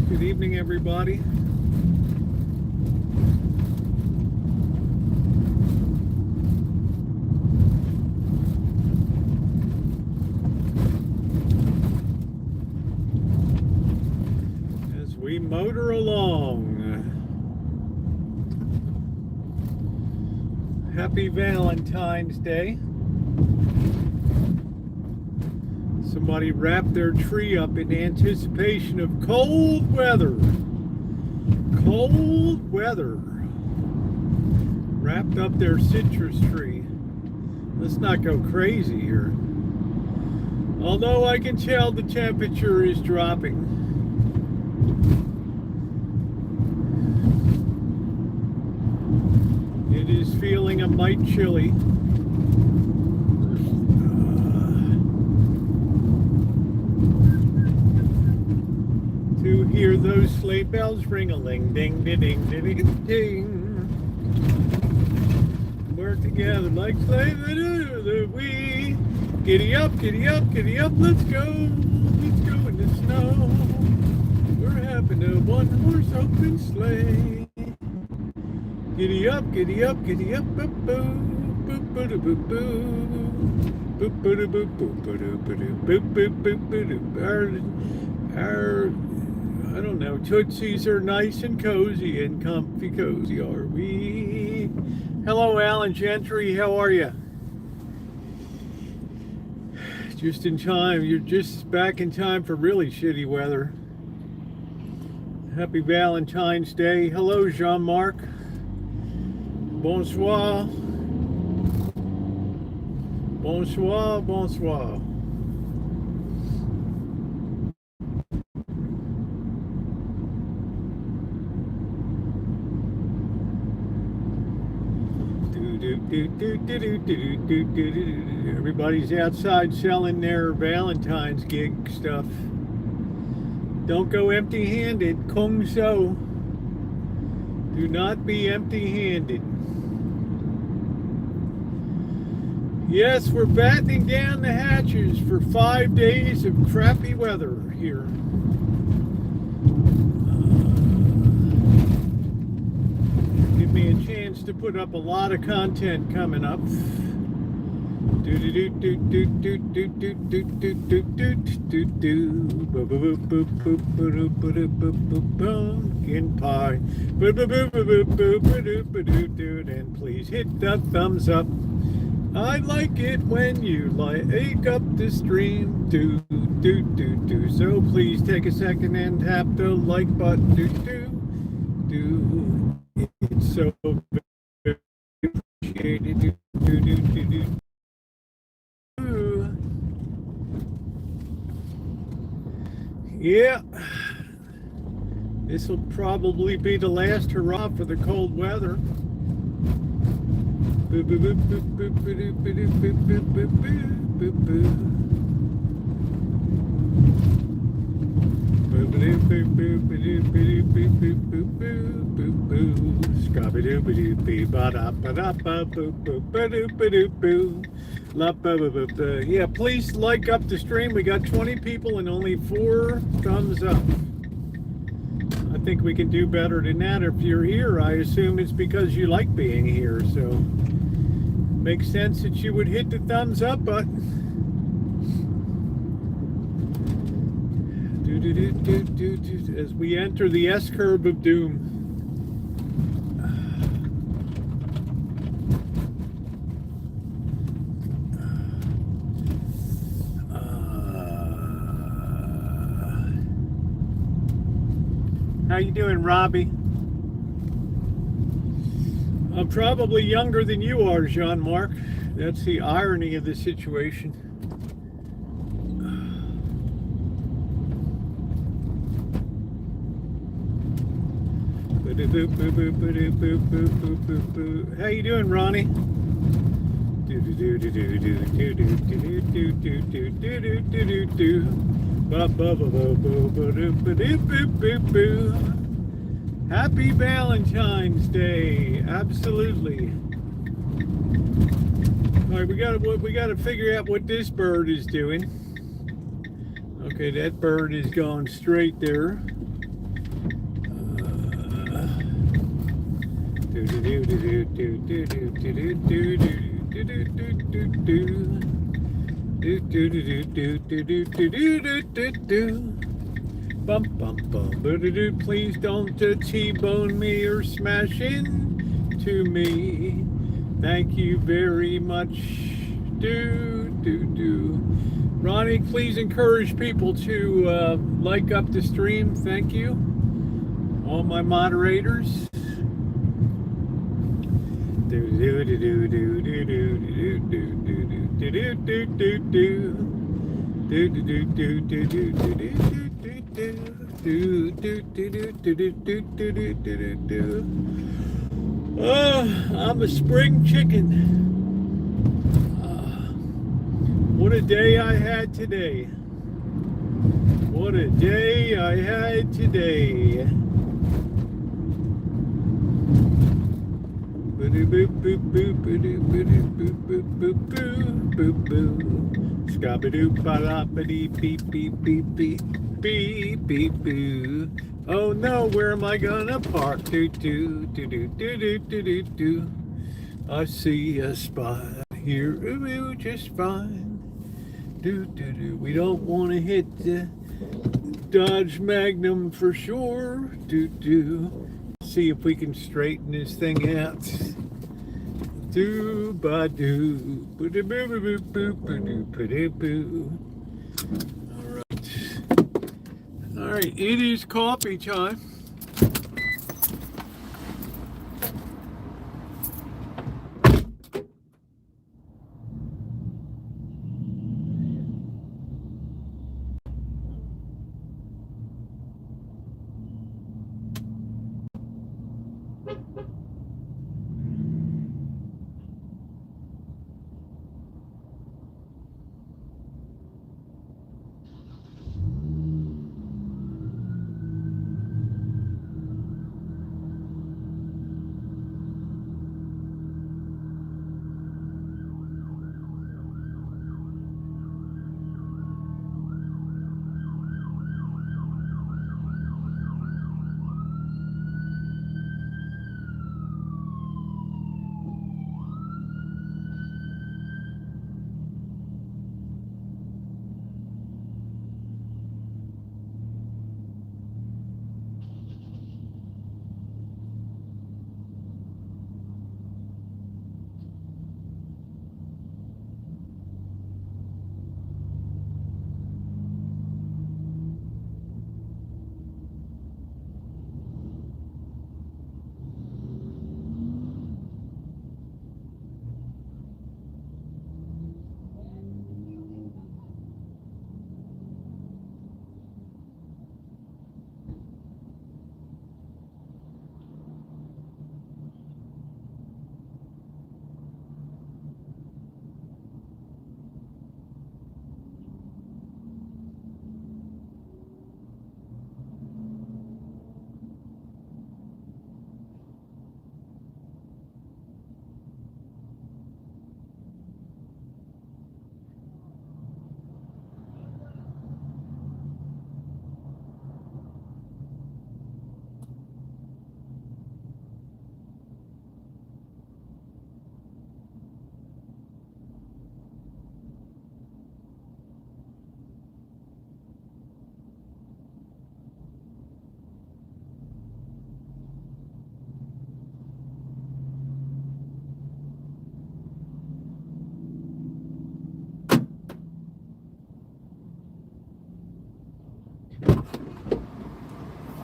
Good evening, everybody. As we motor along. Happy Valentine's Day. Somebody wrapped their tree up in anticipation of cold weather. Cold weather. Wrapped up their citrus tree. Let's not go crazy here. Although I can tell the temperature is dropping. It is feeling a mite chilly. To hear those sleigh bells ring-a-ling, ding, ding, ding, ding, ding. We're together like sleigh bells, we giddy up, let's go in the snow. We're having a one-horse open sleigh. Giddy up, boop, boop, boop, boop, boop, boop, boop, boop, boop, boop, boop, boop, boop. I don't know, Tootsies are nice and cozy and comfy cozy, are we? Hello, Alan Gentry, how are you? Just in time, you're just back in time for really shitty weather. Happy Valentine's Day. Hello, Jean-Marc. Bonsoir. Bonsoir, bonsoir. Everybody's outside selling their Valentine's gig stuff. Don't go empty-handed. Kung so. Do not be empty-handed. Yes, we're battening down the hatches for 5 days of crappy weather here. Give me a chance to put up a lot of content coming up. Pumpkin pie. And please hit the thumbs up. I like it when you like up the stream. So please take a second and tap the like button. It's so very appreciated. Yeah, this will probably be the last hurrah for the cold weather. Yeah, please like up the stream. We got 20 people and only 4 thumbs up. I think we can do better than that. If you're here, I assume it's because you like being here. So makes sense that you would hit the thumbs up button. As we enter the S-curve of doom. How you doing, Robbie? I'm probably younger than you are, Jean-Marc. That's the irony of the situation. How you doing, Ronnie? Happy Valentine's Day. Absolutely. All right, we gotta figure out what this bird is doing. Okay, that bird is going straight there. Bum bum bum. Please don't T-bone me or smash into me. Thank you very much. Ronnie, please encourage people to like up the stream. Thank you. All my moderators. I'm a spring chicken. What a day I had today. What a day I had today. Oh no, where am I gonna park? I see a spot here, just fine. We don't want to hit the Dodge Magnum for sure. See if we can straighten this thing out. All right, it is coffee time.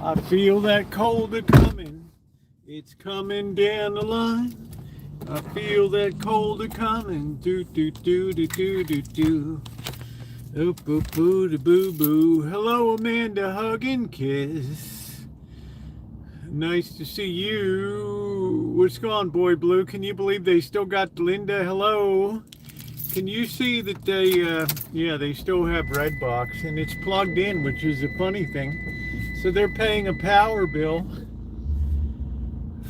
I feel that cold a-coming. It's coming down the line. I feel that cold a-coming. Do. Oop, boop, boo, da, boo, boo. Hello, Amanda. Hug and kiss. Nice to see you. What's going on, Boy Blue? Can you believe they still got Linda? Hello. Can you see that they still have Redbox and it's plugged in, which is a funny thing. So they're paying a power bill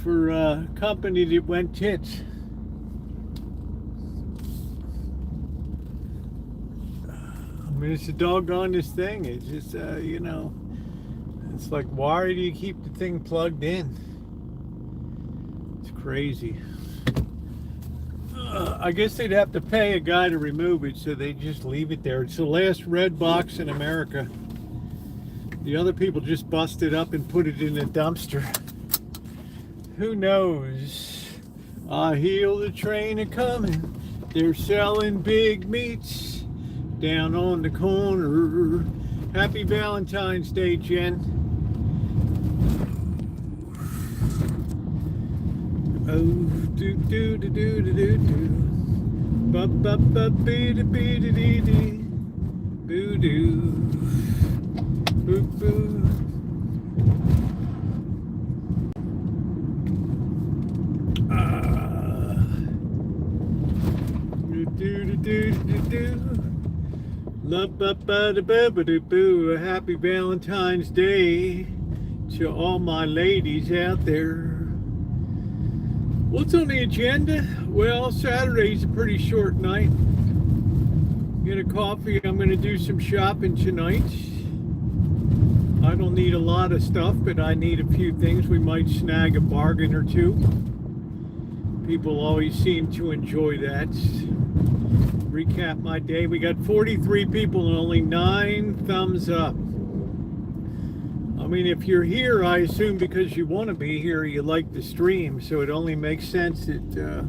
for a company that went tits. I mean, it's a doggonest thing. It's just, it's like, why do you keep the thing plugged in? It's Crazy. I guess they'd have to pay a guy to remove it, so they just leave it there. It's the last red box in America. The other people just bust it up and put it in a dumpster. Who knows? I hear the train a coming. They're selling big meats down on the corner. Happy Valentine's Day, Jen. Oh, do do do do do do do. Ba ba ba bee da bee da dee dee. Boo doo. Boo boo. Do do do do do. La ba ba da ba ba do boo. A happy Valentine's Day to all my ladies out there. What's on the agenda? Well, Saturday's a pretty short night. Get a coffee. I'm going to do some shopping tonight. I don't need a lot of stuff, but I need a few things. We might snag a bargain or two. People always seem to enjoy that. Recap my day. We got 43 people and only 9 thumbs up. I mean, if you're here, I assume because you want to be here, you like the stream, so it only makes sense that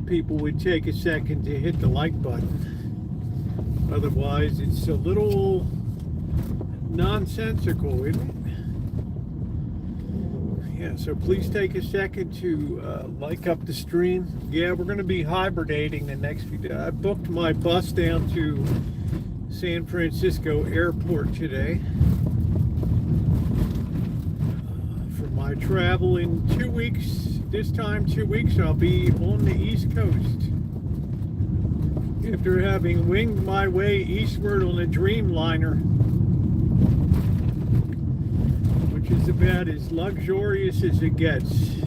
people would take a second to hit the like button. Otherwise, it's a little nonsensical, isn't it? Yeah, so please take a second to like up the stream. Yeah, we're going to be hibernating the next few days. I booked my bus down to San Francisco Airport today. I travel in 2 weeks. This time, 2 weeks, I'll be on the East Coast. After having winged my way eastward on a Dreamliner, which is about as luxurious as it gets.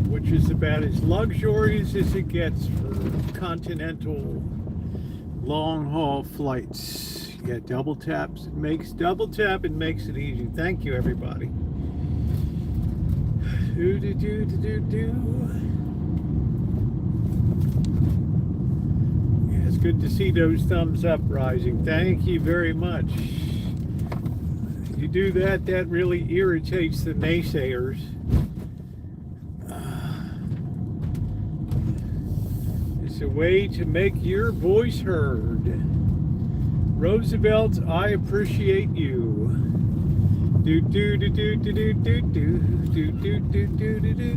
Which is about as luxurious as it gets for continental long-haul flights. Yeah, double taps. Double tap and makes it easy. Thank you, everybody. Do do do do do. Yeah, it's good to see those thumbs up rising. Thank you very much. You do that, that really irritates the naysayers. It's a way to make your voice heard. Roosevelt, I appreciate you. Do do do do do do do do do do do do do do.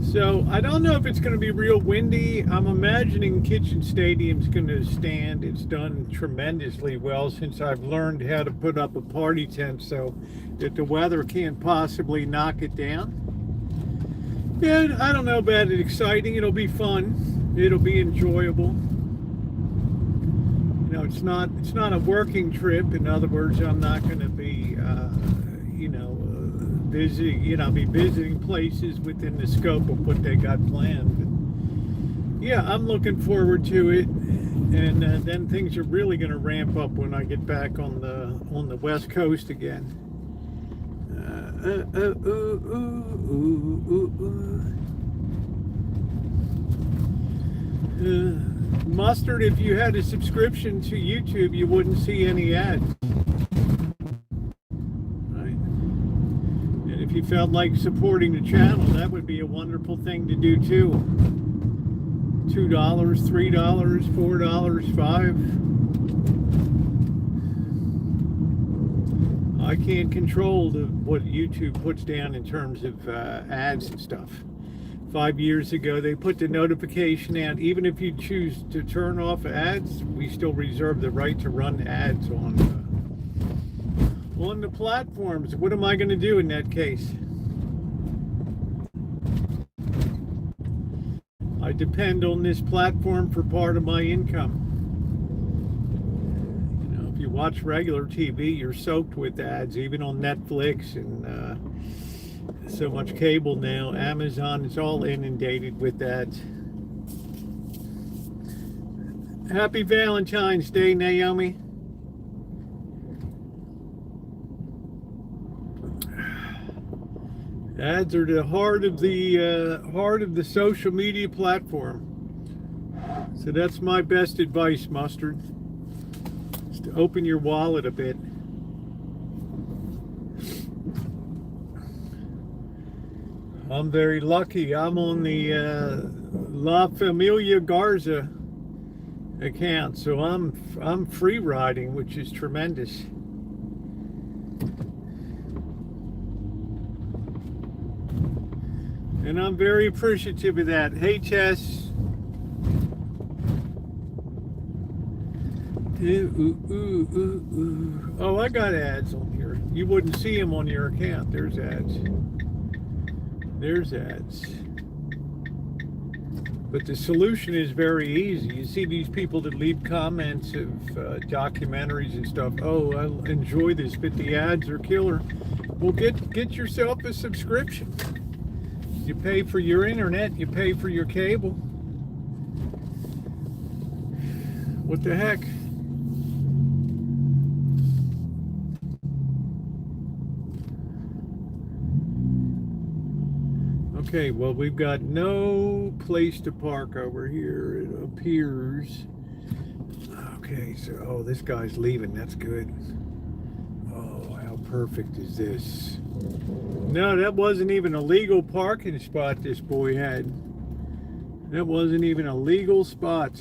So I don't know if it's going to be real windy. I'm imagining Kitchen Stadium's going to stand. It's done tremendously well since I've learned how to put up a party tent so that the weather can't possibly knock it down. Yeah, I don't know about it. Exciting. It'll be fun. It'll be enjoyable. You know, it's not a working trip. In other words, I'm not going to be, be visiting places within the scope of what they got planned. But yeah, I'm looking forward to it, and then things are really going to ramp up when I get back on the West Coast again. Mustard, if you had a subscription to YouTube, you wouldn't see any ads. Right? And if you felt like supporting the channel, that would be a wonderful thing to do too. $2, $3, $4, $5. I can't control what YouTube puts down in terms of ads and stuff. 5 years ago, they put the notification out. Even if you choose to turn off ads, we still reserve the right to run ads on the platforms. What am I going to do in that case? I depend on this platform for part of my income. You know, if you watch regular TV, you're soaked with ads, even on Netflix and so much cable now. Amazon is all inundated with that. Happy Valentine's Day, Naomi. Ads are the heart of the social media platform. So that's my best advice, Mustard. Is to open your wallet a bit. I'm very lucky. I'm on the La Familia Garza account, so I'm free riding, which is tremendous. And I'm very appreciative of that. Hey, Chess. Oh, I got ads on here. You wouldn't see them on your account. There's ads. There's ads. But the solution is very easy. You see these people that leave comments of documentaries and stuff. Oh, I enjoy this, but the ads are killer. Well, get yourself a subscription. You pay for your internet. You pay for your cable. What the heck? Okay, well, we've got no place to park over here, it appears. Okay, so, oh, this guy's leaving. That's good. Oh, how perfect is this? No, that wasn't even a legal parking spot this boy had. That wasn't even a legal spot.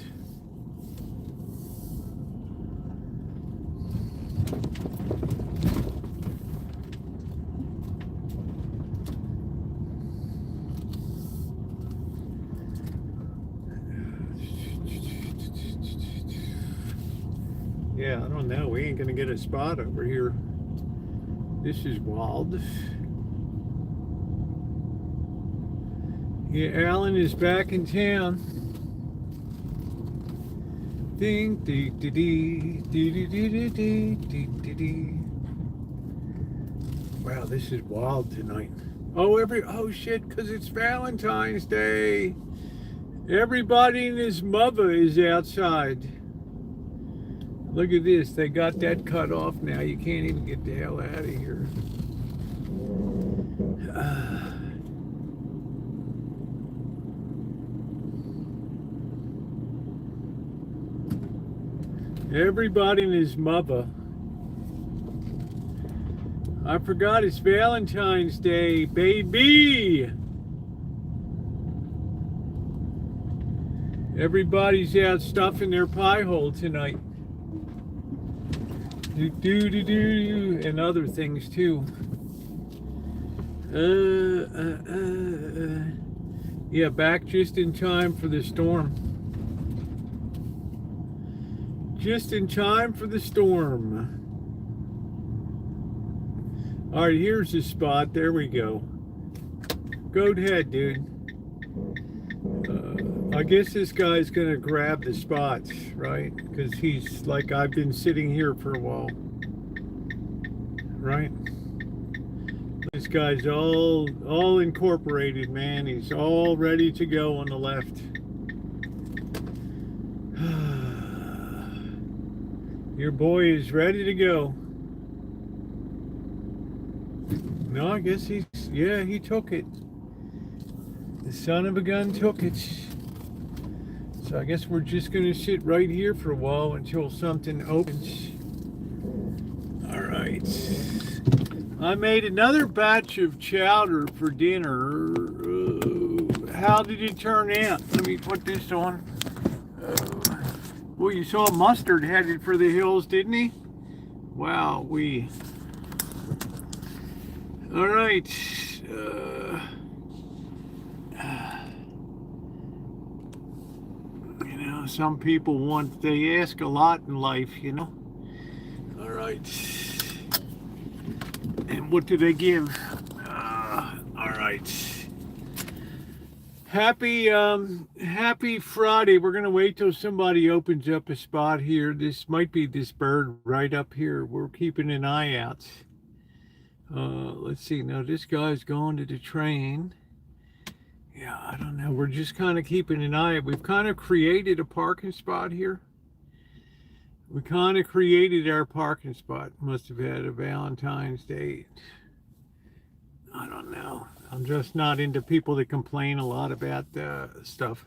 Yeah, I don't know. We ain't gonna get a spot over here. This is wild. Yeah, Alan is back in town. Ding, dee, dee, dee, dee, dee, dee, dee, dee, dee, dee. Wow, this is wild tonight. Oh shit, because it's Valentine's Day. Everybody and his mother is outside. Look at this. They got that cut off now. You can't even get the hell out of here. Everybody and his mother. I forgot it's Valentine's Day, baby. Everybody's out stuffing their pie hole tonight. And other things too. Yeah, back just in time for the storm. Just in time for the storm. All right, here's the spot. There we go. Go ahead, dude. I guess this guy's gonna grab the spots, right? Because he's like, I've been sitting here for a while, right? This guy's all incorporated, man. He's all ready to go on the left. Your boy is ready to go. No, I guess he took it. The son of a gun took it. So I guess we're just going to sit right here for a while until something opens. All right. I made another batch of chowder for dinner. How did it turn out? Let me put this on. Well, you saw Mustard headed for the hills, didn't he? Wow, all right. Some people they ask a lot in life, you know. All right. And what do they give? All right. Happy Friday. We're gonna wait till somebody opens up a spot here. This might be this bird right up here. We're keeping an eye out. Let's see. Now this guy's going to the train. Yeah, I don't know. We're just kind of keeping an eye. We've kind of created a parking spot here. We kind of created our parking spot. Must have had a Valentine's Day. I don't know. I'm just not into people that complain a lot about stuff.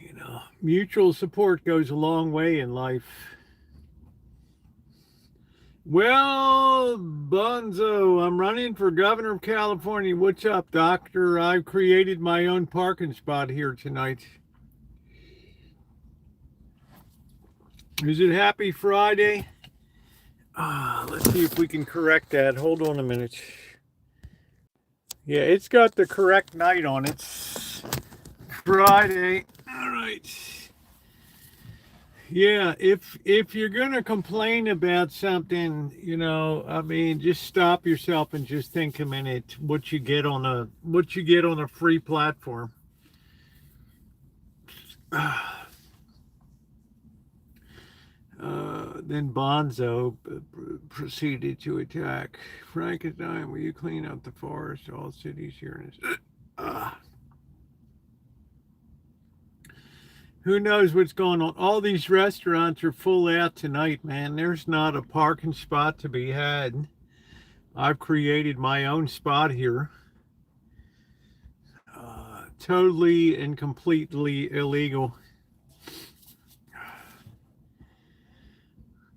You know, mutual support goes a long way in life. Well, Bonzo, I'm running for governor of California. What's up, doctor? I've created my own parking spot here tonight. Is it Happy Friday? Let's see if we can correct that. Hold on a minute. Yeah, it's got the correct night on it. Friday. All right. Yeah, if you're gonna complain about something, you know, I mean, just stop yourself and just think a minute what you get on a free platform. Then Bonzo proceeded to attack. Frankenstein, will you clean up the forest? All cities here in who knows what's going on? All these restaurants are full out tonight, man. There's not a parking spot to be had. I've created my own spot here. Totally and completely illegal.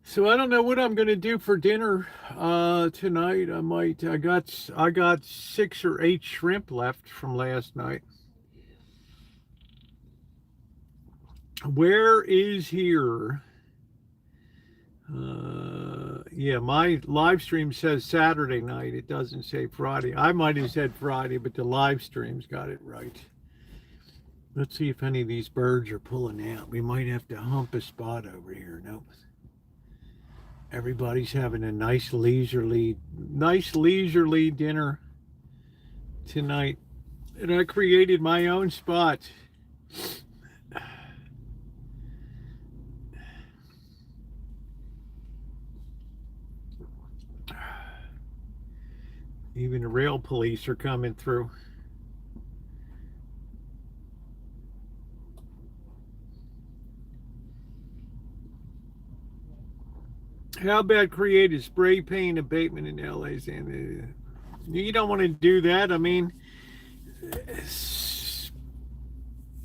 So I don't know what I'm going to do for dinner tonight. I got 6 or 8 shrimp left from last night. Where is here? Yeah, my live stream says Saturday night. It doesn't say Friday. I might have said Friday, but the live stream's got it right. Let's see if any of these birds are pulling out. We might have to hump a spot over here. Nope. Everybody's having a nice leisurely dinner tonight. And I created my own spot. Even the rail police are coming through. How about creative spray paint abatement in LA? You don't want to do that. I mean,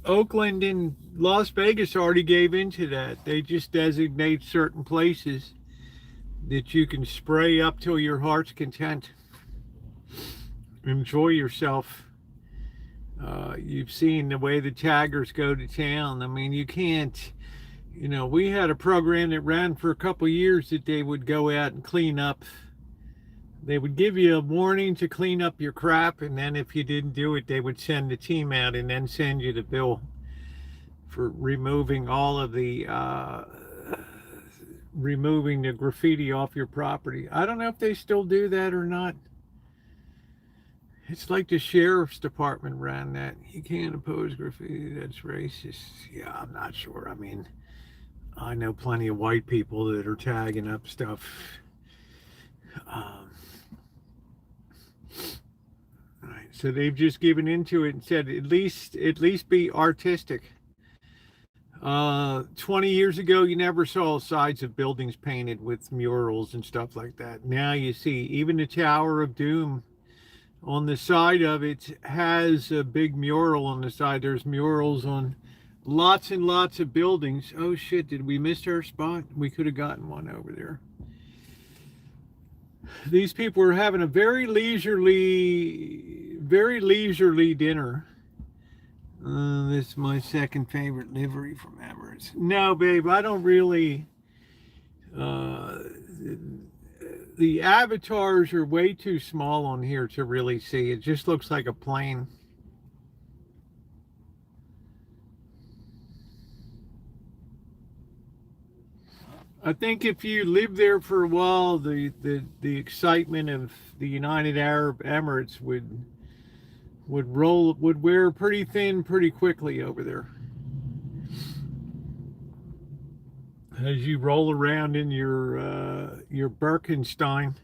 Oakland and Las Vegas already gave into that. They just designate certain places that you can spray up till your heart's content. Enjoy yourself. You've seen the way the taggers go to town. I mean, you can't, you know, we had a program that ran for a couple of years that they would go out and clean up. They would give you a warning to clean up your crap, and then if you didn't do it, they would send the team out and then send you the bill for removing all of the removing the graffiti off your property. I don't know if they still do that or not. It's like the sheriff's department ran that. You can't oppose graffiti, that's racist. Yeah, I'm not sure. I mean, I know plenty of white people that are tagging up stuff. Right, so they've just given into it and said at least be artistic. 20 years ago, you never saw sides of buildings painted with murals and stuff like that. Now you see even the Tower of Doom. On the side of it has a big mural on the side. There's murals on lots and lots of buildings. Oh shit, did we miss our spot? We could have gotten one over there. These people are having a very leisurely dinner. This is my second favorite livery from Emirates. No, babe, I don't really. The avatars are way too small on here to really see. It just looks like a plane. I think if you live there for a while, the excitement of the United Arab Emirates would wear pretty thin pretty quickly over there. As you roll around in your Birkenstein.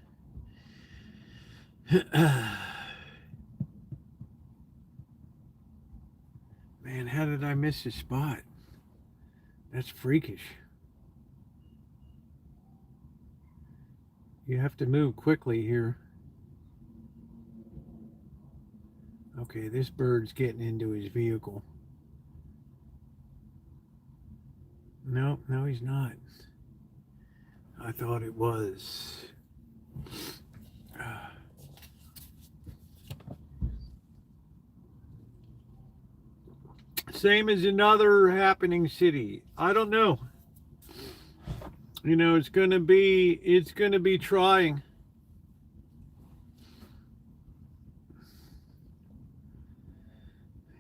Man, how did I miss this spot? That's freakish. You have to move quickly here. Okay, this bird's getting into his vehicle. No, no, he's not. I thought it was. Same as another happening city. I don't know. You know, it's gonna be trying.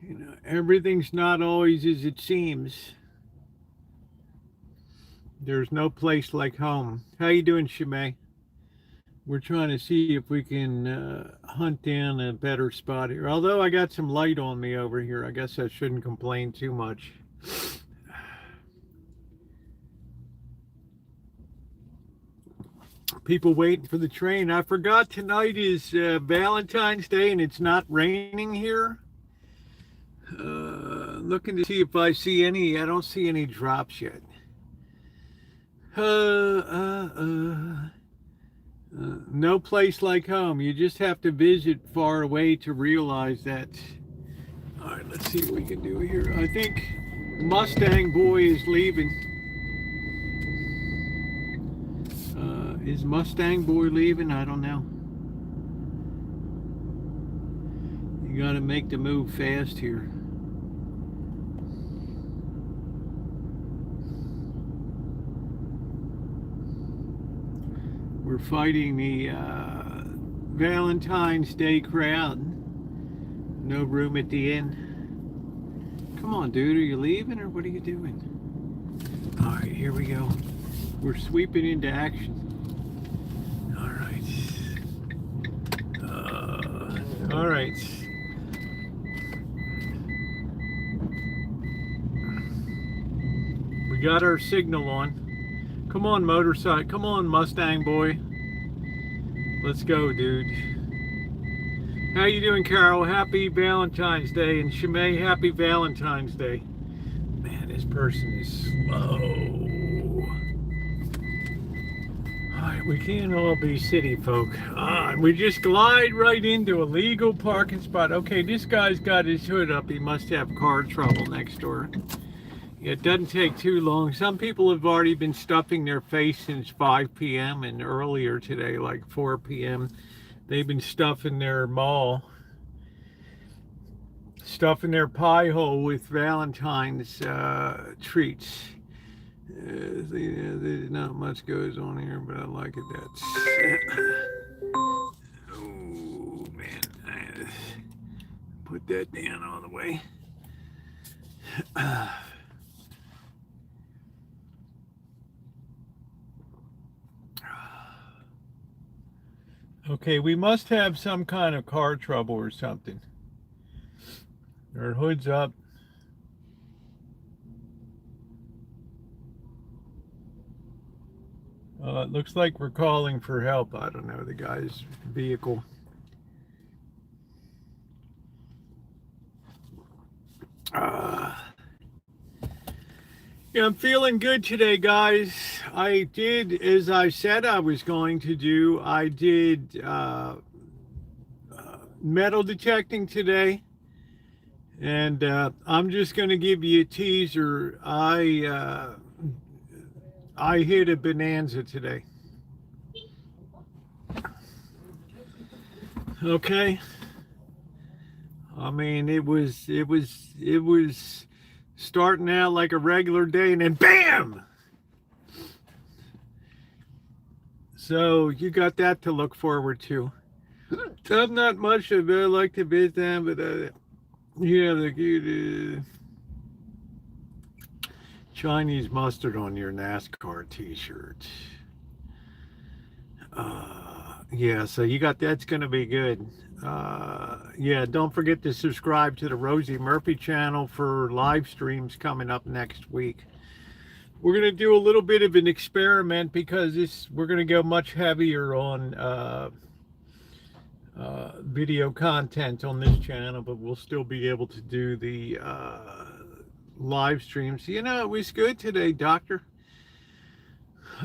You know, everything's not always as it seems. There's no place like home. How you doing, Shimei? We're trying to see if we can hunt down a better spot here. Although I got some light on me over here, I guess I shouldn't complain too much. People waiting for the train. I forgot tonight is Valentine's Day and it's not raining here. Looking to see if I see any. I don't see any drops yet. No place like home. You just have to visit far away to realize that. All right, let's see what we can do here. I think Mustang Boy is leaving. Is Mustang Boy leaving? I don't know. You got to make the move fast here. We're fighting the Valentine's Day crowd. No room at the inn. Come on, dude. Are you leaving or what are you doing? All right, here we go. We're sweeping into action. All right. All right. We got our signal on. Come on, motorcycle. Come on, Mustang Boy. Let's go, dude. How you doing, Carol? Happy Valentine's Day. And Shimei, happy Valentine's Day. Man, this person is slow. All right, we can't all be city folk. We just glide right into a legal parking spot. Okay, this guy's got his hood up. He must have car trouble next door. It doesn't take too long. Some people have already been stuffing their face since 5 p.m. and earlier today, like 4 p.m. They've been stuffing their stuffing their pie hole with Valentine's treats. There's not much goes on here, but I like it. That's oh man, put that down all the way. Okay, we must have some kind of car trouble or something. Our hood's up. It looks like we're calling for help. I don't know, the guy's vehicle. Yeah, I'm feeling good today, guys. I did, as I said I was going to do, I did metal detecting today. And I'm just going to give you a teaser. I hit a bonanza today. Okay. I mean, it was starting out like a regular day and then BAM! So you got that to look forward to. I'm not much of it. I like to visit them, but yeah, the cute Chinese mustard on your NASCAR t-shirt. Yeah, so you got that's going to be good. Yeah, don't forget to subscribe to the Rosie Murphy channel for live streams coming up next week. We're going to do a little bit of an experiment because we're going to go much heavier on video content on this channel, but we'll still be able to do the live streams. You know, it was good today, Doctor.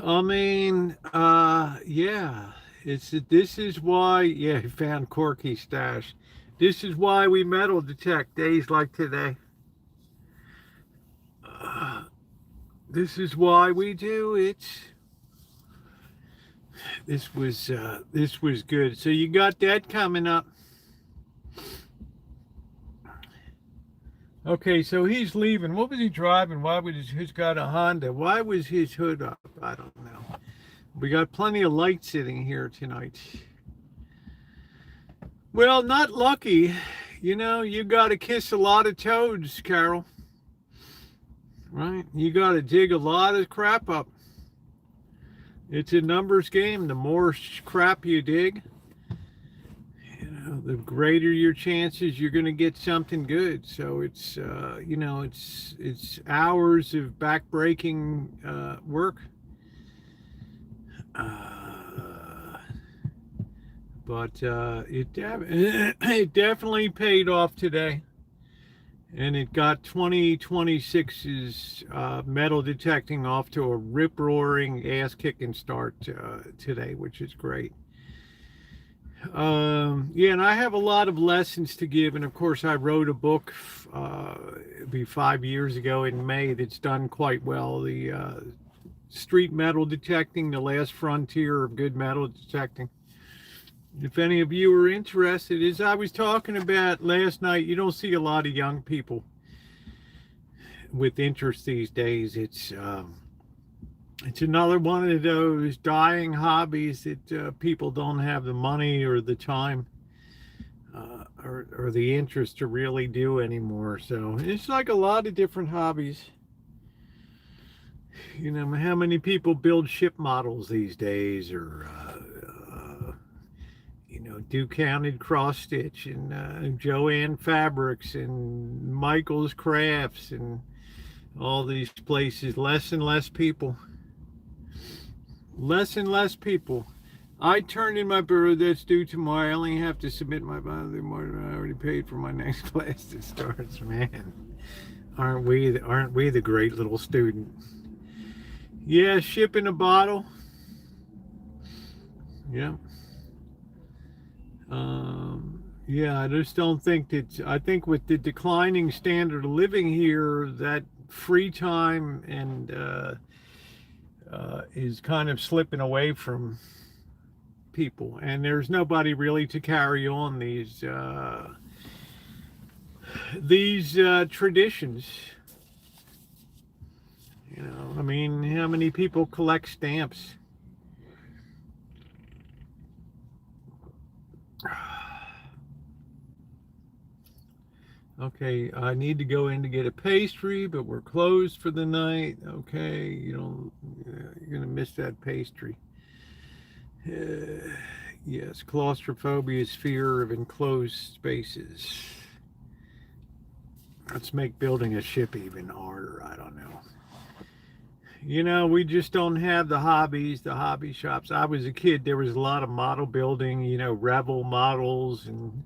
I mean, yeah. This is why, yeah, he found Corky stash. This is why we metal detect days like today. This is why we do it. This was good. So you got that coming up. Okay, so he's leaving. What was he driving? Why was he's got a Honda? Why was his hood up? I don't know. We got plenty of light sitting here tonight. Well, not lucky. You know, you got to kiss a lot of toads, Carol. Right? You got to dig a lot of crap up. It's a numbers game. The more crap you dig, the greater your chances you're going to get something good. So it's it's hours of backbreaking work. But it definitely paid off today. And it got 2026's metal detecting off to a rip-roaring, ass-kicking start today, which is great. Yeah, and I have a lot of lessons to give. And of course, I wrote a book it'd be 5 years ago in May that's done quite well. The Street Metal Detecting, the Last Frontier of Good Metal Detecting. If any of you are interested, as I was talking about last night, you don't see a lot of young people with interest these days. It's another one of those dying hobbies that people don't have the money or the time or the interest to really do anymore. So it's like a lot of different hobbies. You know, how many people build ship models these days, or do counted cross stitch and Joanne Fabrics and Michael's Crafts and all these places. Less and less people. Less and less people. I turned in my bureau that's due tomorrow. I only have to submit my monthly more than I already paid for my next class that starts. Man, aren't we the great little student? Yeah, ship in a bottle. Yeah. Yeah, I just don't think that. I think with the declining standard of living here, that free time and is kind of slipping away from people, and there's nobody really to carry on these traditions. You know, I mean, how many people collect stamps? Okay, I need to go in to get a pastry, but we're closed for the night. Okay, you're gonna miss that pastry. Yes, claustrophobia is fear of enclosed spaces. Let's make building a ship even harder. I don't know. You know, we just don't have the hobbies, the hobby shops. I was a kid, there was a lot of model building, Rebel models, and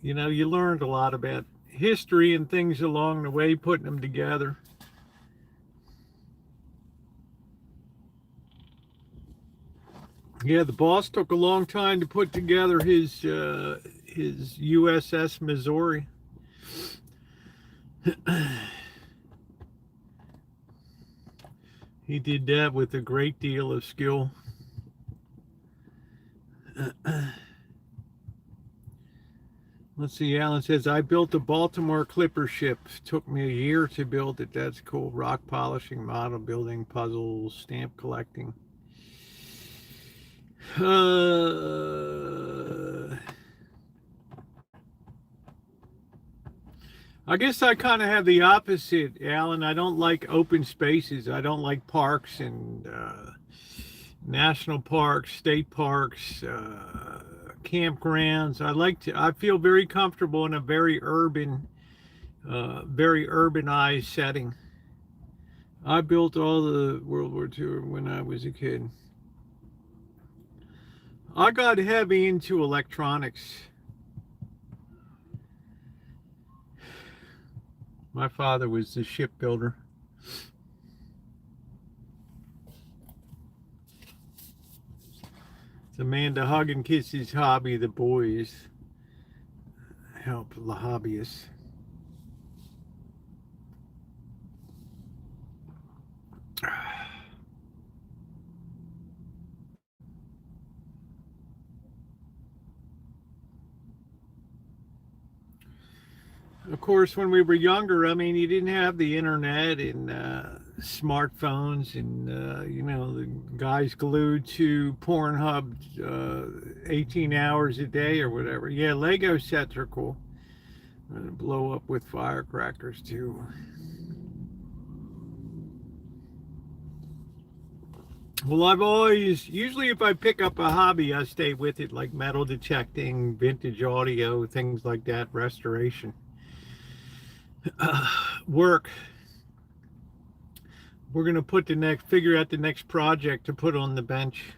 you learned a lot about history and things along the way, putting them together. Yeah, the boss took a long time to put together his USS Missouri. He did that with a great deal of skill. Let's see, Alan says, I built a Baltimore Clipper ship. Took me a year to build it. That's cool. Rock polishing, model building, puzzles, stamp collecting. I guess I kind of have the opposite, Alan. I don't like open spaces. I don't like parks and national parks, state parks, campgrounds. I feel very comfortable in a very urbanized setting. I built all the World War II when I was a kid. I got heavy into electronics. My father was the shipbuilder. Amanda hug and kisses hobby. The boys help the hobbyists. Of course, when we were younger, I mean, you didn't have the internet and smartphones, and the guys glued to Pornhub 18 hours a day or whatever. Yeah, Lego sets are cool. Blow up with firecrackers too. Well, I've always, usually if I pick up a hobby, I stay with it, like metal detecting, vintage audio, things like that, restoration. Work. We're going to figure out the next project to put on the bench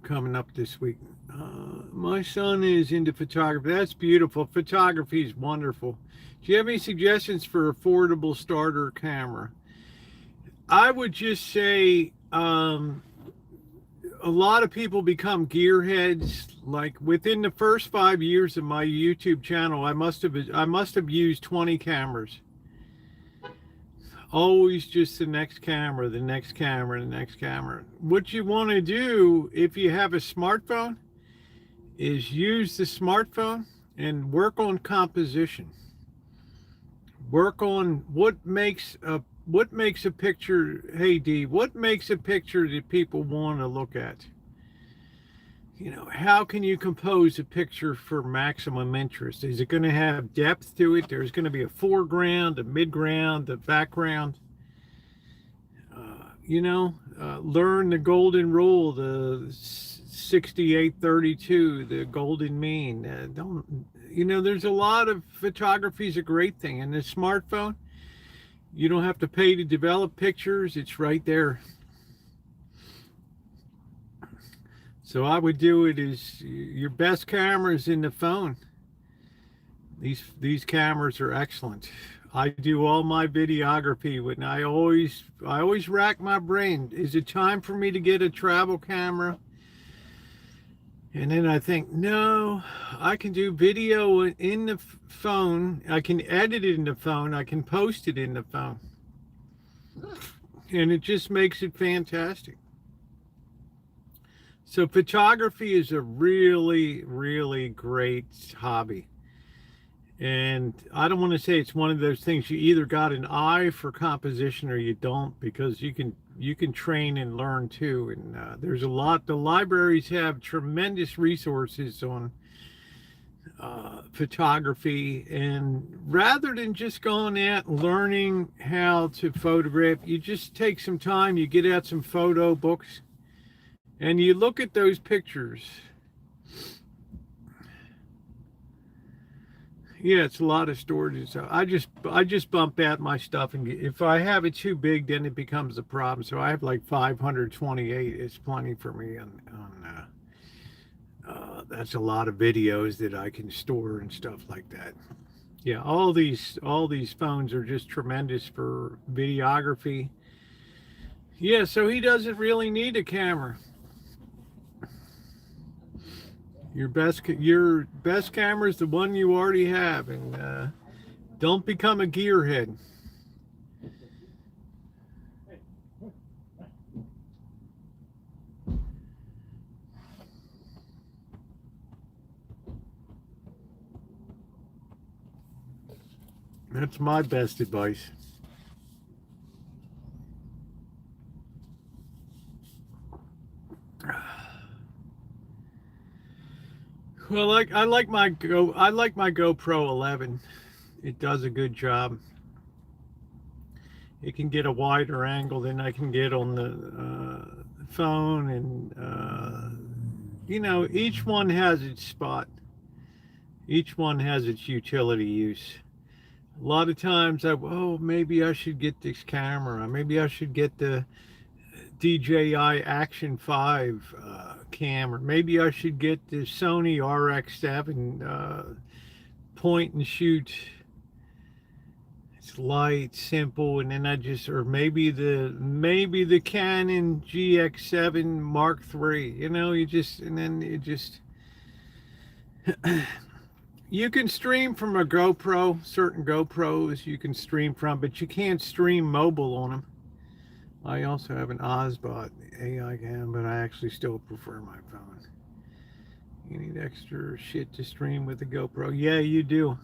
coming up this week. My son is into photography. That's beautiful. Photography is wonderful. Do you have any suggestions for affordable starter camera? I would just say a lot of people become gearheads. Like within the first 5 years of my YouTube channel, I must have used 20 cameras. Always just the next camera, the next camera, the next camera. What you want to do if you have a smartphone is use the smartphone and work on composition. Work on what makes a picture. Hey D, what makes a picture that people want to look at? How can you compose a picture for maximum interest? Is it going to have depth to it? There's going to be a foreground, a midground, a background. Learn the golden rule, the 68-32, the golden mean. There's a lot of photography is a great thing. And the smartphone, you don't have to pay to develop pictures. It's right there. So I would do it as your best camera is in the phone. These cameras are excellent. I do all my videography when I always rack my brain. Is it time for me to get a travel camera? And then I think, no, I can do video in the phone. I can edit it in the phone. I can post it in the phone. And it just makes it fantastic. So photography is a really, really great hobby. And I don't want to say it's one of those things you either got an eye for composition or you don't, because you can train and learn too. And there's a lot. The libraries have tremendous resources on photography. And rather than just going out and learning how to photograph, you just take some time, you get out some photo books, and you look at those pictures. Yeah, it's a lot of storage. So I just bump out my stuff, and if I have it too big, then it becomes a problem. So I have like 528. It's plenty for me. That's a lot of videos that I can store and stuff like that. Yeah, all these phones are just tremendous for videography. Yeah, so he doesn't really need a camera. Your best camera is the one you already have, and don't become a gearhead. That's my best advice. Well, I like my GoPro 11. It does a good job. It can get a wider angle than I can get on the phone, and each one has its spot. Each one has its utility use. A lot of times maybe I should get this camera. Maybe I should get the DJI Action 5 camera. Maybe I should get the Sony RX7 point and shoot. It's light, simple, and then or maybe the Canon GX7 Mark III. You know, you can stream from a GoPro. Certain GoPros you can stream from, but you can't stream mobile on them. I also have an Osbot AI cam, but I actually still prefer my phone. You need extra shit to stream with the GoPro. Yeah, you do.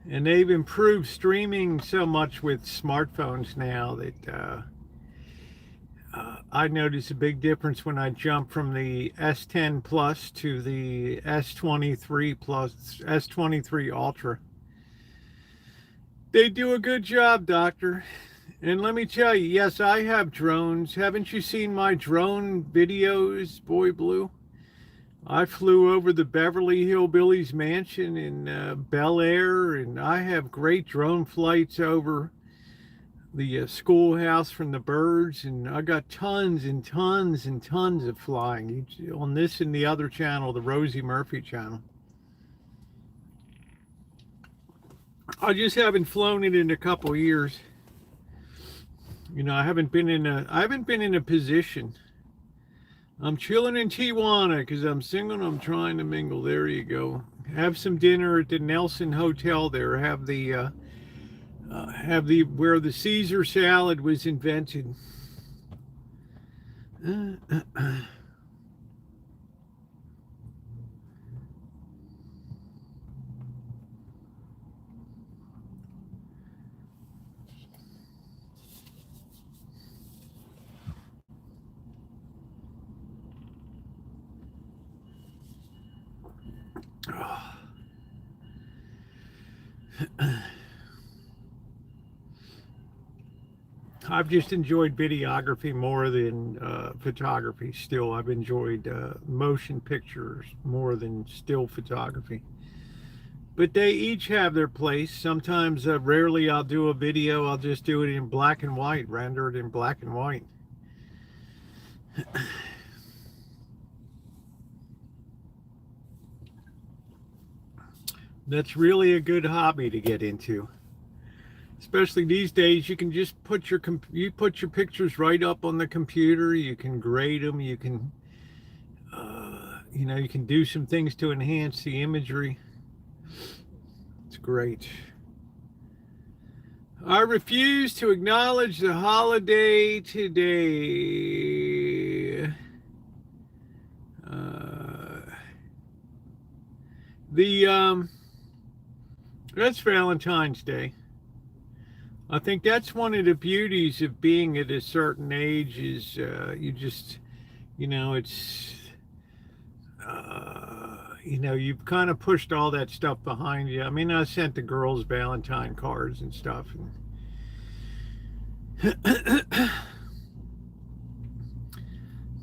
And they've improved streaming so much with smartphones now that I notice a big difference when I jump from the S10 Plus to the S23 Plus, S23 Ultra. They do a good job, Doctor. And let me tell you, yes, I have drones. Haven't you seen my drone videos, Boy Blue? I flew over the Beverly Hillbillies mansion in Bel Air, and I have great drone flights over the schoolhouse from the birds, and I got tons and tons and tons of flying on this and the other channel, the Rosie Murphy channel. I just haven't flown it in a couple of years. You know, I haven't been in a position. I'm chilling in Tijuana because I'm single and I'm trying to mingle. There you go. Have some dinner at the Nelson Hotel there. Have the where the Caesar salad was invented. I've just enjoyed videography more than photography. Still, I've enjoyed motion pictures more than still photography. But they each have their place. Sometimes, rarely I'll do a video. I'll just do it in black and white, render it in black and white. That's really a good hobby to get into. Especially these days, you can just put your pictures right up on the computer. You can grade them. You can, you can do some things to enhance the imagery. It's great. I refuse to acknowledge the holiday today. That's Valentine's Day. I think that's one of the beauties of being at a certain age is you just, it's, you've kind of pushed all that stuff behind you. I mean, I sent the girls Valentine cards and stuff. And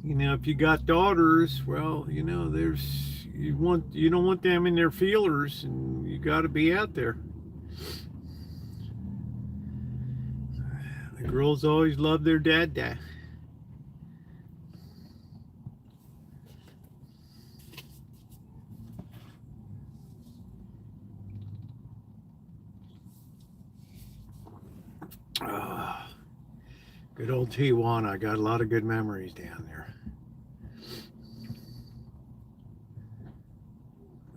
if you got daughters, well, you don't want them in their feelers, and you got to be out there. The girls always love their dad. Good old Tijuana. I got a lot of good memories down there.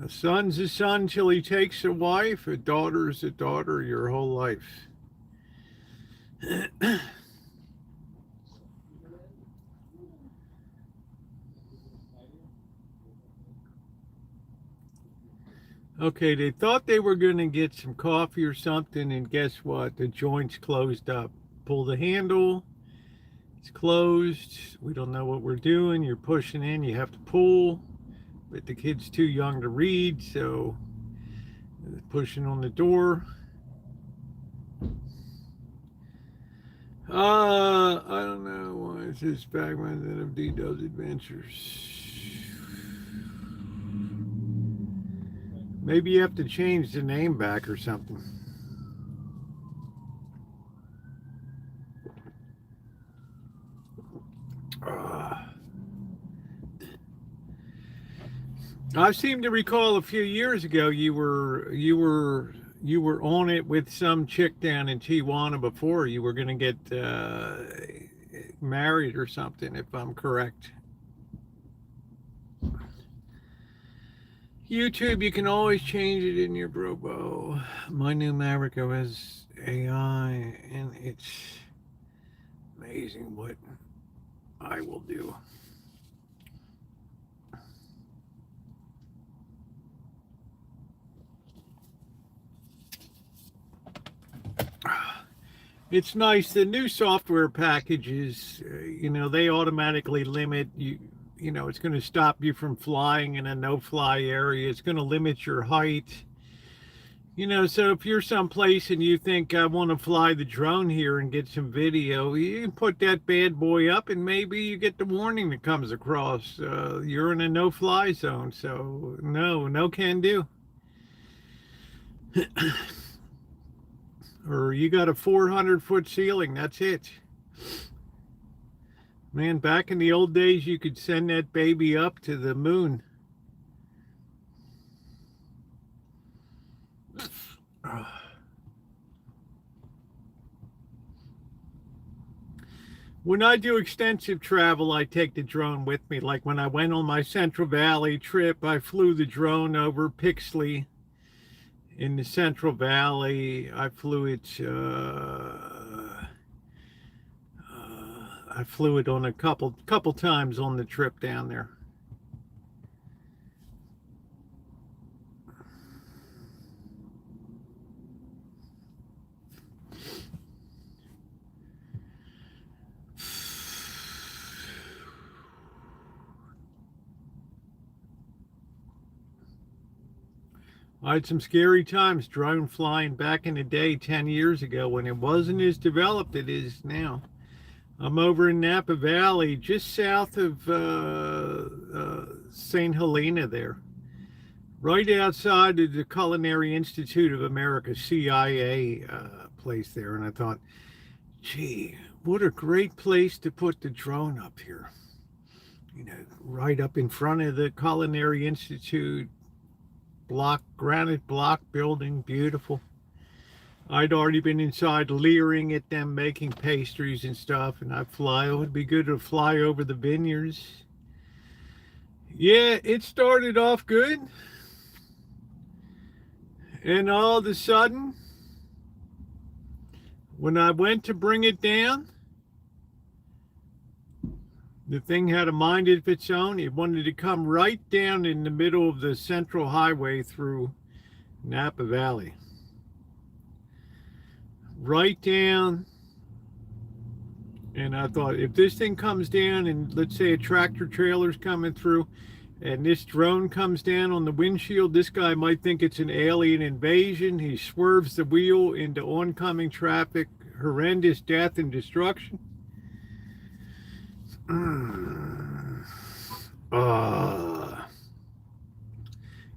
A son's a son till he takes a wife. A daughter's a daughter your whole life. Okay, they thought they were going to get some coffee or something, and guess what? The joint's closed up. Pull the handle. It's closed. We don't know what we're doing. You're pushing in. You have to pull. But the kid's too young to read, so pushing on the door. I don't know why it says Fragment of D-Dub's Adventures. Maybe you have to change the name back or something. I seem to recall a few years ago you were on it with some chick down in Tijuana before. You were going to get married or something, if I'm correct. YouTube, you can always change it in your Brobo. My new Maverick OS AI, and it's amazing what I will do. It's nice. The new software packages, they automatically limit you. It's going to stop you from flying in a no-fly area. It's going to limit your height. So if you're someplace and you think I want to fly the drone here and get some video, you can put that bad boy up and maybe you get the warning that comes across. You're in a no-fly zone. So no can do. Or you got a 400-foot ceiling. That's it. Man, back in the old days, you could send that baby up to the moon. When I do extensive travel, I take the drone with me. Like when I went on my Central Valley trip, I flew the drone over Pixley in the Central Valley. I flew it on a couple times on the trip down there. I had some scary times drone flying back in the day 10 years ago when it wasn't as developed as it is now. I'm over in Napa Valley, just south of St. Helena there, right outside of the Culinary Institute of America, CIA place there. And I thought, gee, what a great place to put the drone up here. Right up in front of the Culinary Institute granite block building, beautiful. I'd already been inside leering at them making pastries and stuff, and it would be good to fly over the vineyards. Yeah, it started off good, and all of a sudden, when I went to bring it down, the thing had a mind of its own. It wanted to come right down in the middle of the central highway through Napa Valley. Right down. And I thought, if this thing comes down and let's say a tractor trailer's coming through and this drone comes down on the windshield, this guy might think it's an alien invasion. He swerves the wheel into oncoming traffic, horrendous death and destruction.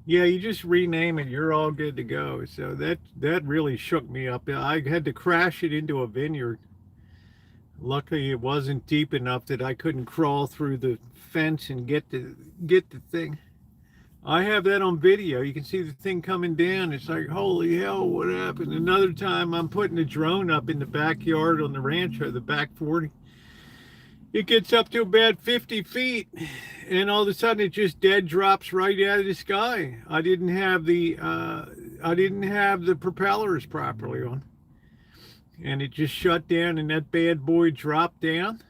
Yeah, you just rename it, you're all good to go. So that really shook me up. I had to crash it into a vineyard. Luckily it wasn't deep enough that I couldn't crawl through the fence and get the thing. I have that on video. You can see the thing coming down. It's like, holy hell, what happened? Another time I'm putting a drone up in the backyard on the Rancho, the back 40. It gets up to about 50 feet, and all of a sudden it just dead drops right out of the sky. I didn't have the propellers properly on, and it just shut down, and that bad boy dropped down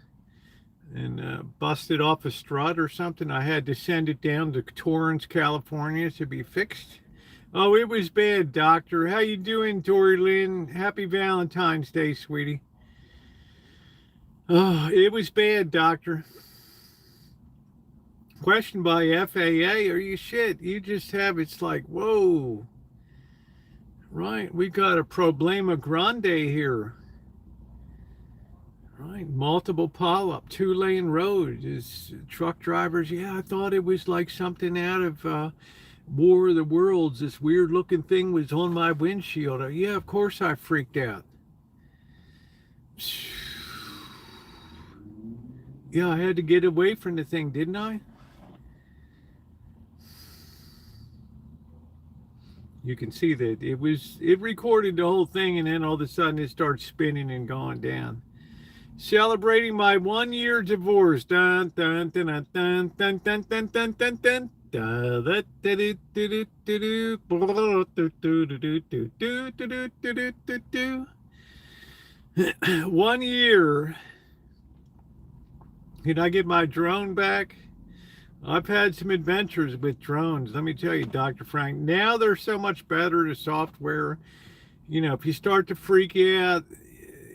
and busted off a strut or something. I had to send it down to Torrance, California to be fixed. Oh, it was bad, doctor. How you doing, Tori Lynn? Happy Valentine's Day, sweetie. Oh, it was bad, doctor. Questioned by FAA, are you shit? You just have, it's like, whoa. Right, we got a problema grande here. Right, multiple pileup, 2-lane road. Is truck drivers, yeah, I thought it was like something out of War of the Worlds. This weird looking thing was on my windshield. Yeah, of course I freaked out. Yeah, I had to get away from the thing, didn't I? You can see that it recorded the whole thing, and then all of a sudden it starts spinning and going down. Celebrating my 1 year divorce. Dun dun dun dun dun dun dun dun dun dun dun. 1 year. Can I get my drone back? I've had some adventures with drones. Let me tell you, Dr. Frank. Now they're so much better. The software, if you start to freak out,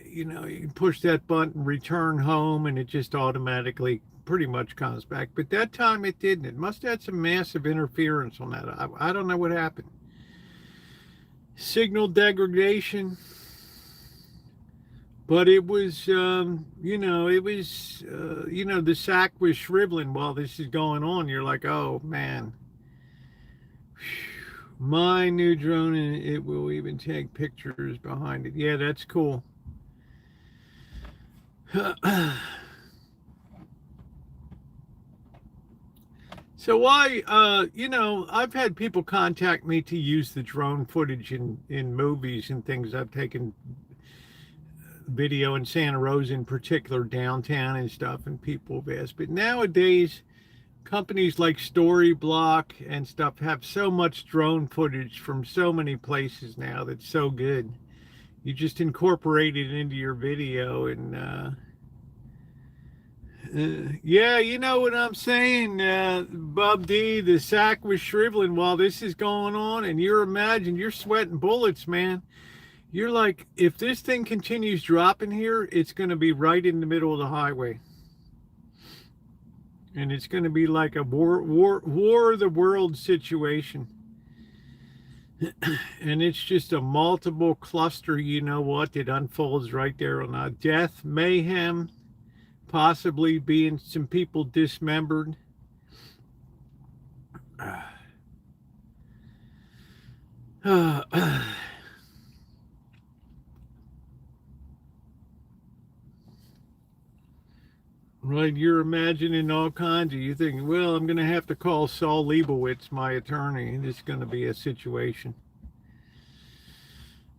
you can push that button, return home, and it just automatically pretty much comes back. But that time it didn't. It must have had some massive interference on that. I don't know what happened. Signal degradation. But it was, the sack was shriveling while this is going on. You're like, oh, man. My new drone, and it will even take pictures behind it. Yeah, that's cool. So I've had people contact me to use the drone footage in movies and things. I've taken video in Santa Rosa, in particular, downtown and stuff, and people have asked. But nowadays, companies like Storyblock and stuff have so much drone footage from so many places now that's so good. You just incorporate it into your video, and yeah, you know what I'm saying, Bub D. The sack was shriveling while this is going on, and you're sweating bullets, man. You're like, if this thing continues dropping here, it's going to be right in the middle of the highway. And it's going to be like a war of the world situation. And it's just a multiple cluster, that unfolds right there on that. Death, mayhem, possibly being some people dismembered. Right, you're imagining all kinds of, you think, well, I'm going to have to call Saul Leibowitz, my attorney, and it's going to be a situation.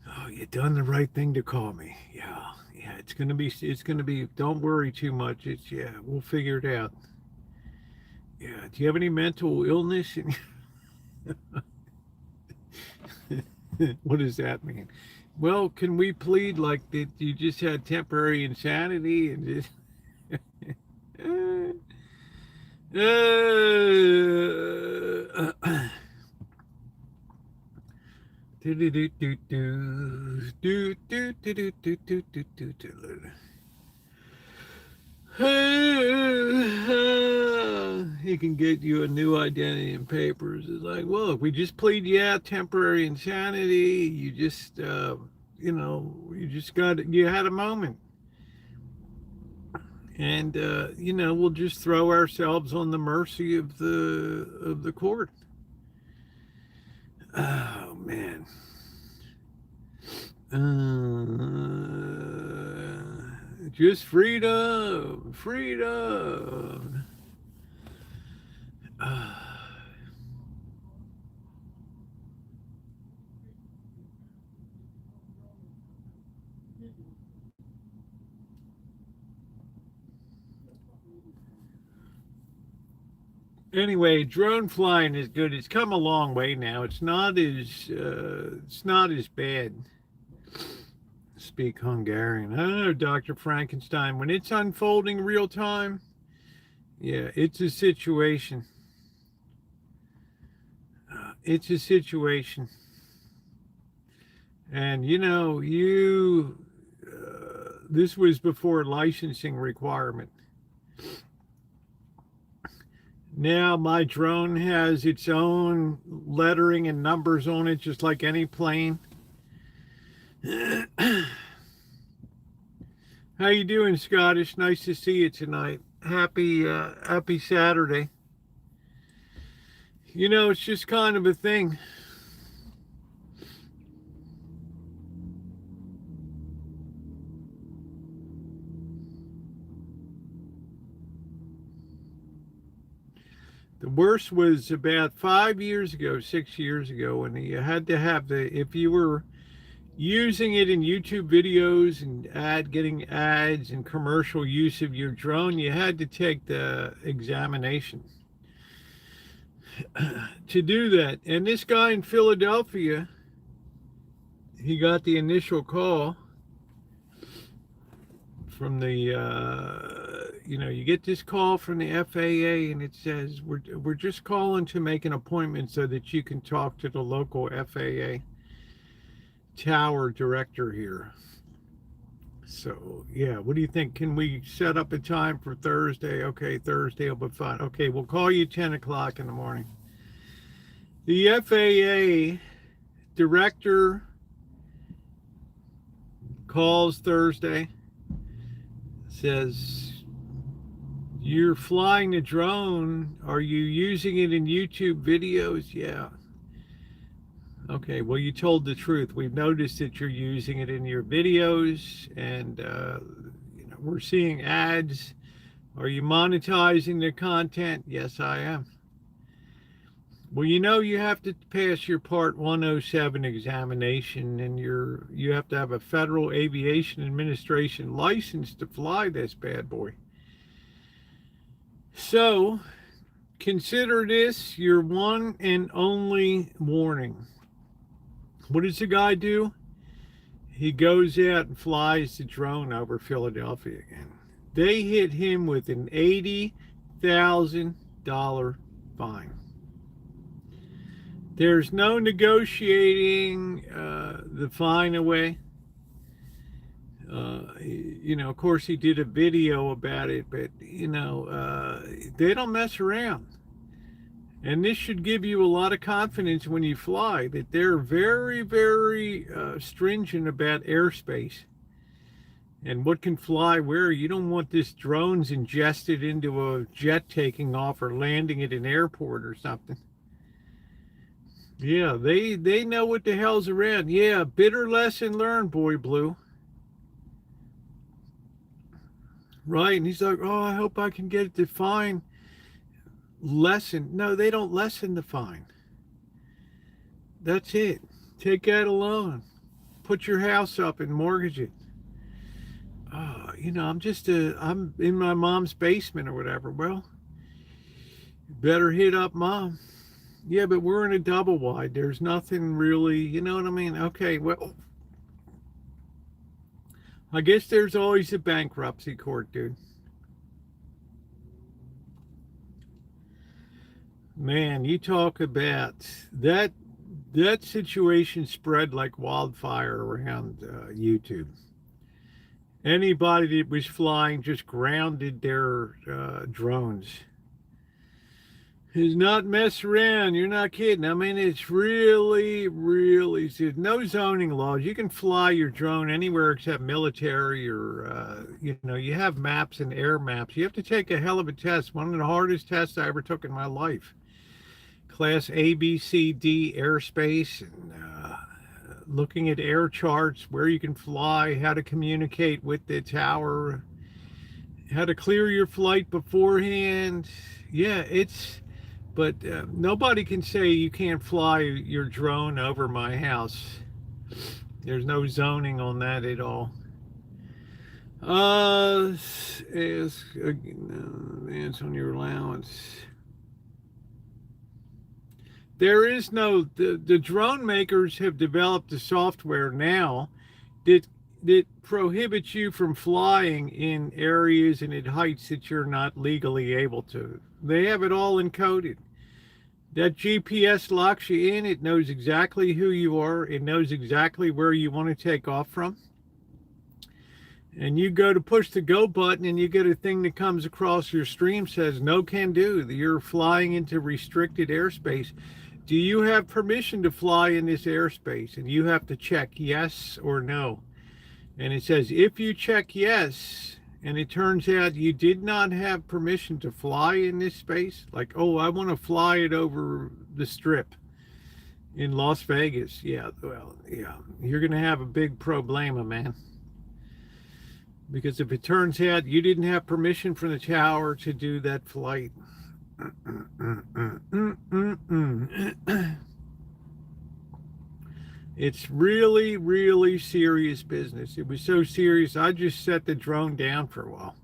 Oh, you done the right thing to call me. Yeah, it's going to be, don't worry too much. We'll figure it out. Yeah, do you have any mental illness? What does that mean? Well, can we plead like that you just had temporary insanity and just... He can get you a new identity and papers. It's like, well, if we just plead you out temporary insanity, you just, you had a moment. And, we'll just throw ourselves on the mercy of the court. Oh, man. Just freedom. Anyway, drone flying is good. It's come a long way now. It's not as bad. Speak Hungarian. I don't know, Dr. Frankenstein. When it's unfolding real time, yeah, it's a situation. It's a situation. And this was before licensing requirement. Now my drone has its own lettering and numbers on it, just like any plane. How you doing, Scottish? Nice to see you tonight. Happy Saturday. It's just kind of a thing. The worst was about 5 years ago, 6 years ago, when you had to have if you were using it in YouTube videos and getting ads and commercial use of your drone, you had to take the examination to do that. And this guy in Philadelphia, he got the initial call from the, you get this call from the FAA, and it says, we're just calling to make an appointment so that you can talk to the local FAA tower director here. So, yeah, what do you think? Can we set up a time for Thursday? Okay, Thursday will be fine. Okay, we'll call you 10 o'clock in the morning. The FAA director calls Thursday, says, you're flying the drone. Are you using it in YouTube videos? Yeah. Okay, well, you told the truth. We've noticed that you're using it in your videos, and we're seeing ads. Are you monetizing the content? Yes, I am. Well, you have to pass your Part 107 examination, and you have to have a Federal Aviation Administration license to fly this bad boy. So, consider this your one and only warning. What does the guy do? He goes out and flies the drone over Philadelphia again. They hit him with an $80,000 fine. There's no negotiating the fine away. Of course, he did a video about it, but, they don't mess around. And this should give you a lot of confidence when you fly, that they're very, very stringent about airspace and what can fly where. You don't want this drones ingested into a jet taking off or landing at an airport or something. Yeah, they know what the hell's around. Yeah, bitter lesson learned, Boy Blue. Right, and he's like, oh, I hope I can get the fine lessen. No, they don't lessen the fine. That's it. Take out a loan. Put your house up and mortgage it. I'm in my mom's basement or whatever. Well, better hit up mom. Yeah, but we're in a double wide. There's nothing really, you know what I mean? Okay, well, I guess there's always a bankruptcy court, dude. Man, you talk about that situation spread like wildfire around YouTube. Anybody that was flying just grounded their drones. It's not mess around. You're not kidding. I mean, it's really, really, there's no zoning laws. You can fly your drone anywhere except military or, you have maps and air maps. You have to take a hell of a test. One of the hardest tests I ever took in my life. Class A, B, C, D airspace, and looking at air charts, where you can fly, how to communicate with the tower, how to clear your flight beforehand. Yeah, but nobody can say you can't fly your drone over my house. There's no zoning on that at all. Advance on your allowance. There is no, the drone makers have developed a software now that prohibits you from flying in areas and at heights that you're not legally able to. They have it all encoded. That GPS locks you in. It knows exactly who you are. It knows exactly where you want to take off from. And you go to push the go button and you get a thing that comes across your stream says, no can do. You're flying into restricted airspace. Do you have permission to fly in this airspace? And you have to check yes or no. And it says, if you check yes, and it turns out you did not have permission to fly in this space, like, oh, I want to fly it over the strip in Las Vegas. Yeah, well, yeah, you're going to have a big problema, man. Because if it turns out you didn't have permission from the tower to do that flight, It's really, really serious business. It was so serious, I just set the drone down for a while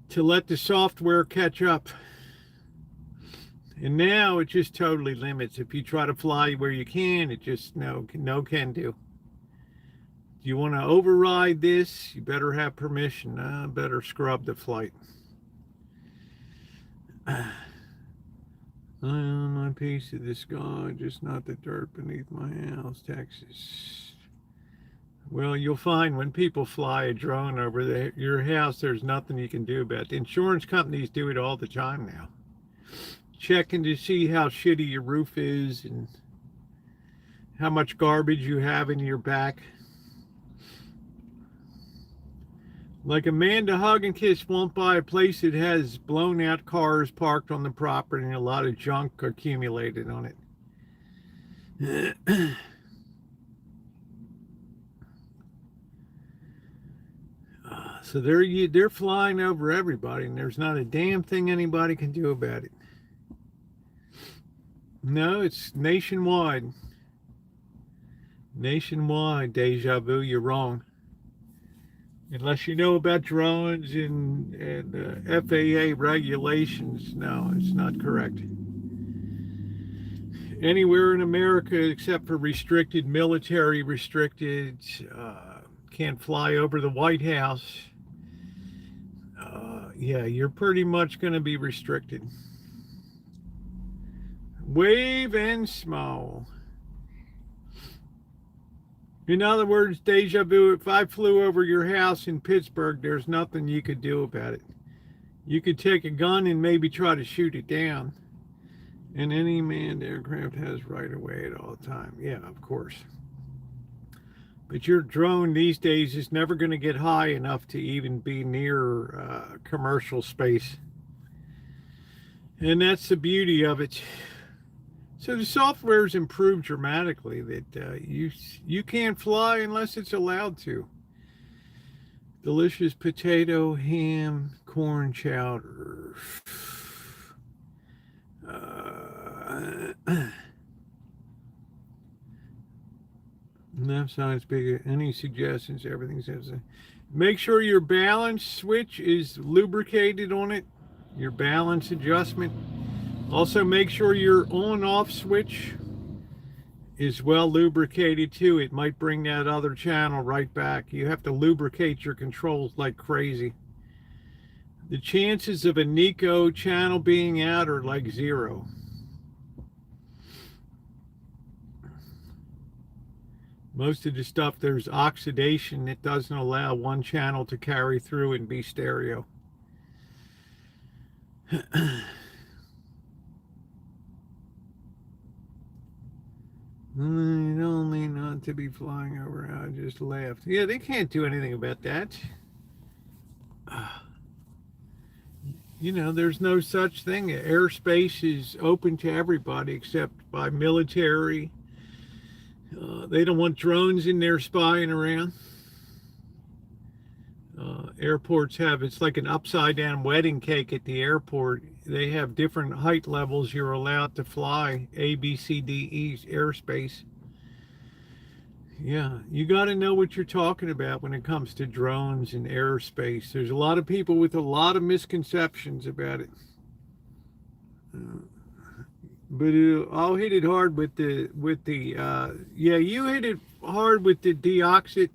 to let the software catch up. And now it just totally limits. If you try to fly where you can, it just no can do. You want to override this, you better have permission. Better scrub the flight. On my piece of the sky, just not the dirt beneath my house, Texas. Well, you'll find when people fly a drone over your house, there's nothing you can do about it. The insurance companies do it all the time now. Checking to see how shitty your roof is and how much garbage you have in your back. Like Amanda Hug and Kiss won't buy a place that has blown out cars parked on the property and a lot of junk accumulated on it. So they're flying over everybody, and there's not a damn thing anybody can do about it. No, it's nationwide. Nationwide, deja vu, you're wrong. Unless you know about drones and FAA regulations, no, it's not correct. Anywhere in America except for restricted, military restricted, can't fly over the White House. Yeah, you're pretty much going to be restricted. Wave and small. In other words, deja vu, if I flew over your house in Pittsburgh, there's nothing you could do about it. You could take a gun and maybe try to shoot it down. And any manned aircraft has right of way at all time. Yeah, of course. But your drone these days is never going to get high enough to even be near commercial space. And that's the beauty of it. So the software's improved dramatically that you can't fly unless it's allowed to. Delicious potato, ham, corn chowder. Left side's bigger. Any suggestions? Everything says. Make sure your balance switch is lubricated on it. Your balance adjustment. Also, make sure your on-off switch is well lubricated too. It might bring that other channel right back. You have to lubricate your controls like crazy. The chances of a Nico channel being out are like 0. Most of the stuff, there's oxidation that doesn't allow one channel to carry through and be stereo. You don't mean not to be flying over. I just laughed. Yeah, they can't do anything about that. You know, there's no such thing. Airspace is open to everybody except by military. They don't want drones in there spying around. Airports have, it's like an upside down wedding cake at the airport. They have different height levels you're allowed to fly, A, B, C, D, E, airspace. Yeah, you got to know what you're talking about when it comes to drones and airspace. There's a lot of people with a lot of misconceptions about it. But I'll hit it hard with the yeah, you hit it hard with the deoxit.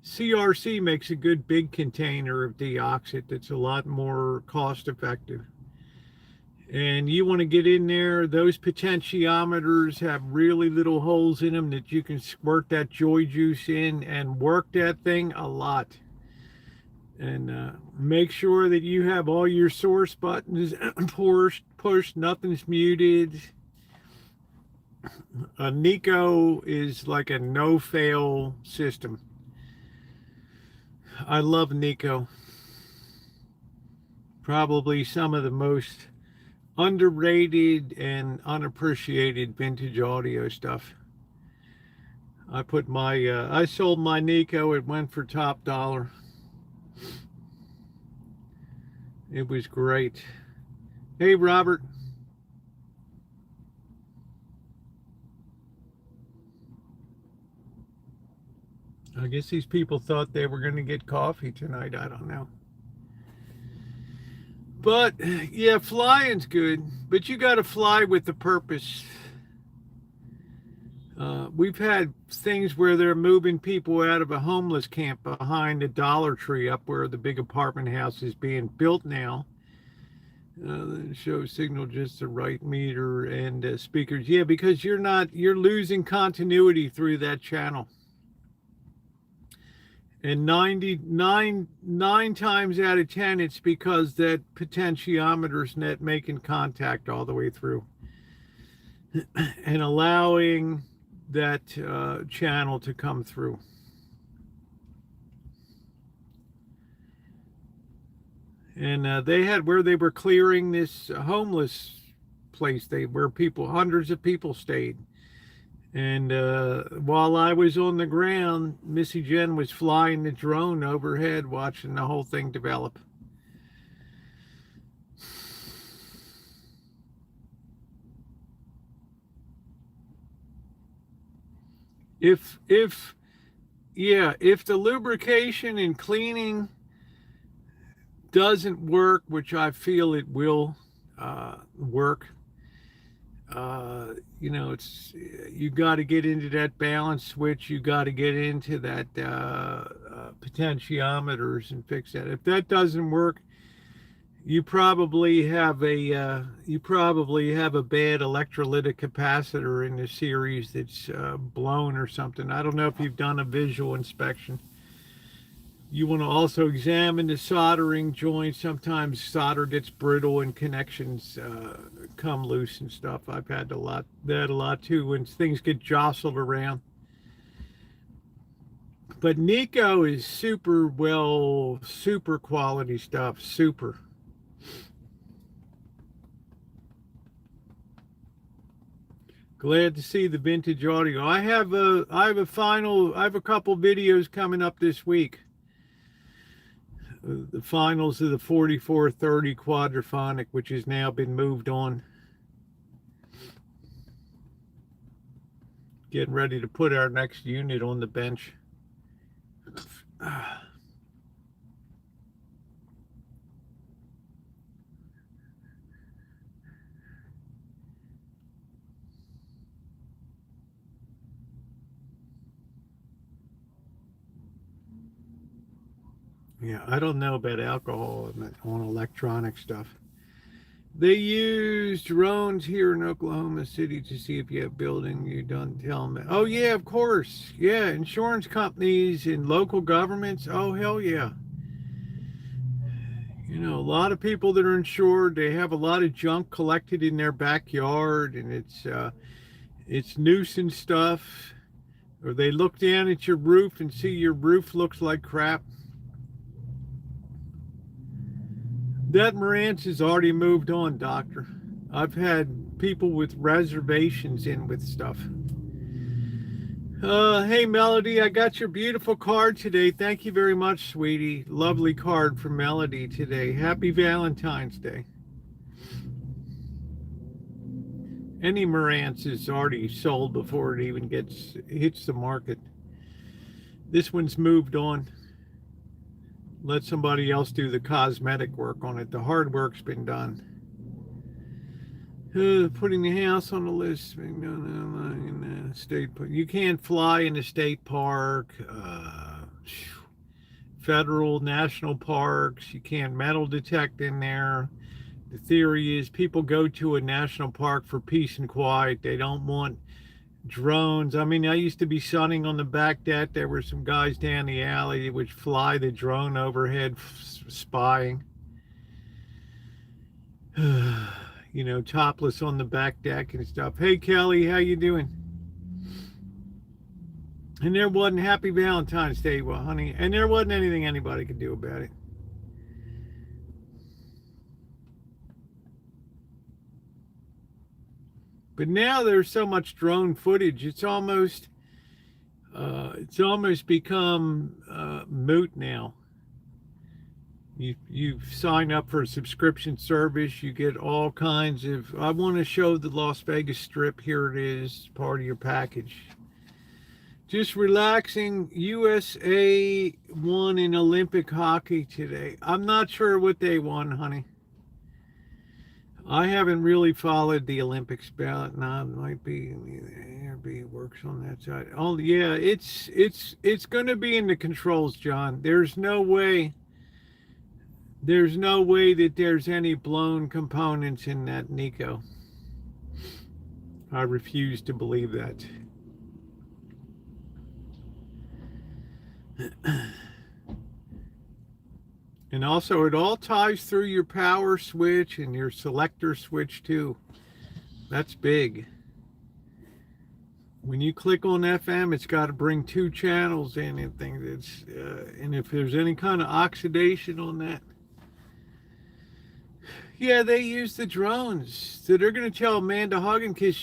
CRC makes a good big container of deoxit that's a lot more cost effective. And you want to get in there, those potentiometers have really little holes in them that you can squirt that joy juice in and work that thing a lot. And make sure that you have all your source buttons pushed, nothing's muted. A Nico is like a no-fail system. I love Nico. Probably some of the most underrated and unappreciated vintage audio stuff. I put my I sold my Nico. It went for top dollar. It was great. Hey, Robert. I guess these people thought they were going to get coffee tonight. I don't know. But yeah, flying's good, but you got to fly with the purpose. We've had things where they're moving people out of a homeless camp behind the Dollar Tree up where the big apartment house is being built now. Show signal just the right meter and speakers. Yeah, because you're losing continuity through that channel. And 9 times out of 10, it's because that potentiometer's not making contact all the way through and allowing that channel to come through. And they had where they were clearing this homeless place, where hundreds of people stayed. And while I was on the ground, Missy Jen was flying the drone overhead, watching the whole thing develop. If the lubrication and cleaning doesn't work, which I feel it will work, it's you got to get into that balance switch. You got to get into that potentiometers and fix that. If that doesn't work, you probably have a bad electrolytic capacitor in the series that's blown or something. I don't know if you've done a visual inspection. You want to also examine the soldering joint. Sometimes solder gets brittle and connections come loose and stuff. I've had a lot too when things get jostled around. But Nico is super quality stuff, super. Glad to see the vintage audio. I have a couple videos coming up this week. The finals of the 4430 quadraphonic, which has now been moved on. Getting ready to put our next unit on the bench. Yeah, I don't know about alcohol on electronic stuff. They use drones here in Oklahoma City to see if you have building. You don't tell them. Oh, yeah, of course. Yeah, insurance companies and local governments. Oh, hell yeah. A lot of people that are insured, they have a lot of junk collected in their backyard, and it's nuisance stuff. Or they look down at your roof and see your roof looks like crap. That Marantz has already moved on, doctor. I've had people with reservations in with stuff. Hey, Melody, I got your beautiful card today. Thank you very much, sweetie. Lovely card from Melody today. Happy Valentine's Day. Any Marantz is already sold before it even hits the market. This one's moved on. Let somebody else do the cosmetic work on it. The hard work's been done. Putting the house on the list. State park. You can't fly in a state park. Federal, national parks. You can't metal detect in there. The theory is people go to a national park for peace and quiet. They don't want drones. I mean, I used to be sunning on the back deck. There were some guys down the alley that would fly the drone overhead spying. Topless on the back deck and stuff. Hey, Kelly, how you doing? And there wasn't Happy Valentine's Day, well, honey. And there wasn't anything anybody could do about it. But now there's so much drone footage, it's almost become moot now. You sign up for a subscription service, you get all kinds of, I want to show the Las Vegas Strip, here it is, part of your package. Just relaxing. USA won in Olympic hockey today. I'm not sure what they won, honey. I haven't really followed the Olympics ballot. Now it might be ARB works on that side. Oh yeah, it's going to be in the controls, John. There's no way that there's any blown components in that Nico. I refuse to believe that. And also, it all ties through your power switch and your selector switch too. That's big. When you click on FM, it's got to bring 2 channels in and things. And if there's any kind of oxidation on that, yeah, they use the drones. So they're going to tell Amanda Hogginkiss,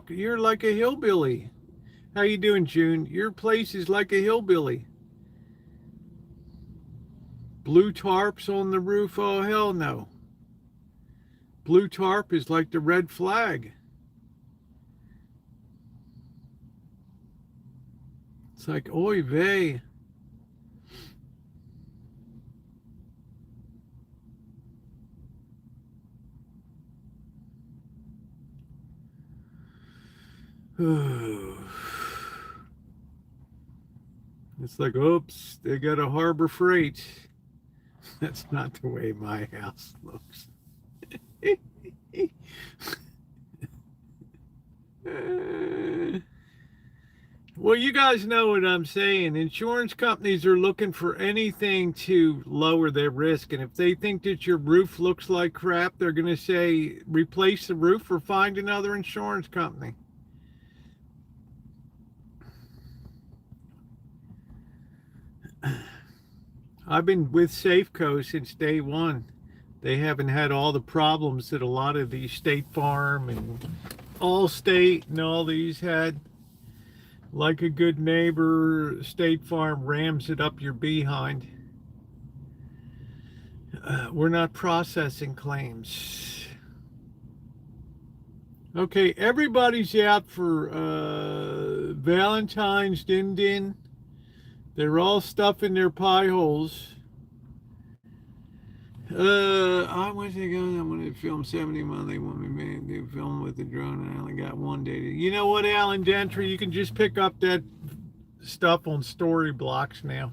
you're like a hillbilly. How you doing, June? Your place is like a hillbilly. Blue tarps on the roof? Oh, hell no. Blue tarp is like the red flag. It's like, oy vey. It's like, oops, they got a Harbor Freight. That's not the way my house looks. Well, you guys know what I'm saying. Insurance companies are looking for anything to lower their risk. And if they think that your roof looks like crap, they're going to say, replace the roof or find another insurance company. I've been with Safeco since day one. They haven't had all the problems that a lot of these State Farm and Allstate and all these had. Like a good neighbor, State Farm rams it up your behind. We're not processing claims. Okay, everybody's out for Valentine's din-din. They're all stuffing their pie holes. I went to go. I'm going to film 70 months. They want me to film with the drone, and I only got one day. You know what, Alan Gentry? You can just pick up that stuff on story blocks now.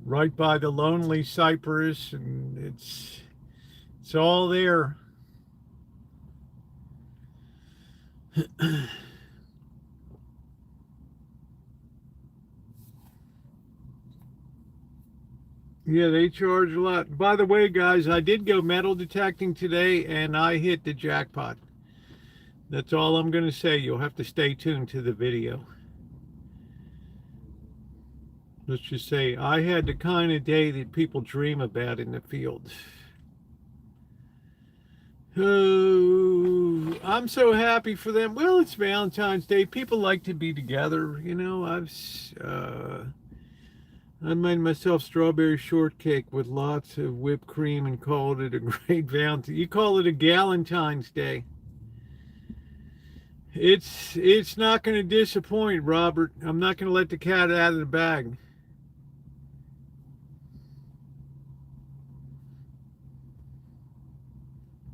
Right by the Lonely Cypress, and it's all there. Yeah, they charge a lot. By the way, guys, I did go metal detecting today, and I hit the jackpot. That's all I'm going to say. You'll have to stay tuned to the video. Let's just say I had the kind of day that people dream about in the field. Oh, I'm so happy for them. Well, it's Valentine's Day. People like to be together. You know, I made myself strawberry shortcake with lots of whipped cream and called it a great Valentine. You call it a Galentine's Day. It's not going to disappoint, Robert. I'm not going to let the cat out of the bag.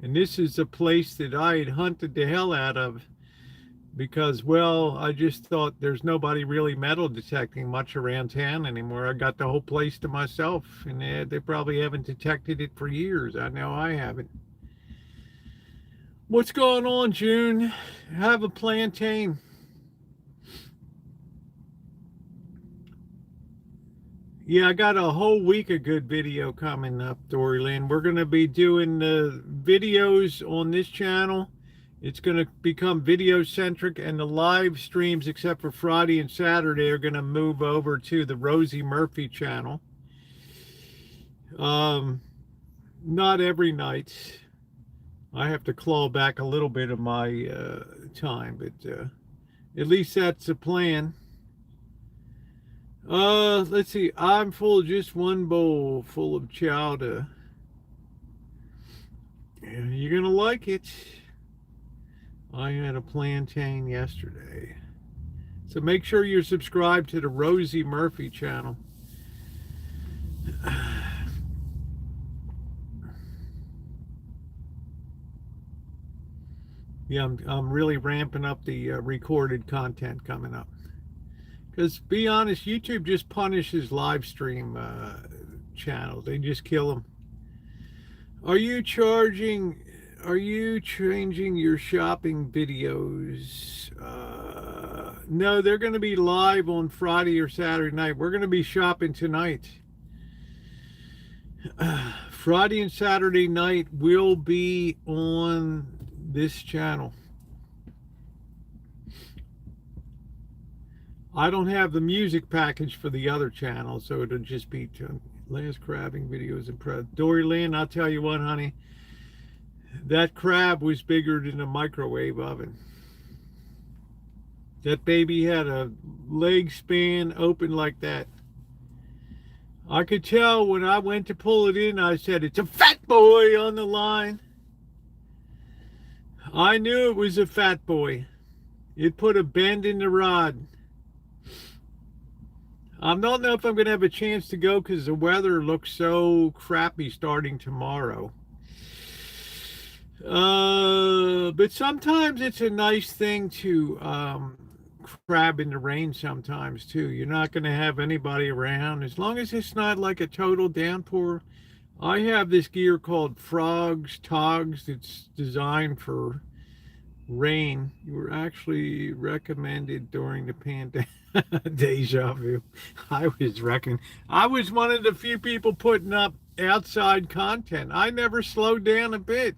And this is a place that I had hunted the hell out of because, well, I just thought there's nobody really metal detecting much around town anymore. I got the whole place to myself, and they probably haven't detected it for years. I know I haven't. What's going on, June? Have a plantain. Yeah, I got a whole week of good video coming up, Dory Lynn. We're going to be doing the videos on this channel. It's going to become video centric, and the live streams, except for Friday and Saturday, are going to move over to the Rosie Murphy channel. Not every night. I have to claw back a little bit of my time, but at least that's the plan. Let's see. I'm full of just one bowl full of chowder. Yeah, you're gonna like it. I had a plantain yesterday. So make sure you're subscribed to the Rosie Murphy channel. Yeah, I'm really ramping up the recorded content coming up. Because, be honest, YouTube just punishes live stream channels. They just kill them. Are you charging? Are you changing your shopping videos? No, they're going to be live on Friday or Saturday night. We're going to be shopping tonight. Friday and Saturday night will be on this channel. I don't have the music package for the other channel, so it'll just be last crabbing videos and prep. Dory Lynn, I'll tell you what, honey, that crab was bigger than a microwave oven. That baby had a leg span open like that. I could tell when I went to pull it in, I said, it's a fat boy on the line. I knew it was a fat boy. It put a bend in the rod. I don't know if I'm going to have a chance to go because the weather looks so crappy starting tomorrow. But sometimes it's a nice thing to crab in the rain sometimes too. You're not going to have anybody around. As long as it's not like a total downpour. I have this gear called Togs. It's designed for rain. You were actually recommended during the pandemic. Deja vu. I was one of the few people putting up outside content. I never slowed down a bit.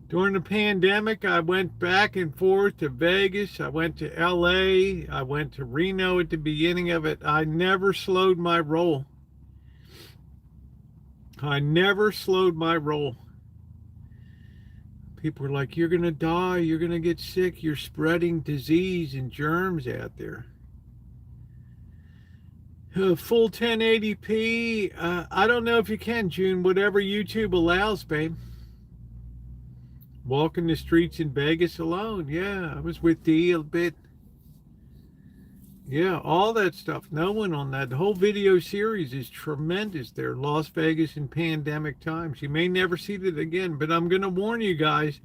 During the pandemic, I went back and forth to Vegas. I went to LA. I went to Reno at the beginning of it. I never slowed my roll. I never slowed my roll. People are like, you're going to die. You're going to get sick. You're spreading disease and germs out there. Full 1080p. I don't know if you can, June. Whatever YouTube allows, babe. Walking the streets in Vegas alone. Yeah, I was with Dee a bit. Yeah, all that stuff. No one on that. The whole video series is tremendous there. Las Vegas in pandemic times. You may never see that again, but I'm going to warn you guys.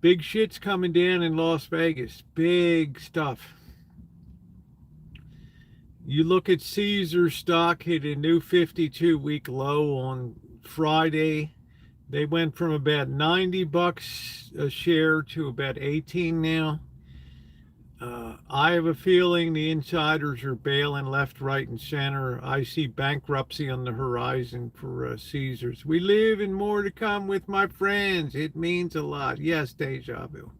Big shit's coming down in Las Vegas. Big stuff. You look at Caesar stock hit a new 52-week low on Friday. They went from about $90 a share to about 18 now. I have a feeling the insiders are bailing left, right, and center. I see bankruptcy on the horizon for Caesars. We live in more to come with my friends. It means a lot. Yes, deja vu.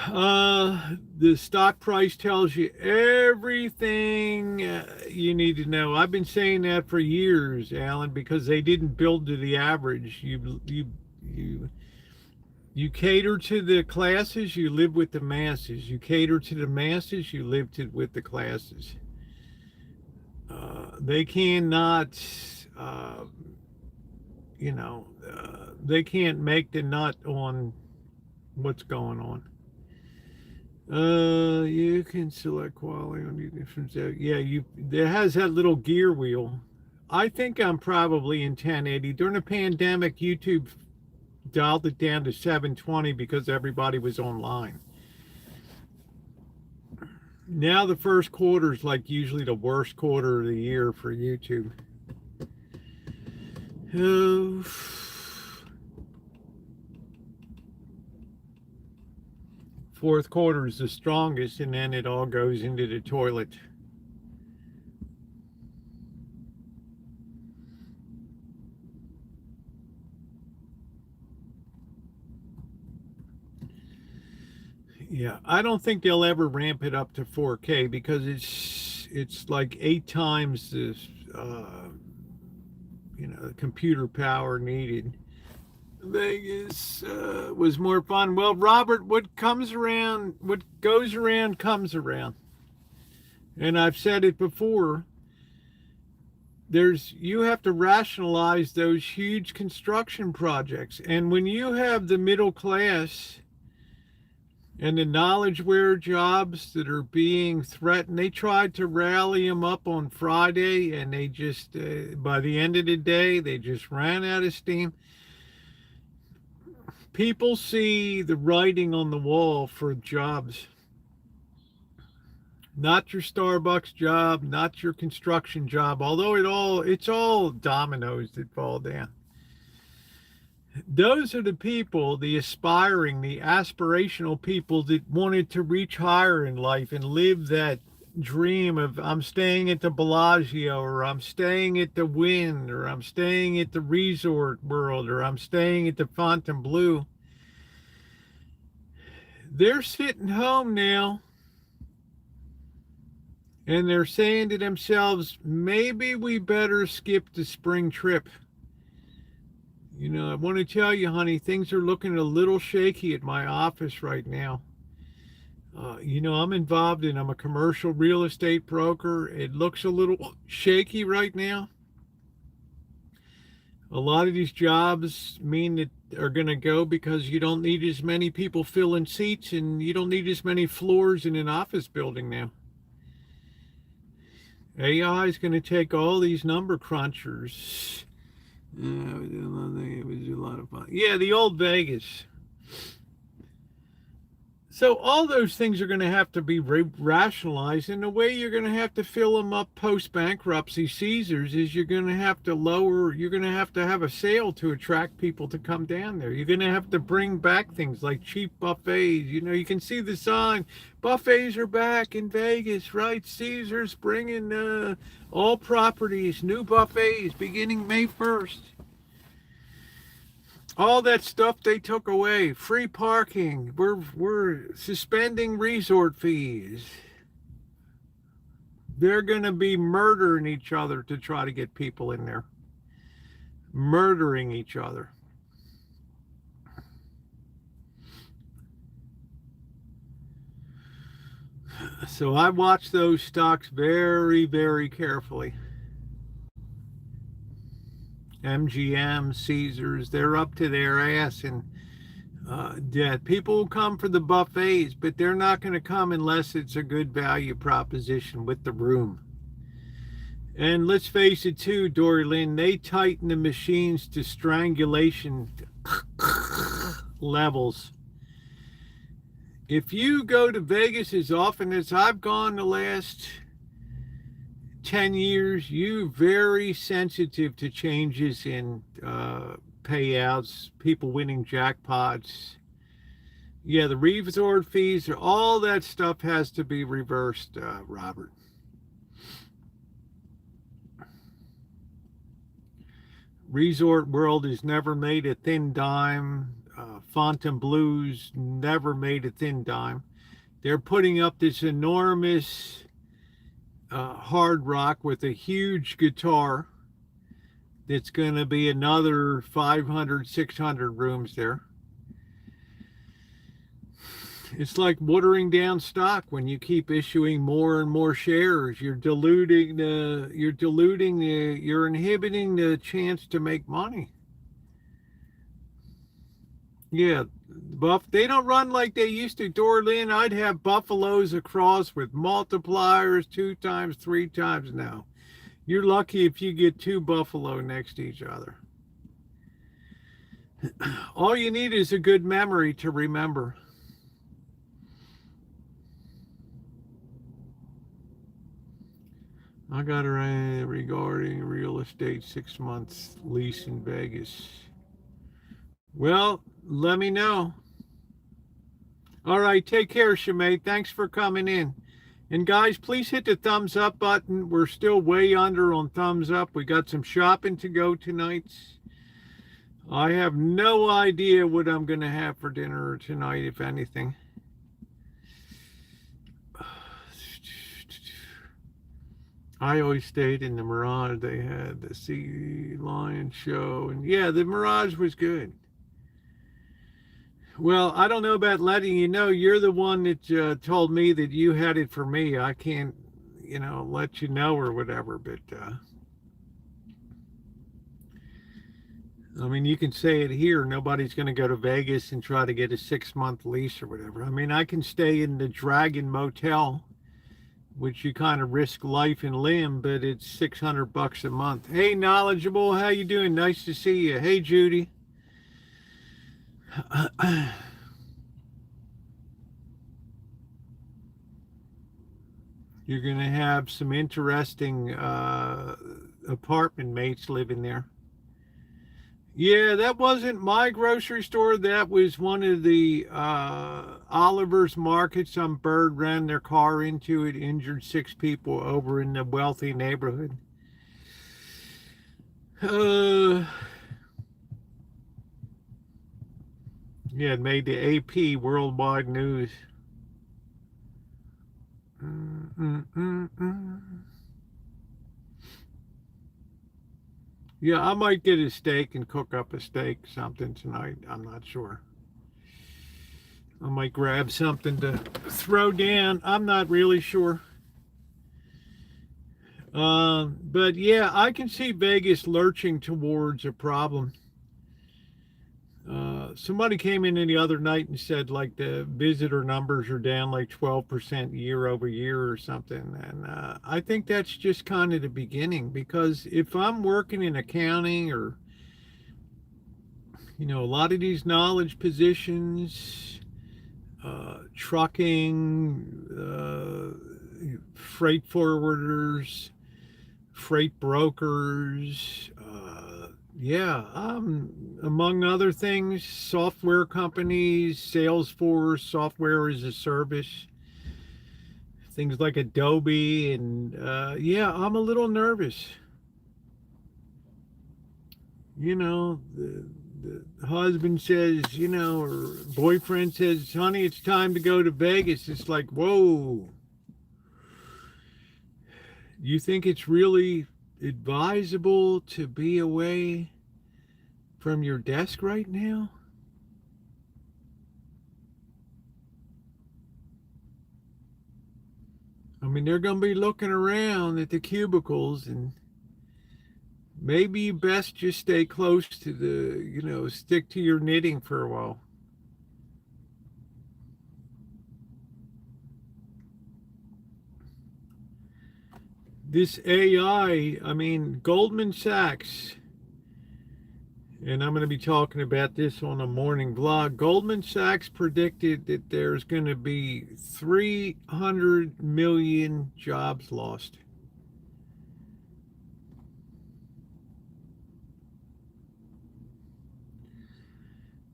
The stock price tells you everything you need to know. I've been saying that for years, Alan, because they didn't build to the average. You cater to the classes, you live with the masses. You cater to the masses, you live with the classes. They cannot, they can't make the nut on what's going on. You can select quality on the different. Yeah, there has that little gear wheel. I think I'm probably in 1080. During the pandemic, YouTube dialed it down to 720 because everybody was online. Now the first quarter is like usually the worst quarter of the year for YouTube. Oh. Fourth quarter is the strongest, and then it all goes into the toilet. Yeah, I don't think they'll ever ramp it up to 4K because it's like 8 times the computer power needed. Vegas was more fun. Well, Robert, what goes around comes around. And I've said it before, you have to rationalize those huge construction projects. And when you have the middle class and the knowledge wear jobs that are being threatened, they tried to rally them up on Friday, and they just, by the end of the day, they just ran out of steam. People see the writing on the wall for jobs. Not your Starbucks job, not your construction job, although it's all dominoes that fall down. Those are the people, the aspiring, the aspirational people that wanted to reach higher in life and live that dream of, I'm staying at the Bellagio, or I'm staying at the Wynn, or I'm staying at the Resort World, or I'm staying at the Fontainebleau. They're sitting home now, and they're saying to themselves, maybe we better skip the spring trip. You know, I want to tell you, honey, things are looking a little shaky at my office right now. I'm involved I'm a commercial real estate broker. It looks a little shaky right now. A lot of these jobs mean that are going to go because you don't need as many people filling seats, and you don't need as many floors in an office building now. AI is going to take all these number crunchers. It was a lot of fun. Yeah, the old Vegas. So all those things are going to have to be rationalized, and the way you're going to have to fill them up post-bankruptcy Caesars is you're going to have to have a sale to attract people to come down there. You're going to have to bring back things like cheap buffets. You can see the sign, buffets are back in Vegas, right? Caesars bringing all properties, new buffets beginning May 1st. All that stuff they took away, free parking, we're suspending resort fees. They're going to be murdering each other to try to get people in there. Murdering each other. So I watch those stocks very, very carefully. MGM, Caesars, they're up to their ass in debt. People will come for the buffets, but they're not going to come unless it's a good value proposition with the room. And let's face it too, Dory Lynn, they tighten the machines to strangulation levels. If you go to Vegas as often as I've gone the last 10 years, you're very sensitive to changes in payouts, people winning jackpots. Yeah, the resort fees, all that stuff has to be reversed, Robert. Resort World has never made a thin dime. Fontainebleau's never made a thin dime. They're putting up this enormous hard rock with a huge guitar that's going to be another 500, 600 rooms there. It's like watering down stock when you keep issuing more and more shares. You're inhibiting the chance to make money. Yeah, they don't run like they used to, Dorlin. I'd have buffaloes across with multipliers 2 times, 3 times now. You're lucky if you get 2 buffalo next to each other. All you need is a good memory to remember. I got a regarding real estate 6 months lease in Vegas. Well, let me know. All right, take care, Shemay. Thanks for coming in. And guys, please hit the thumbs up button. We're still way under on thumbs up. We got some shopping to go tonight. I have no idea what I'm going to have for dinner tonight, if anything. I always stayed in the Mirage. They had the Sea Lion show. And yeah, the Mirage was good. Well, I don't know about letting you know. You're the one that told me that you had it for me. I can't. let you know or whatever. But I mean, you can say it here. Nobody's going to go to Vegas and try to get a 6-month lease or whatever. I mean, I can stay in the Dragon Motel, which you kind of risk life and limb, but it's $600 a month. Hey, Knowledgeable, how you doing? Nice to see you. Hey, Judy. You're going to have some interesting apartment mates living there. Yeah, that wasn't my grocery store. That was one of the Oliver's Market. Some bird ran their car into it, injured 6 people over in the wealthy neighborhood. Yeah, it made the AP worldwide news. Yeah, I might get a steak and cook up a steak something tonight. I'm not sure. I might grab something to throw down. I'm not really sure. But yeah, I can see Vegas lurching towards a problem. Somebody came in the other night and said like the visitor numbers are down like 12% year over year or something. And I think that's just kind of the beginning, because if I'm working in accounting or, a lot of these knowledge positions, trucking, freight forwarders, freight brokers, yeah, among other things, software companies, Salesforce, software as a service, things like Adobe, and yeah, I'm a little nervous. The husband says, or boyfriend says, honey, it's time to go to Vegas. It's like, whoa. You think it's really advisable to be away from your desk right now? I mean, they're going to be looking around at the cubicles, and maybe you best just stay close to the, stick to your knitting for a while. This AI, I mean, Goldman Sachs, and I'm going to be talking about this on a morning vlog. Goldman Sachs predicted that there's going to be 300 million jobs lost.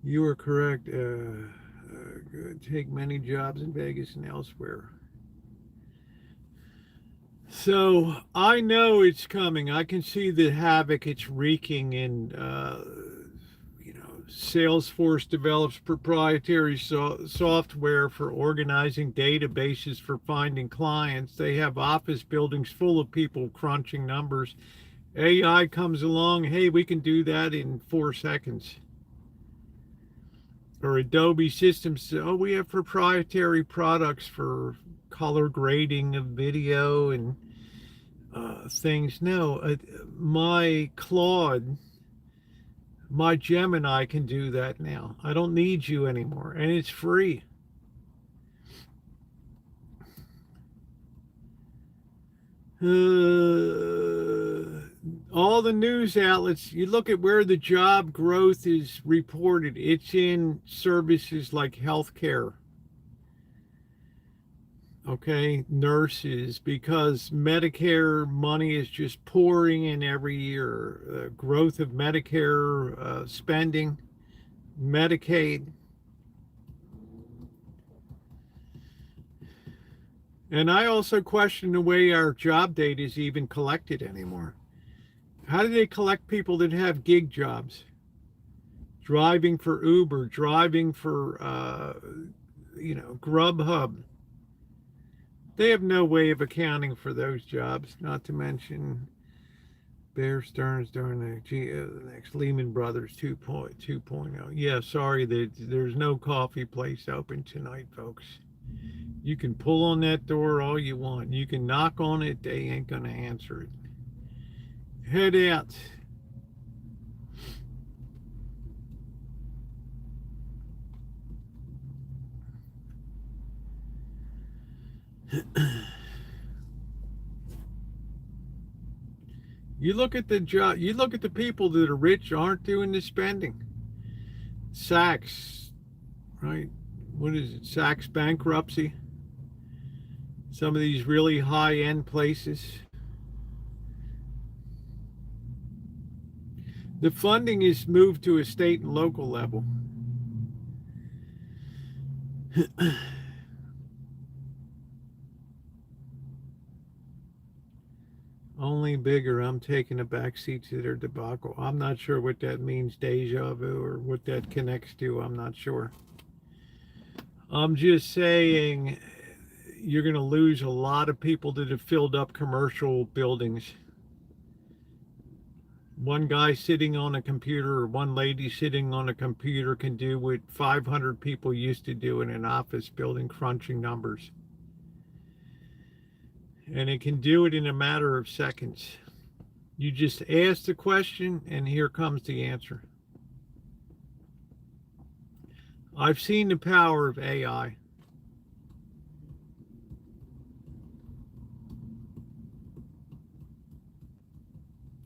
You are correct. Take many jobs in Vegas and elsewhere. So I know it's coming. I can see the havoc it's wreaking in, Salesforce develops proprietary software for organizing databases for finding clients. They have office buildings full of people crunching numbers. AI comes along, hey, we can do that in 4 seconds. Or Adobe Systems, oh, we have proprietary products for color grading of video and things. No, my Claude, my Gemini can do that now. I don't need you anymore, and it's free. All the news outlets, you look at where the job growth is reported, it's in services like healthcare. Okay, nurses, because Medicare money is just pouring in every year. Growth of Medicare spending, Medicaid. And I also question the way our job data is even collected anymore. How do they collect people that have gig jobs? Driving for Uber, driving for, Grubhub. They have no way of accounting for those jobs, not to mention Bear Stearns during the next Lehman Brothers 2.0. Yeah, sorry, there's no coffee place open tonight, folks. You can pull on that door all you want. You can knock on it, they ain't going to answer it. Head out. You look at the job. You look at the people that are rich aren't doing the spending. Saks, right? What is it? Saks bankruptcy. Some of these really high-end places. The funding is moved to a state and local level. Only bigger. I'm taking a backseat to their debacle. I'm not sure what that means, deja vu, or what that connects to. I'm not sure. I'm just saying you're going to lose a lot of people that have filled up commercial buildings. One guy sitting on a computer or one lady sitting on a computer can do what 500 people used to do in an office building, crunching numbers. And it can do it in a matter of seconds. You just ask the question and here comes the answer. I've seen the power of AI.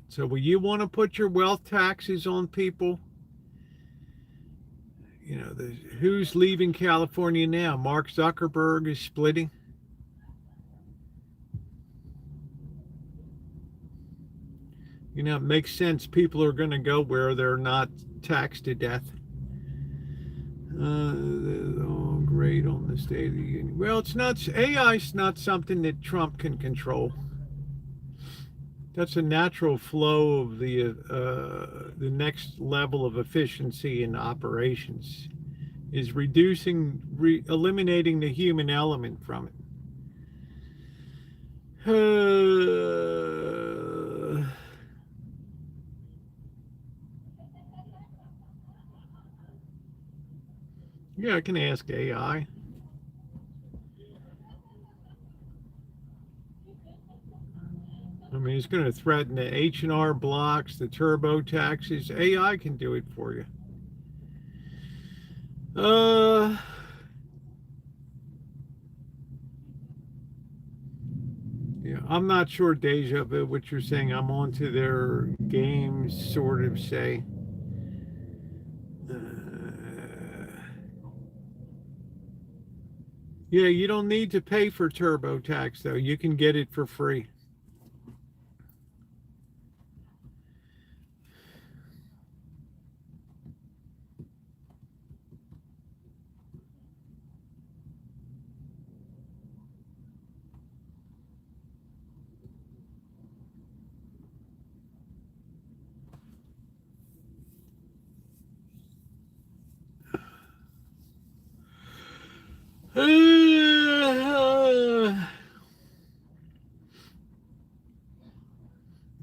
So will you want to put your wealth taxes on people? You know, who's leaving California now? Mark Zuckerberg is splitting. You know, it makes sense. People are going to go where they're not taxed to death. Oh, great on the State of the Union. Well, it's not, AI's not something that Trump can control. That's a natural flow of the next level of efficiency in operations, is eliminating the human element from it. Yeah, I can ask AI. I mean, it's going to threaten the H&R blocks, the turbo taxes. AI can do it for you. Yeah, I'm not sure, Deja Vu, what you're saying. I'm onto their games, sort of say. Yeah, you don't need to pay for TurboTax, though. You can get it for free.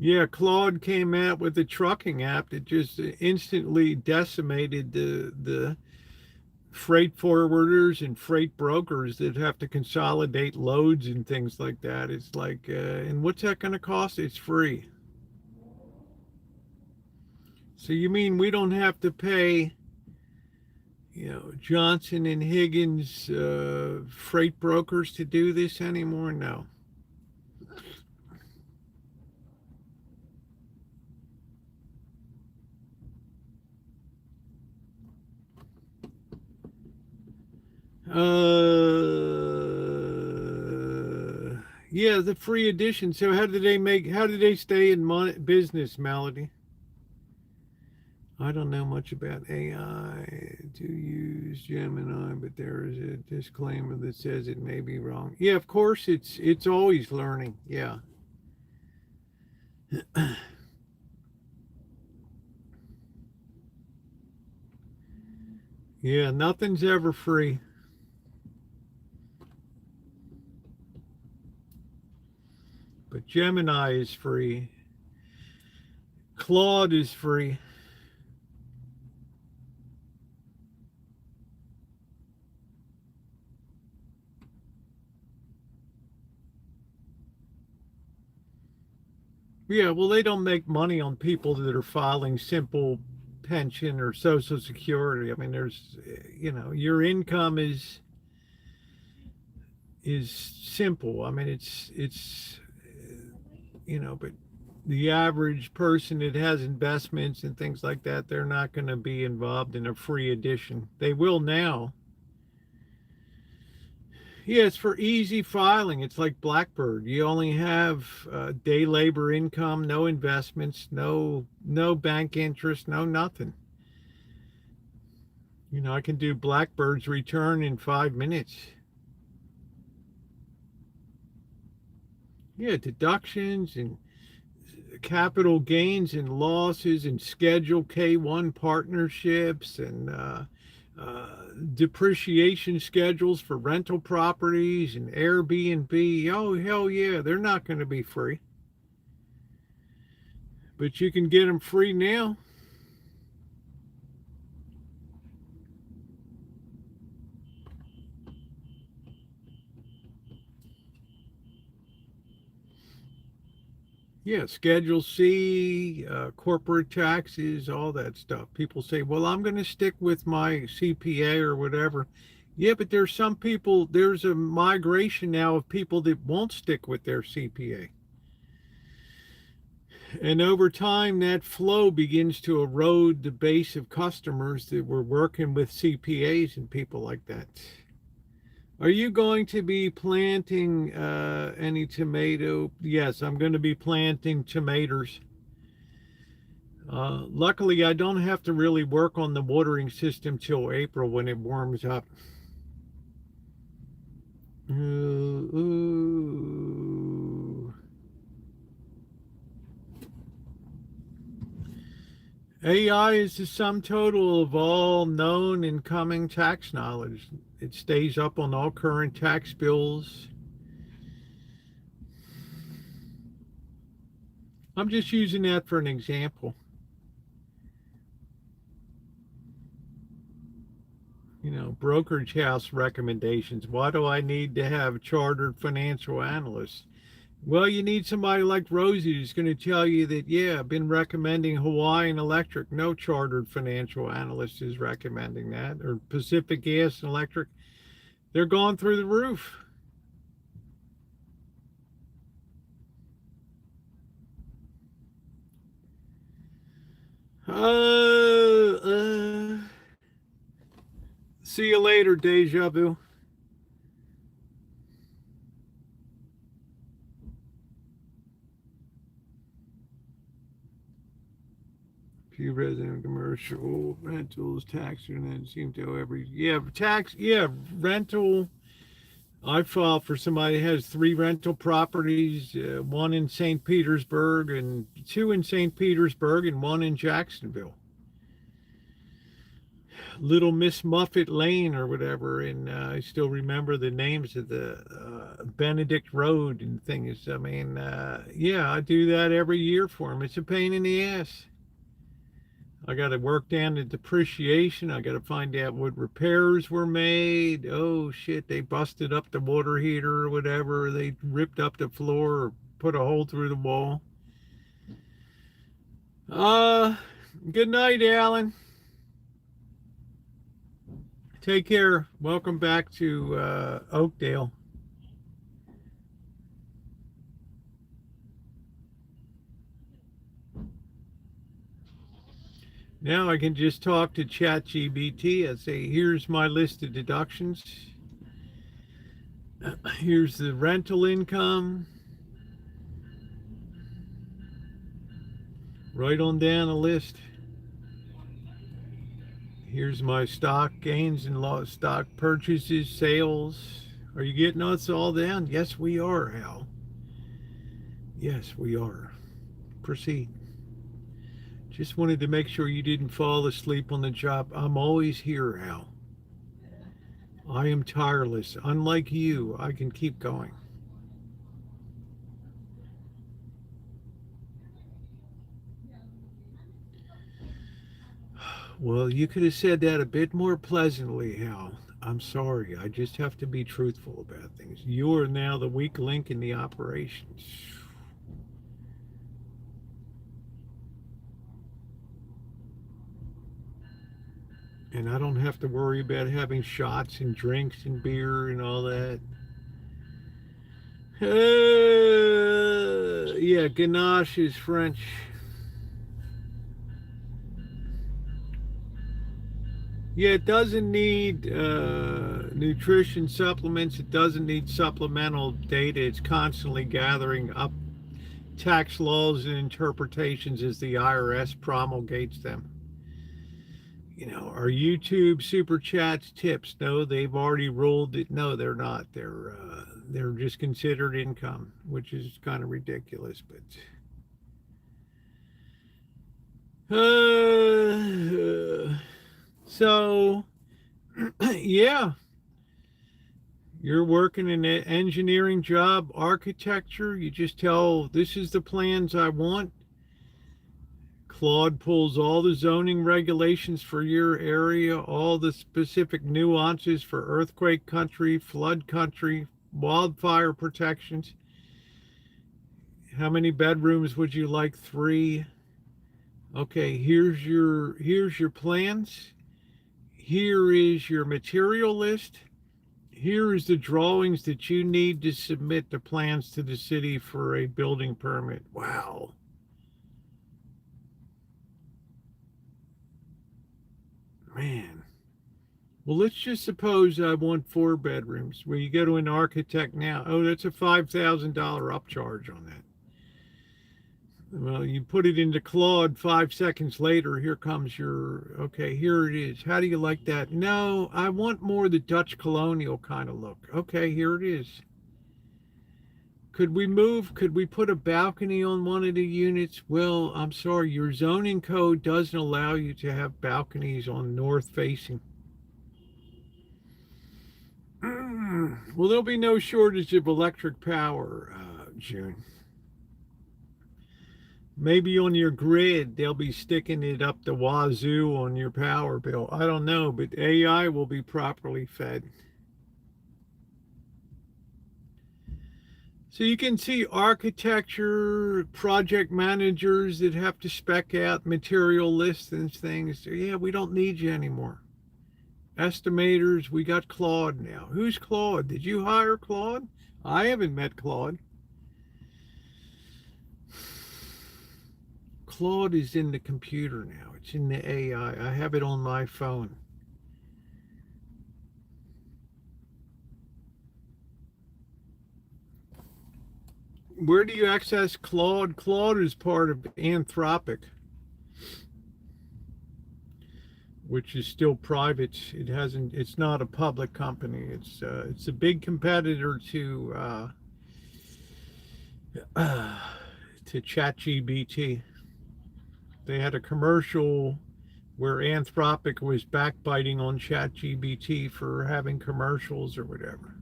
Yeah, Claude came out with a trucking app that just instantly decimated the freight forwarders and freight brokers that have to consolidate loads and things like that. It's like, and what's that going to cost? It's free. So you mean we don't have to pay, you know, Johnson and Higgins freight brokers to do this anymore? No. Yeah, the free edition. So how did they stay in business, Melody? I don't know much about AI to use Gemini, but there is a disclaimer that says it may be wrong. Yeah, of course it's always learning. Yeah. Yeah, nothing's ever free. But Gemini is free. Claude is free. Yeah, well, they don't make money on people that are filing simple pension or social security. I mean, there's, your income is simple. I mean, it's but the average person that has investments and things like that, they're not going to be involved in a free edition. They will now. Yeah, it's for easy filing. It's like Blackbird. You only have day labor income, no investments, no bank interest, no nothing. I can do Blackbird's return in 5 minutes. Yeah, deductions and capital gains and losses and Schedule K1 partnerships and depreciation schedules for rental properties and Airbnb. Oh, hell yeah, they're not going to be free. But you can get them free now. Yeah, Schedule C, corporate taxes, all that stuff. People say, well, I'm going to stick with my CPA or whatever. Yeah, but there's some people, there's a migration now of people that won't stick with their CPA. And over time, that flow begins to erode the base of customers that were working with CPAs and people like that. Are you going to be planting any tomato? Yes, I'm going to be planting tomatoes. Luckily, I don't have to really work on the watering system till April when it warms up. Ooh. AI is the sum total of all known and coming tax knowledge. It stays up on all current tax bills. I'm just using that for an example. Brokerage house recommendations. Why do I need to have chartered financial analysts? Well, you need somebody like Rosie who's going to tell you that, yeah, I've been recommending Hawaiian Electric. No chartered financial analyst is recommending that. Or Pacific Gas and Electric. They're gone through the roof. See you later, Deja Vu. Few resident commercial rentals, tax, and then seem to rental. I file for somebody who has 3 rental properties, one in St. Petersburg and 2 in St. Petersburg and 1 in Jacksonville. Little Miss Muffet Lane or whatever, and I still remember the names of the Benedict Road and things. I mean, I do that every year for them. It's a pain in the ass. I got to work down the depreciation. I got to find out what repairs were made. Oh shit, they busted up the water heater or whatever. They ripped up the floor or put a hole through the wall. Good night, Alan. Take care. Welcome back to Oakdale. Now I can just talk to ChatGPT. I say, here's my list of deductions. Here's the rental income. Write on down a list. Here's my stock gains and loss, stock purchases, sales. Are you getting us all down? Yes, we are, Al. Yes, we are. Proceed. Just wanted to make sure you didn't fall asleep on the job. I'm always here, Al. I am tireless. Unlike you, I can keep going. Well, you could have said that a bit more pleasantly, Al. I'm sorry. I just have to be truthful about things. You are now the weak link in the operations. And I don't have to worry about having shots and drinks and beer and all that. Yeah, ganache is French. Yeah, it doesn't need nutrition supplements. It doesn't need supplemental data. It's constantly gathering up tax laws and interpretations as the IRS promulgates them. Are YouTube super chats tips? No, they've already ruled it. No, they're not. They're just considered income, which is kind of ridiculous. But so yeah, you're working in an engineering job, architecture. You just tell this is the plans I want. Claude pulls all the zoning regulations for your area, all the specific nuances for earthquake country, flood country, wildfire protections. How many bedrooms would you like? 3. Okay, here's your plans. Here is your material list. Here is the drawings that you need to submit the plans to the city for a building permit. Wow. Man. Well, let's just suppose I want 4 bedrooms. Well, you go to an architect now. Oh, that's a $5,000 upcharge on that. Well, you put it into Claude 5 seconds later. Here comes okay, here it is. How do you like that? No, I want more the Dutch colonial kind of look. Okay, here it is. Could we put a balcony on one of the units? Well, I'm sorry, your zoning code doesn't allow you to have balconies on north facing. Well, there'll be no shortage of electric power, June. Maybe on your grid, they'll be sticking it up the wazoo on your power bill. I don't know, but AI will be properly fed. So you can see architecture, project managers that have to spec out material lists and things. Yeah, we don't need you anymore. Estimators, we got Claude now. Who's Claude? Did you hire Claude? I haven't met Claude. Claude is in the computer now. It's in the AI. I have it on my phone. Where do you access Claude? Claude is part of Anthropic, which is still private. It's not a public company. It's a big competitor to ChatGPT. They had a commercial where Anthropic was backbiting on ChatGPT for having commercials or whatever.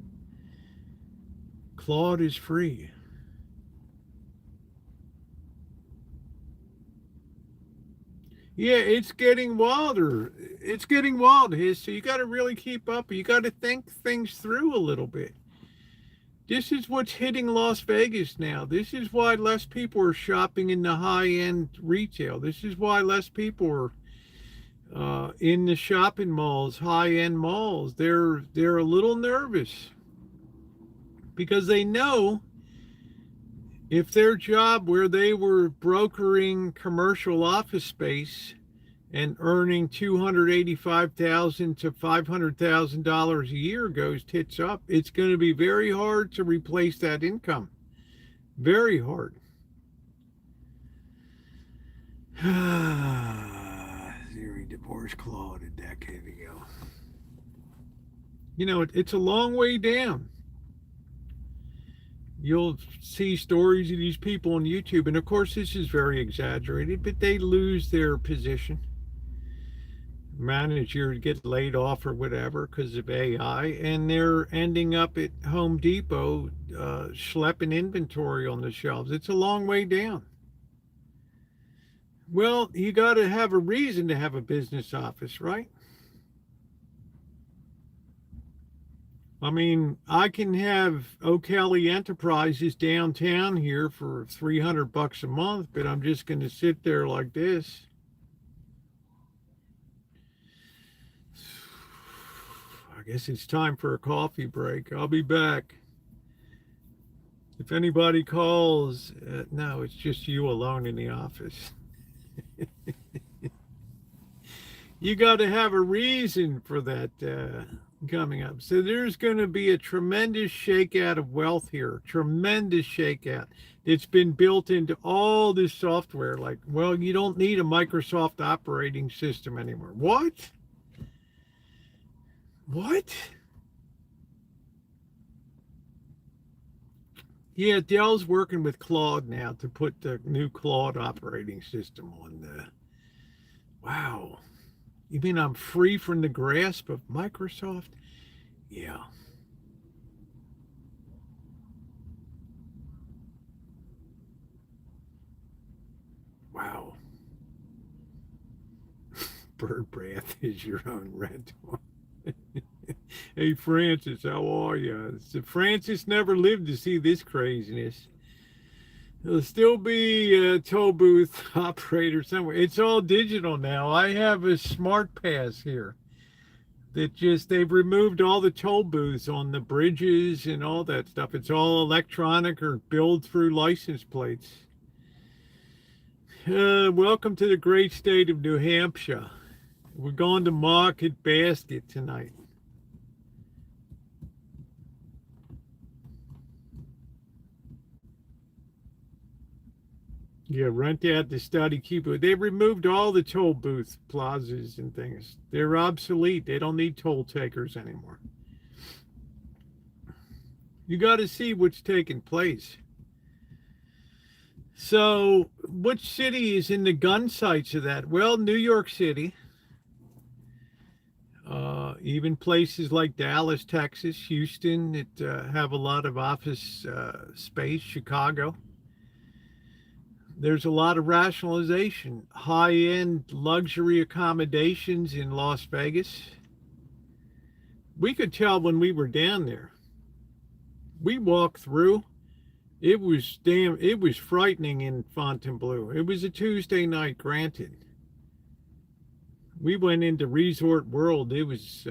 Claude is free. Yeah, it's getting wilder. It's getting wild here, so you got to really keep up. You got to think things through a little bit. This is what's hitting Las Vegas now. This is why less people are shopping in the high-end retail. This is why less people are in the shopping malls, high-end malls. They're a little nervous because they know if their job where they were brokering commercial office space and earning $285,000 to $500,000 a year goes tits up, it's going to be very hard to replace that income. Very hard. Theory divorced Claude a decade ago. It's a long way down. You'll see stories of these people on YouTube, and of course this is very exaggerated, but they lose their position. Manager get laid off or whatever because of AI, and they're ending up at Home Depot schlepping inventory on the shelves. It's a long way down. Well, you got to have a reason to have a business office, right? I mean, I can have O'Kelly Enterprises downtown here for $300 a month, but I'm just going to sit there like this. I guess it's time for a coffee break. I'll be back. If anybody calls, no, it's just you alone in the office. You got to have a reason for that coming up. So there's going to be a tremendous shakeout of wealth here, tremendous shakeout. It's been built into all this software. Like, well, you don't need a Microsoft operating system anymore. What? What? Yeah, Dell's working with Claude now to put the new Claude operating system on the. Wow. You mean I'm free from the grasp of Microsoft? Yeah. Wow. Bird bath is your own rental. Hey, Francis, how are you? So Francis never lived to see this craziness. There'll still be a toll booth operator somewhere. It's all digital now. I have a smart pass here that just, they've removed all the toll booths on the bridges and all that stuff. It's all electronic or billed through license plates. Welcome to the great state of New Hampshire. We're going to Market Basket tonight. Yeah, rent out the study, keep it. They removed all the toll booth plazas and things. They're obsolete. They don't need toll takers anymore. You got to see what's taking place. So, which city is in the gun sights of that? Well, New York City. Even places like Dallas, Texas, Houston that have a lot of office space, Chicago. There's a lot of rationalization. High-end luxury accommodations in Las Vegas. We could tell when we were down there. We walked through. It was frightening in Fontainebleau. It was a Tuesday night, granted. We went into Resort World. It was,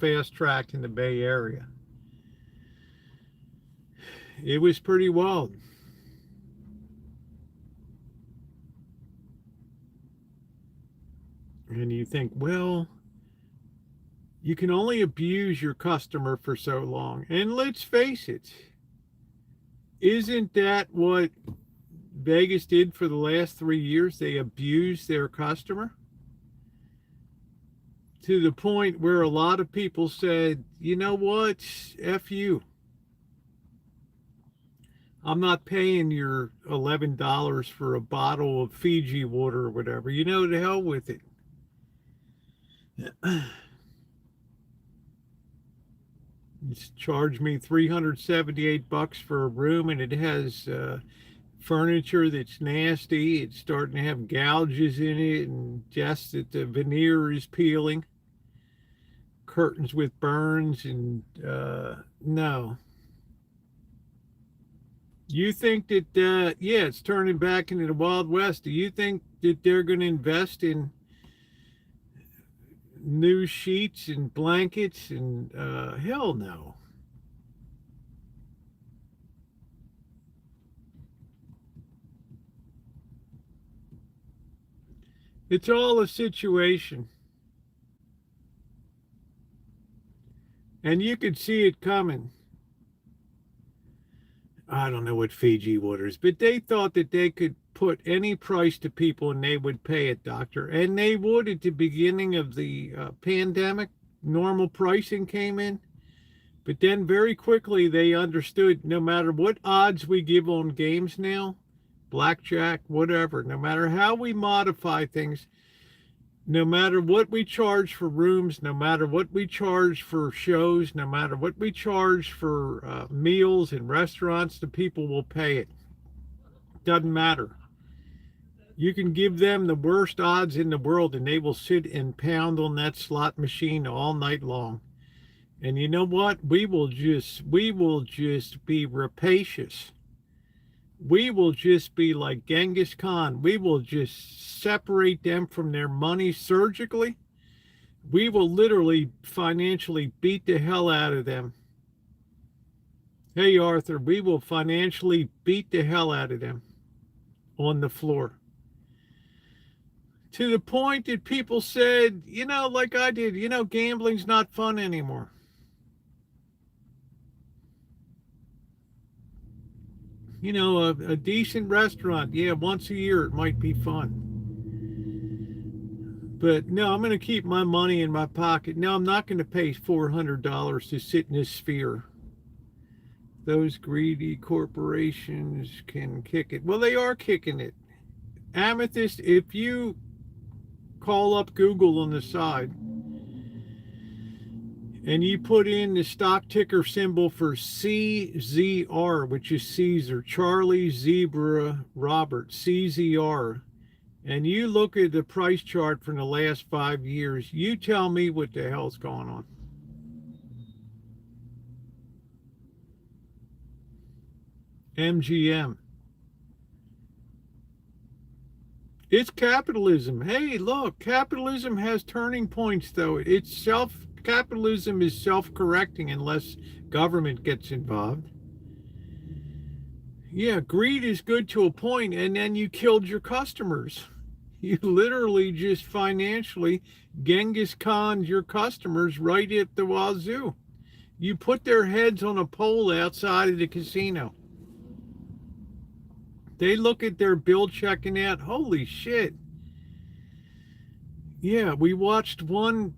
fast-tracked in the Bay Area. It was pretty wild. And you think, well, you can only abuse your customer for so long. And let's face it, isn't that what Vegas did for the last 3 years? They abused their customer to the point where a lot of people said, you know what, F you. I'm not paying your $11 for a bottle of Fiji water or whatever. You know, to hell with it. It's charged me $378 for a room, and it has furniture that's nasty. It's starting to have gouges in it, and just that the veneer is peeling. Curtains with burns, and no. You think that, it's turning back into the Wild West. Do you think that they're going to invest in new sheets and blankets? And hell no. It's all a situation. And you could see it coming. I don't know what Fiji water is, but they thought that they could put any price to people and they would pay it, doctor. And they would at the beginning of the pandemic. Normal pricing came in. But then very quickly they understood no matter what odds we give on games now, blackjack, whatever, no matter how we modify things, no matter what we charge for rooms, no matter what we charge for shows, no matter what we charge for meals in restaurants, the people will pay it. Doesn't matter. You can give them the worst odds in the world and they will sit and pound on that slot machine all night long. And you know what? We will just be rapacious. We will just be like Genghis Khan. We will just separate them from their money surgically. We will literally financially beat the hell out of them. Hey, Arthur, we will financially beat the hell out of them on the floor. To the point that people said, like I did, gambling's not fun anymore. A decent restaurant, yeah, once a year it might be fun. But no, I'm going to keep my money in my pocket. No, I'm not going to pay $400 to sit in this sphere. Those greedy corporations can kick it. Well, they are kicking it. Amethyst, if you call up Google on the side and you put in the stock ticker symbol for CZR, which is Caesar, Charlie, Zebra, Robert, CZR, and you look at the price chart from the last 5 years, you tell me what the hell's going on. MGM. It's capitalism. Hey, look, capitalism has turning points, though. Capitalism is self-correcting unless government gets involved. Yeah, greed is good to a point, and then you killed your customers. You literally just financially Genghis Khan'd your customers right at the wazoo. You put their heads on a pole outside of the casino. They look at their bill checking out. Holy shit. Yeah, we watched one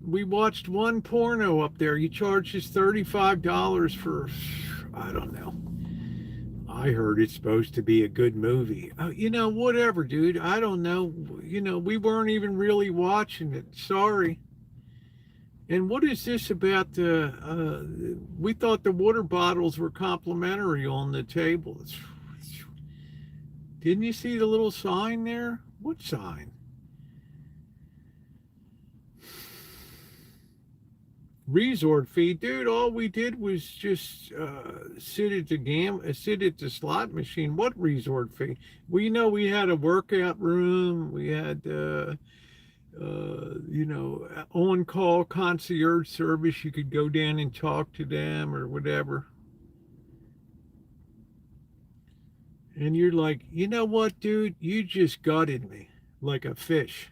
porno up there. He charges $35 for, I don't know. I heard it's supposed to be a good movie. Whatever, dude. I don't know. We weren't even really watching it. Sorry. And what is this about we thought the water bottles were complimentary on the table. Didn't you see the little sign there? What sign? Resort fee, dude. All we did was just sit at the slot machine. What resort fee? We we had a workout room. We had on-call concierge service. You could go down and talk to them or whatever. And you're like, you know what, dude? You just gutted me like a fish.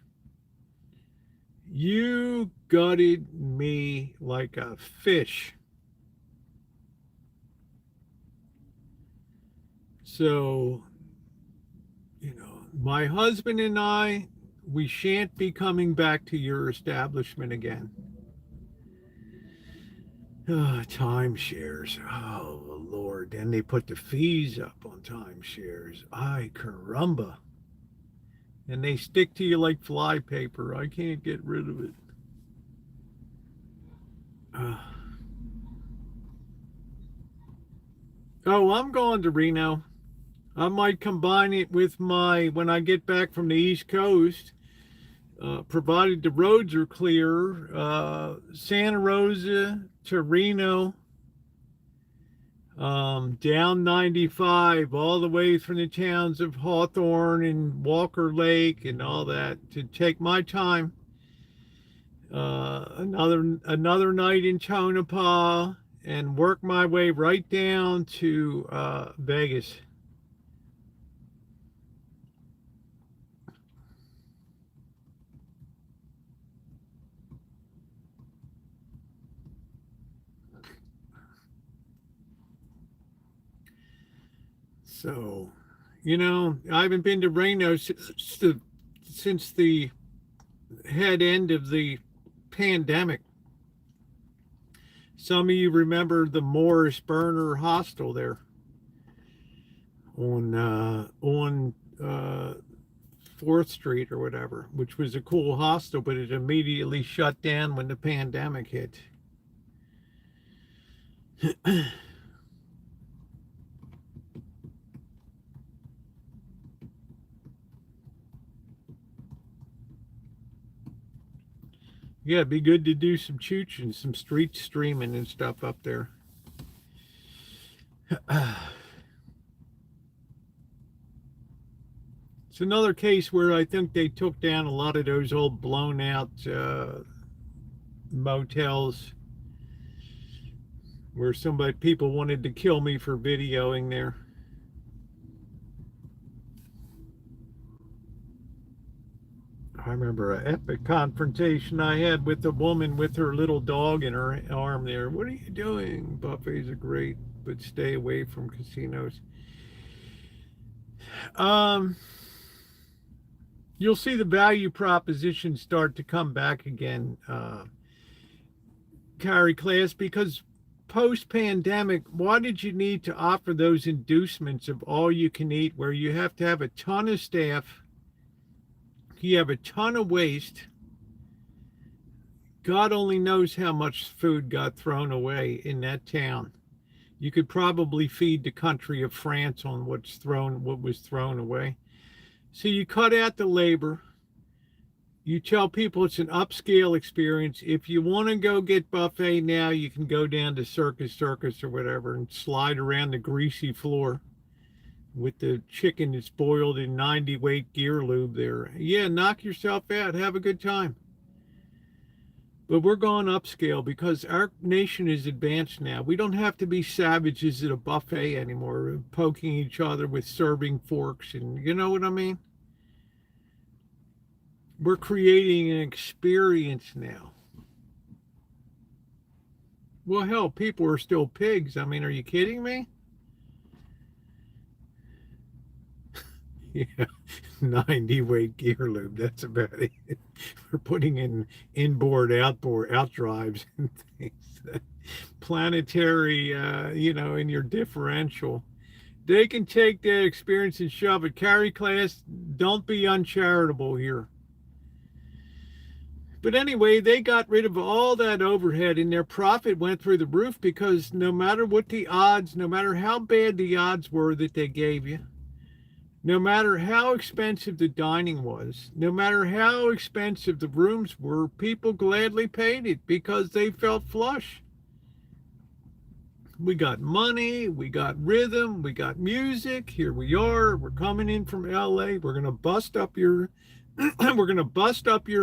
You gutted me like a fish. So, my husband and I, we shan't be coming back to your establishment again. Timeshares. Oh, Lord. Then they put the fees up on timeshares. Ay, caramba. And they stick to you like fly paper. I can't get rid of it. I'm going to Reno. I might combine it with when I get back from the East Coast, provided the roads are clear, Santa Rosa to Reno, down 95, all the way from the towns of Hawthorne and Walker Lake and all that, to take my time. Another night in Tonopah, and work my way right down to Vegas. So, I haven't been to Reno since the head end of the pandemic. Some of you remember the Morris Burner hostel there on 4th Street or whatever, which was a cool hostel, but it immediately shut down when the pandemic hit. Yeah, it'd be good to do some chooching, some street streaming and stuff up there. It's another case where I think they took down a lot of those old blown out motels where people wanted to kill me for videoing there. I remember an epic confrontation I had with a woman with her little dog in her arm there. What are you doing? Buffets are great, but stay away from casinos. Um, you'll see the value proposition start to come back again, Carrie Class, because post-pandemic, why did you need to offer those inducements of all you can eat where you have to have a ton of staff, you have a ton of waste? God only knows how much food got thrown away in that town. You could probably feed the country of France on what was thrown away. So you cut out the labor. You tell people it's an upscale experience. If you want to go get buffet now, you can go down to Circus or whatever and slide around the greasy floor with the chicken that's boiled in 90 weight gear lube there. Yeah, knock yourself out. Have a good time. But we're going upscale because our nation is advanced now. We don't have to be savages at a buffet anymore, poking each other with serving forks, and you know what I mean? We're creating an experience now. Well, hell, people are still pigs. I mean, are you kidding me? Yeah, 90 weight gear lube. That's about it. We're putting in inboard, out drives and things. Planetary, in your differential. They can take that experience and shove it. Carry Class, don't be uncharitable here. But anyway, they got rid of all that overhead and their profit went through the roof because no matter what the odds, no matter how bad the odds were that they gave you, no matter how expensive the dining was, no matter how expensive the rooms were, people gladly paid it because they felt flush. We got money, we got rhythm, we got music. Here we are. We're coming in from LA. We're gonna bust up your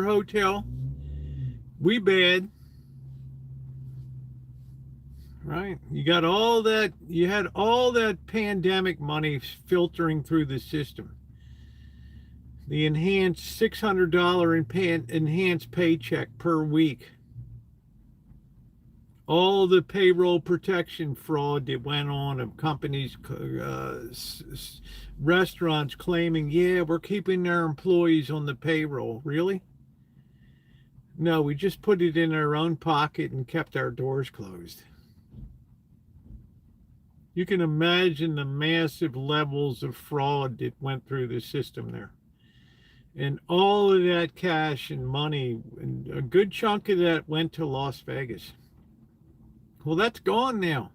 hotel. We bad. Right? You had all that pandemic money filtering through the system. The enhanced $600 enhanced paycheck per week. All the payroll protection fraud that went on of companies, restaurants claiming, yeah, we're keeping their employees on the payroll. Really? No, we just put it in our own pocket and kept our doors closed. You can imagine the massive levels of fraud that went through the system there. And all of that cash and money, and a good chunk of that went to Las Vegas. Well, that's gone now.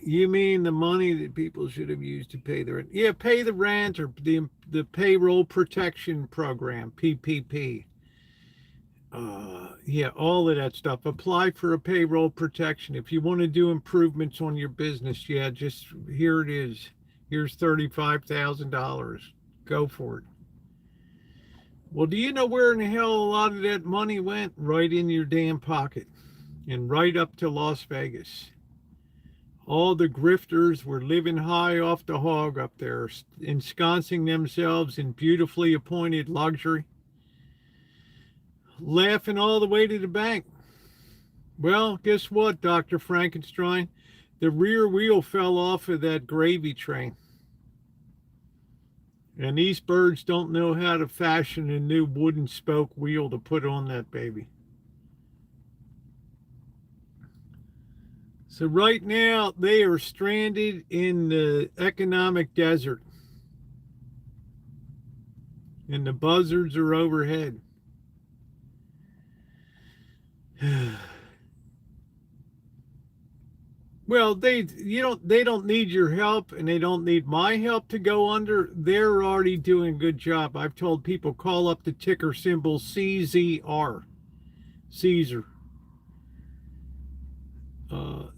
You mean the money that people should have used to pay the rent? Yeah, pay the rent or the payroll protection program, PPP. Yeah, all of that stuff. Apply for a payroll protection. If you want to do improvements on your business, yeah, just here it is. Here's $35,000. Go for it. Well, do you know where in the hell a lot of that money went? Right in your damn pocket and right up to Las Vegas. All the grifters were living high off the hog up there, ensconcing themselves in beautifully appointed luxury, laughing all the way to the bank. Well, guess what, Dr. Frankenstein? The rear wheel fell off of that gravy train. And these birds don't know how to fashion a new wooden spoke wheel to put on that baby. So right now, they are stranded in the economic desert. And the buzzards are overhead. Well, they don't need your help, and they don't need my help to go under. They're already doing a good job. I've told people, call up the ticker symbol CZR, Caesar.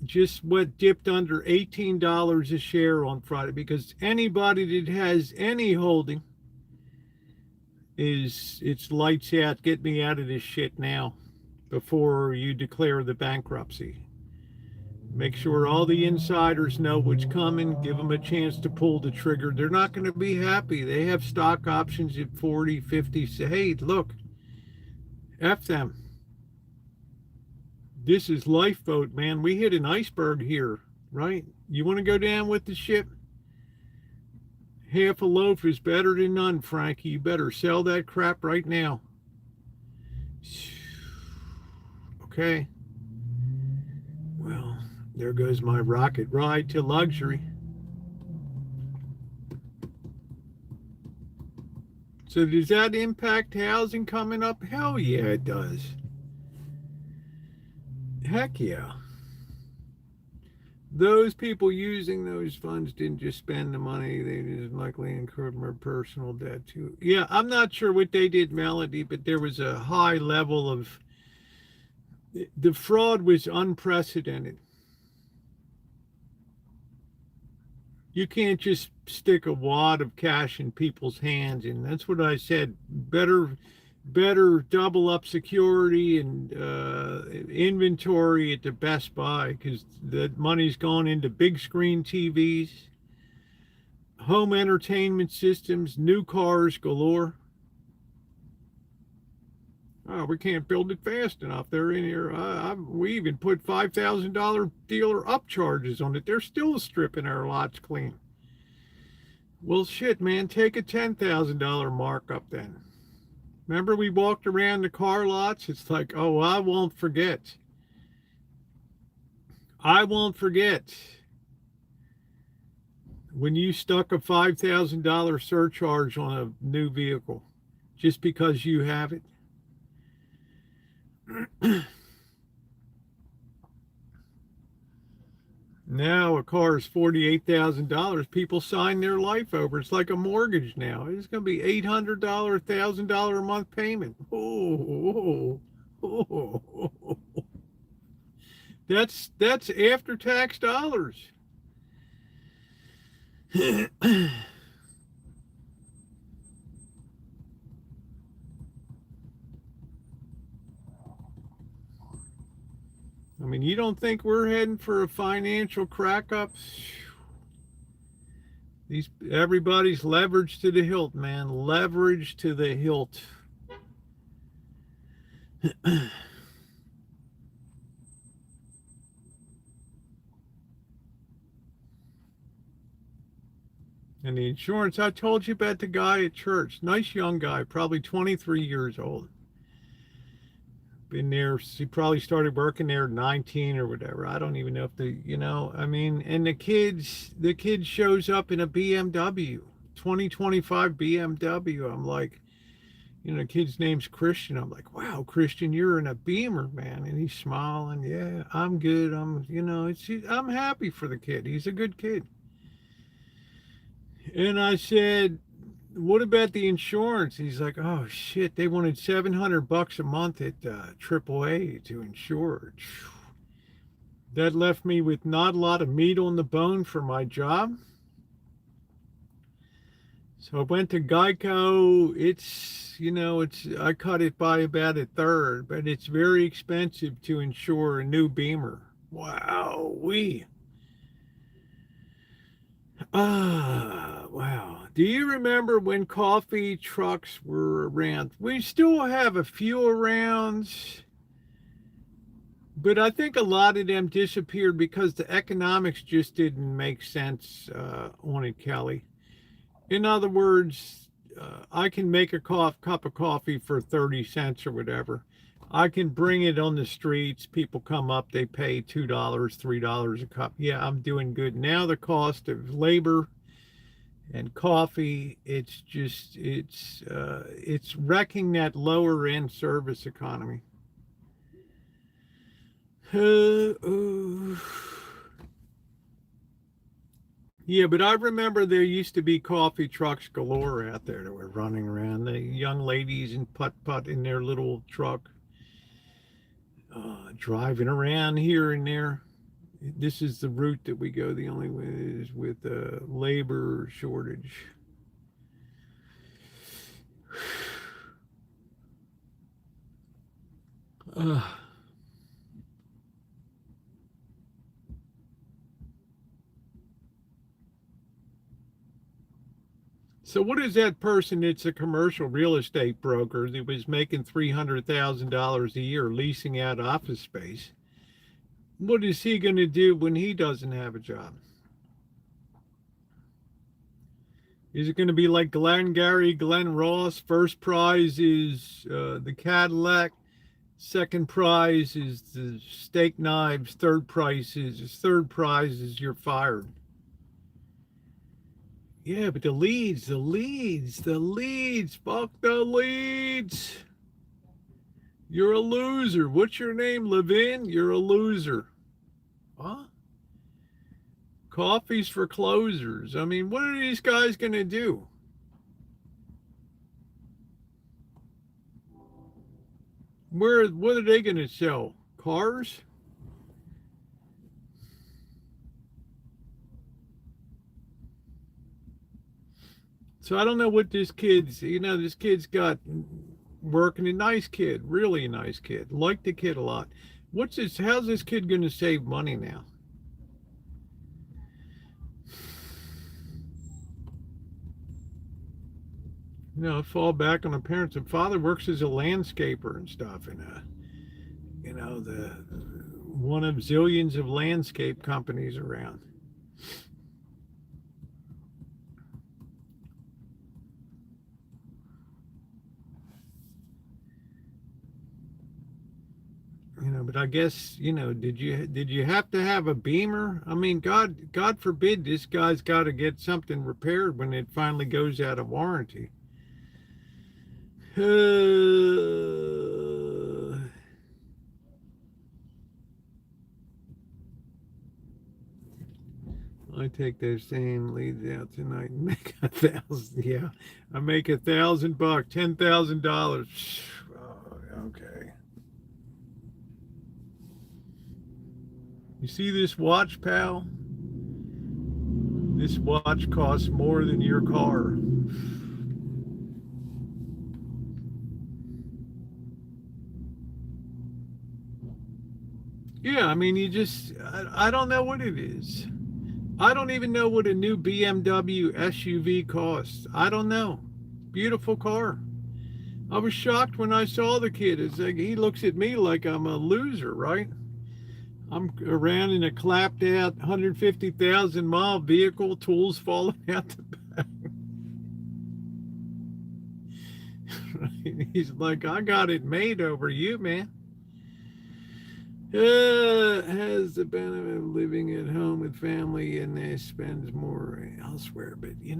Just what dipped under $18 a share on Friday, because anybody that has any holding is it's lights out. Get me out of this shit now before you declare the bankruptcy. Make sure all the insiders know what's coming. Give them a chance to pull the trigger. They're not going to be happy. They have stock options at 40, 50. Say, hey, look, F them. This is lifeboat, man. We hit an iceberg here, right? You want to go down with the ship? Half a loaf is better than none, Frankie. You better sell that crap right now. Okay. Well, there goes my rocket ride to luxury. So does that impact housing coming up? Hell yeah, it does. Heck yeah. Those people using those funds didn't just spend the money, they just likely incurred more personal debt too. Yeah, I'm not sure what they did, Melody, but there was a high level of, the fraud was unprecedented. You can't just stick a wad of cash in people's hands, and that's what I said. Better double up security and inventory at the Best Buy, because the money's gone into big screen TVs, home entertainment systems, new cars galore. Oh, we can't build it fast enough. They're in here. We even put $5,000 dealer upcharges on it. They're still stripping our lots clean. Well, shit, man, take a $10,000 markup then. Remember we walked around the car lots? It's like, oh, I won't forget. I won't forget when you stuck a $5,000 surcharge on a new vehicle just because you have it. Now a car is $48,000. People sign their life over. It's like a mortgage now. It's going to be $800, $1,000 a month payment. Oh. That's after tax dollars. I mean, you don't think we're heading for a financial crack up? Everybody's leveraged to the hilt, man. Leverage to the hilt. And the insurance, I told you about the guy at church. Nice young guy, probably 23 years old. Been there, he probably started working there at 19 or whatever. I don't even know if I mean, and the kid shows up in a BMW, 2025 BMW. I'm like, the kid's name's Christian. I'm like, wow, Christian, you're in a Beamer, man. And he's smiling. Yeah, I'm good. I'm happy for the kid. He's a good kid. And I said, what about the insurance? He's like, oh shit, they wanted $700 a month at AAA to insure. That left me with not a lot of meat on the bone for my job. So I went to Geico. I cut it by about a third, but it's very expensive to insure a new Beamer. Wow, wow. Do you remember when coffee trucks were around? We still have a few around, but I think a lot of them disappeared because the economics just didn't make sense on it, Kelly. In other words, I can make a cup of coffee for 30 cents or whatever. I can bring it on the streets. People come up, they pay $2, $3 a cup. Yeah, I'm doing good. Now the cost of labor and coffee, it's wrecking that lower end service economy. Yeah, but I remember there used to be coffee trucks galore out there that were running around. The young ladies in putt-putt in their little truck, driving around here and there. This is the route that we go. The only way is with a labor shortage. Uh, so what is that person that's a commercial real estate broker that was making $300,000 a year leasing out office space? What is he going to do when he doesn't have a job? Is it going to be like Glenn Gary, Glenn Ross? First prize is the Cadillac. Second prize is the steak knives. Third prize is you're fired. Yeah, but the leads. Fuck the leads. You're a loser. What's your name, Levin? You're a loser. Huh? Coffees for closers. I mean, what are these guys going to do? What are they going to sell? Cars? So I don't know what this kid's got working, a nice kid, really a nice kid. Like the kid a lot. How's this kid going to save money now? Fall back on the parents. The father works as a landscaper and stuff in the one of zillions of landscape companies around. But I guess, did you have to have a Beamer? I mean, God forbid this guy's got to get something repaired when it finally goes out of warranty. I take those same leads out tonight and make 1,000. Yeah, I make $1,000, $10,000. Oh, okay. You see this watch, pal? This watch costs more than your car. Yeah, I mean, I don't know what it is. I don't even know what a new BMW SUV costs. I don't know. Beautiful car. I was shocked when I saw the kid. It's like he looks at me like I'm a loser, right? I'm around in a clapped out 150,000 mile vehicle, tools falling out the back. Right? He's like, I got it made over you, man. Has the benefit of living at home with family and they spends more elsewhere, but he's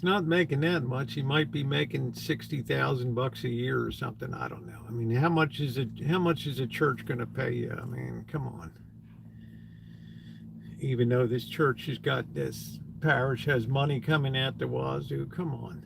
not making that much. He might be making $60,000 a year or something. I don't know. I mean, how much is a church going to pay you? I mean, come on. Even though this parish has money coming out the wazoo, come on.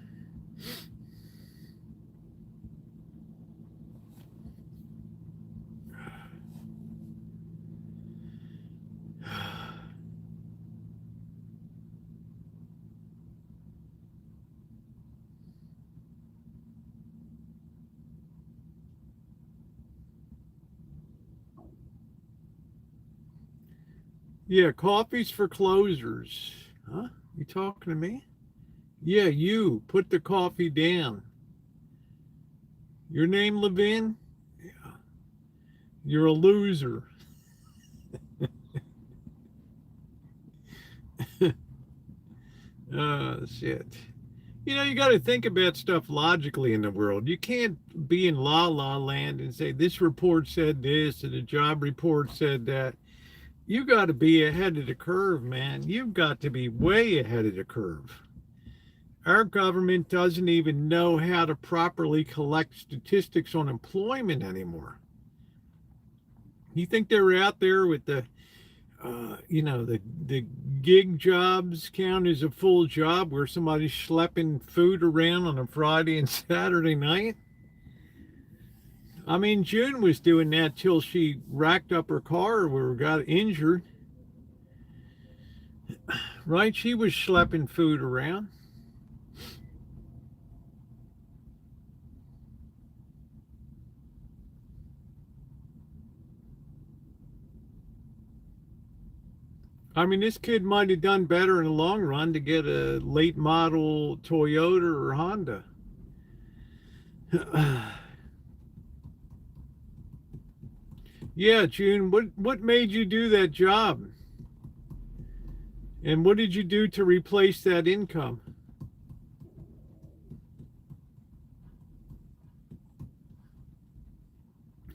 Yeah, coffees for closers. Huh? You talking to me? Yeah, you. Put the coffee down. Your name, Levin? Yeah. You're a loser. Shit. You got to think about stuff logically in the world. You can't be in la la land and say this report said this and the job report said that. You got to be ahead of the curve, man. You've got to be way ahead of the curve. Our government doesn't even know how to properly collect statistics on employment anymore. You think they're out there with the gig jobs count as a full job where somebody's schlepping food around on a Friday and Saturday night? I mean, June was doing that till she racked up her car or got injured. Right? She was schlepping food around. I mean, this kid might have done better in the long run to get a late model Toyota or Honda. Yeah, June, what made you do that job? And what did you do to replace that income?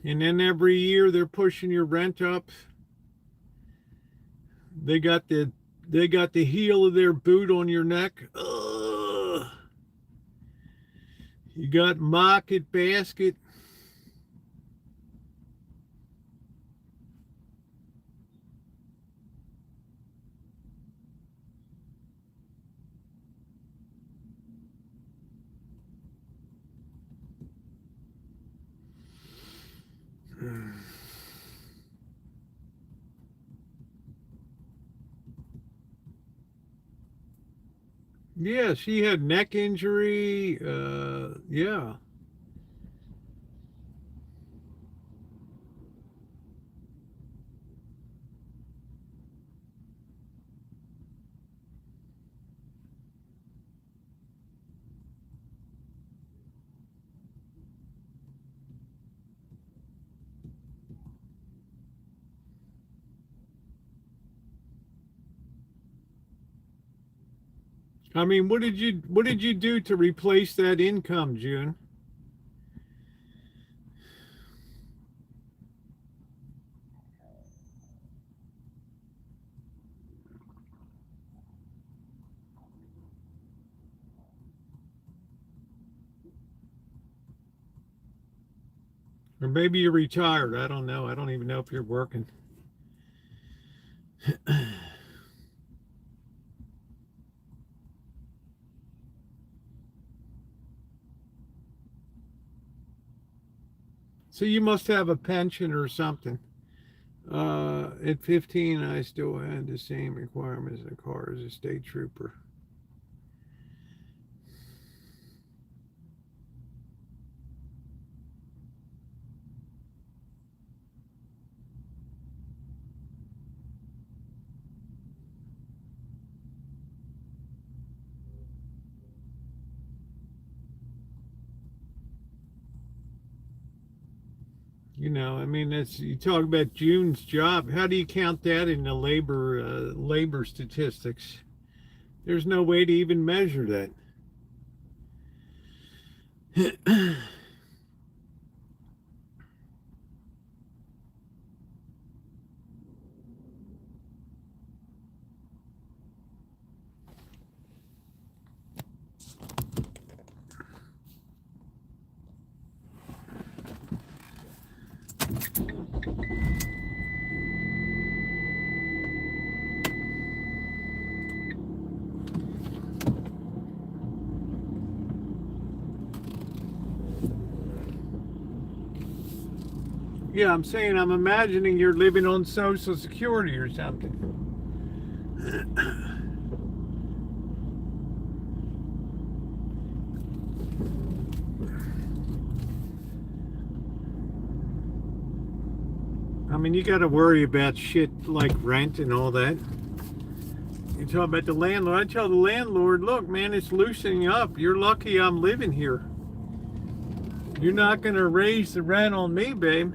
And then every year they're pushing your rent up. They got the heel of their boot on your neck. Ugh. You got market basket. Yeah, she had neck injury. Yeah. I mean, what did you do to replace that income, June? Or maybe you're retired. I don't know. I don't even know if you're working. So you must have a pension or something. At 15, I still had the same requirements in the car as a state trooper. You know, I mean, that's, you talk about June's job. How do you count that in the labor statistics? There's no way to even measure that. Yeah, I'm saying, I'm imagining you're living on Social Security or something. I mean, you got to worry about shit like rent and all that. You talk about the landlord. I tell the landlord, look, man, it's loosening up. You're lucky I'm living here. You're not going to raise the rent on me, babe.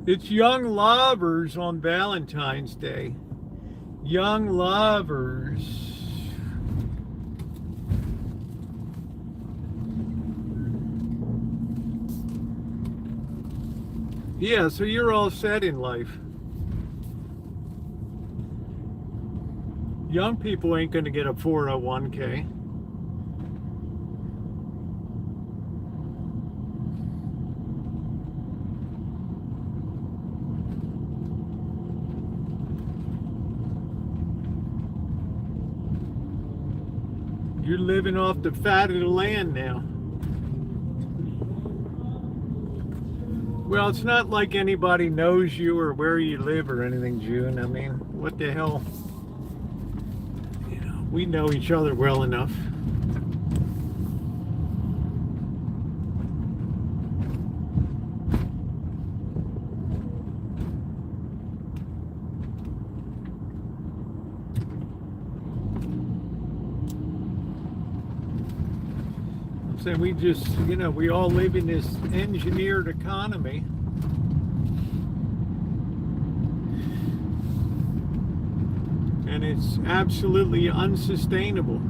It's young lovers on Valentine's Day. Young lovers. Yeah, so you're all set in life. Young people ain't going to get a 401k. You're living off the fat of the land now. Well, it's not like anybody knows you or where you live or anything, June. I mean, what the hell? You know, we know each other well enough. And we just, you know, we all live in this engineered economy. And it's absolutely unsustainable.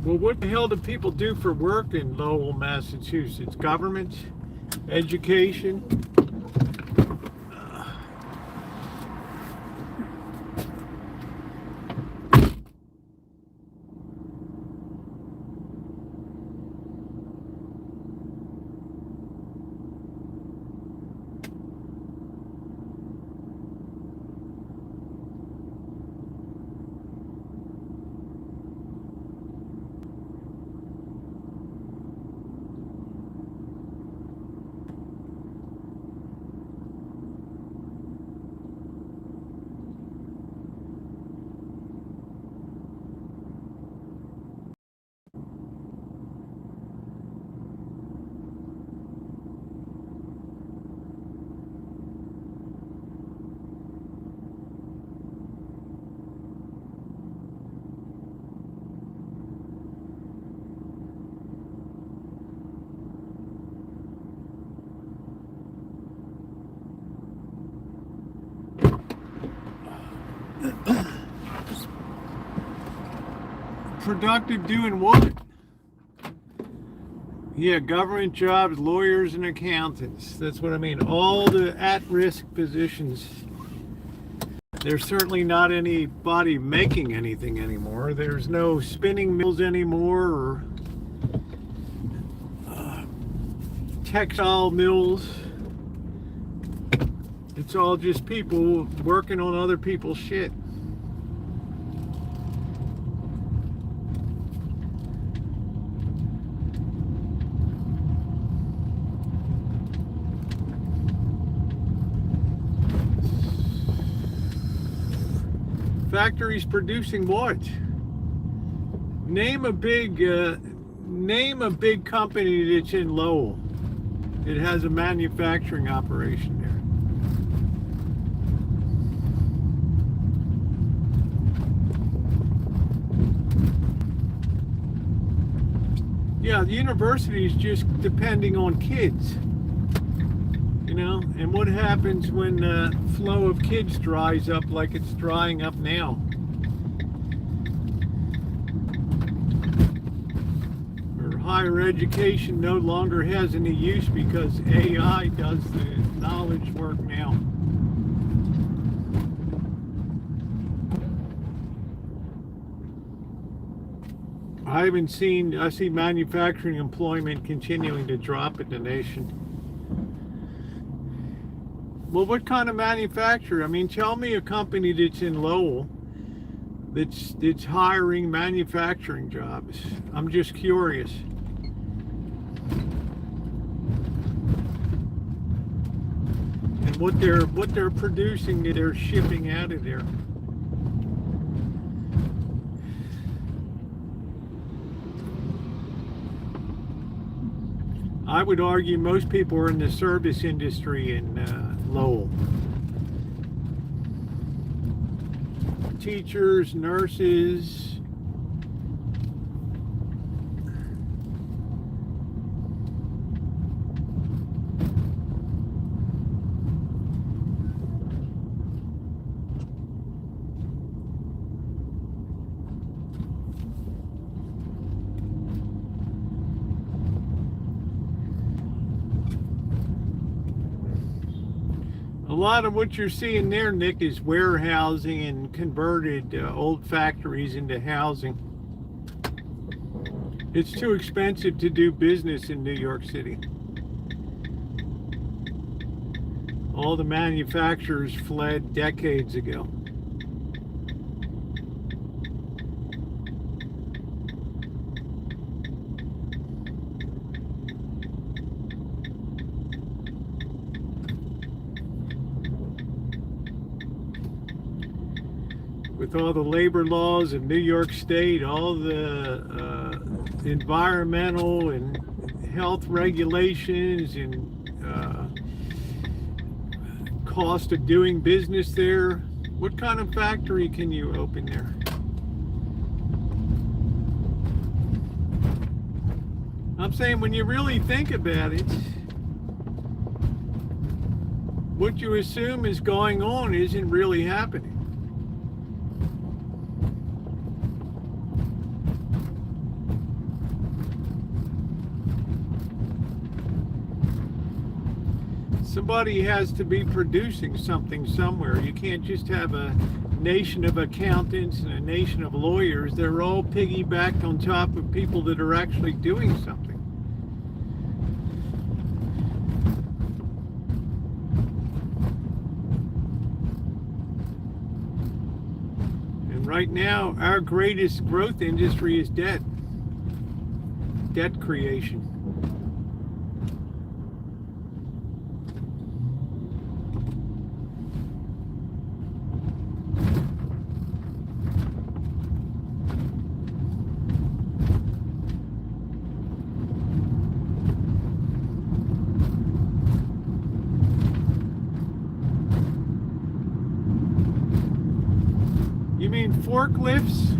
Well, what the hell do people do for work in Lowell, Massachusetts? Government? Education? Productive doing what? Yeah, government jobs, lawyers and accountants. That's what I mean. All the at-risk positions. There's certainly not anybody making anything anymore. There's no spinning mills anymore or textile mills. It's all just people working on other people's shit. Factories producing what? Name a big company that's in Lowell. It has a manufacturing operation there. Yeah, the university is just depending on kids. You know, and what happens when the flow of kids dries up like it's drying up now? Or higher education no longer has any use because AI does the knowledge work now. I see manufacturing employment continuing to drop in the nation. Well, what kind of manufacturer? I mean, tell me a company that's in Lowell that's hiring manufacturing jobs? I'm just curious. And what they're producing that they're shipping out of there. I would argue most people are in the service industry in Lowell. Teachers, nurses. A lot of what you're seeing there, Nick, is warehousing and converted old factories into housing. It's too expensive to do business in New York City. All the manufacturers fled decades ago. With all the labor laws of New York State, all the environmental and health regulations and cost of doing business there, what kind of factory can you open there? I'm saying, when you really think about it, what you assume is going on isn't really happening. Somebody has to be producing something somewhere. You can't just have a nation of accountants and a nation of lawyers. They're all piggybacked on top of people that are actually doing something. And right now, our greatest growth industry is debt creation. You mean forklifts?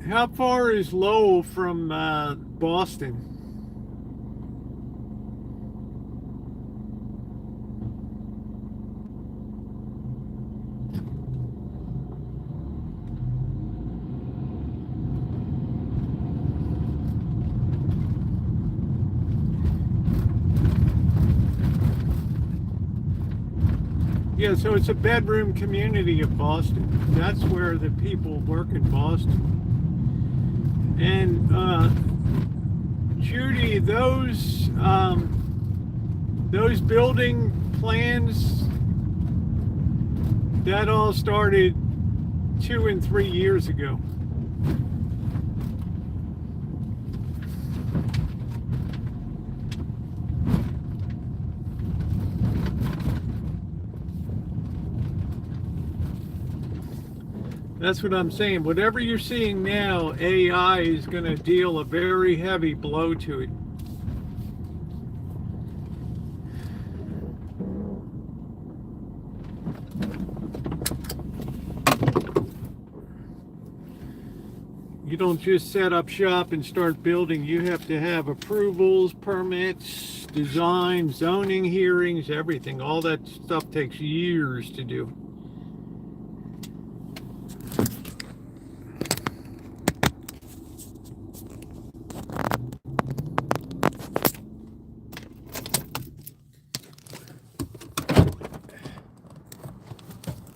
How far is Lowell from Boston? Yeah, so it's a bedroom community of Boston. That's where the people work in Boston. And Judy, those building plans, that all started 2 and 3 years ago. That's what I'm saying. Whatever you're seeing now, AI is going to deal a very heavy blow to it. You don't just set up shop and start building. You have to have approvals, permits, design, zoning hearings, everything. All that stuff takes years to do.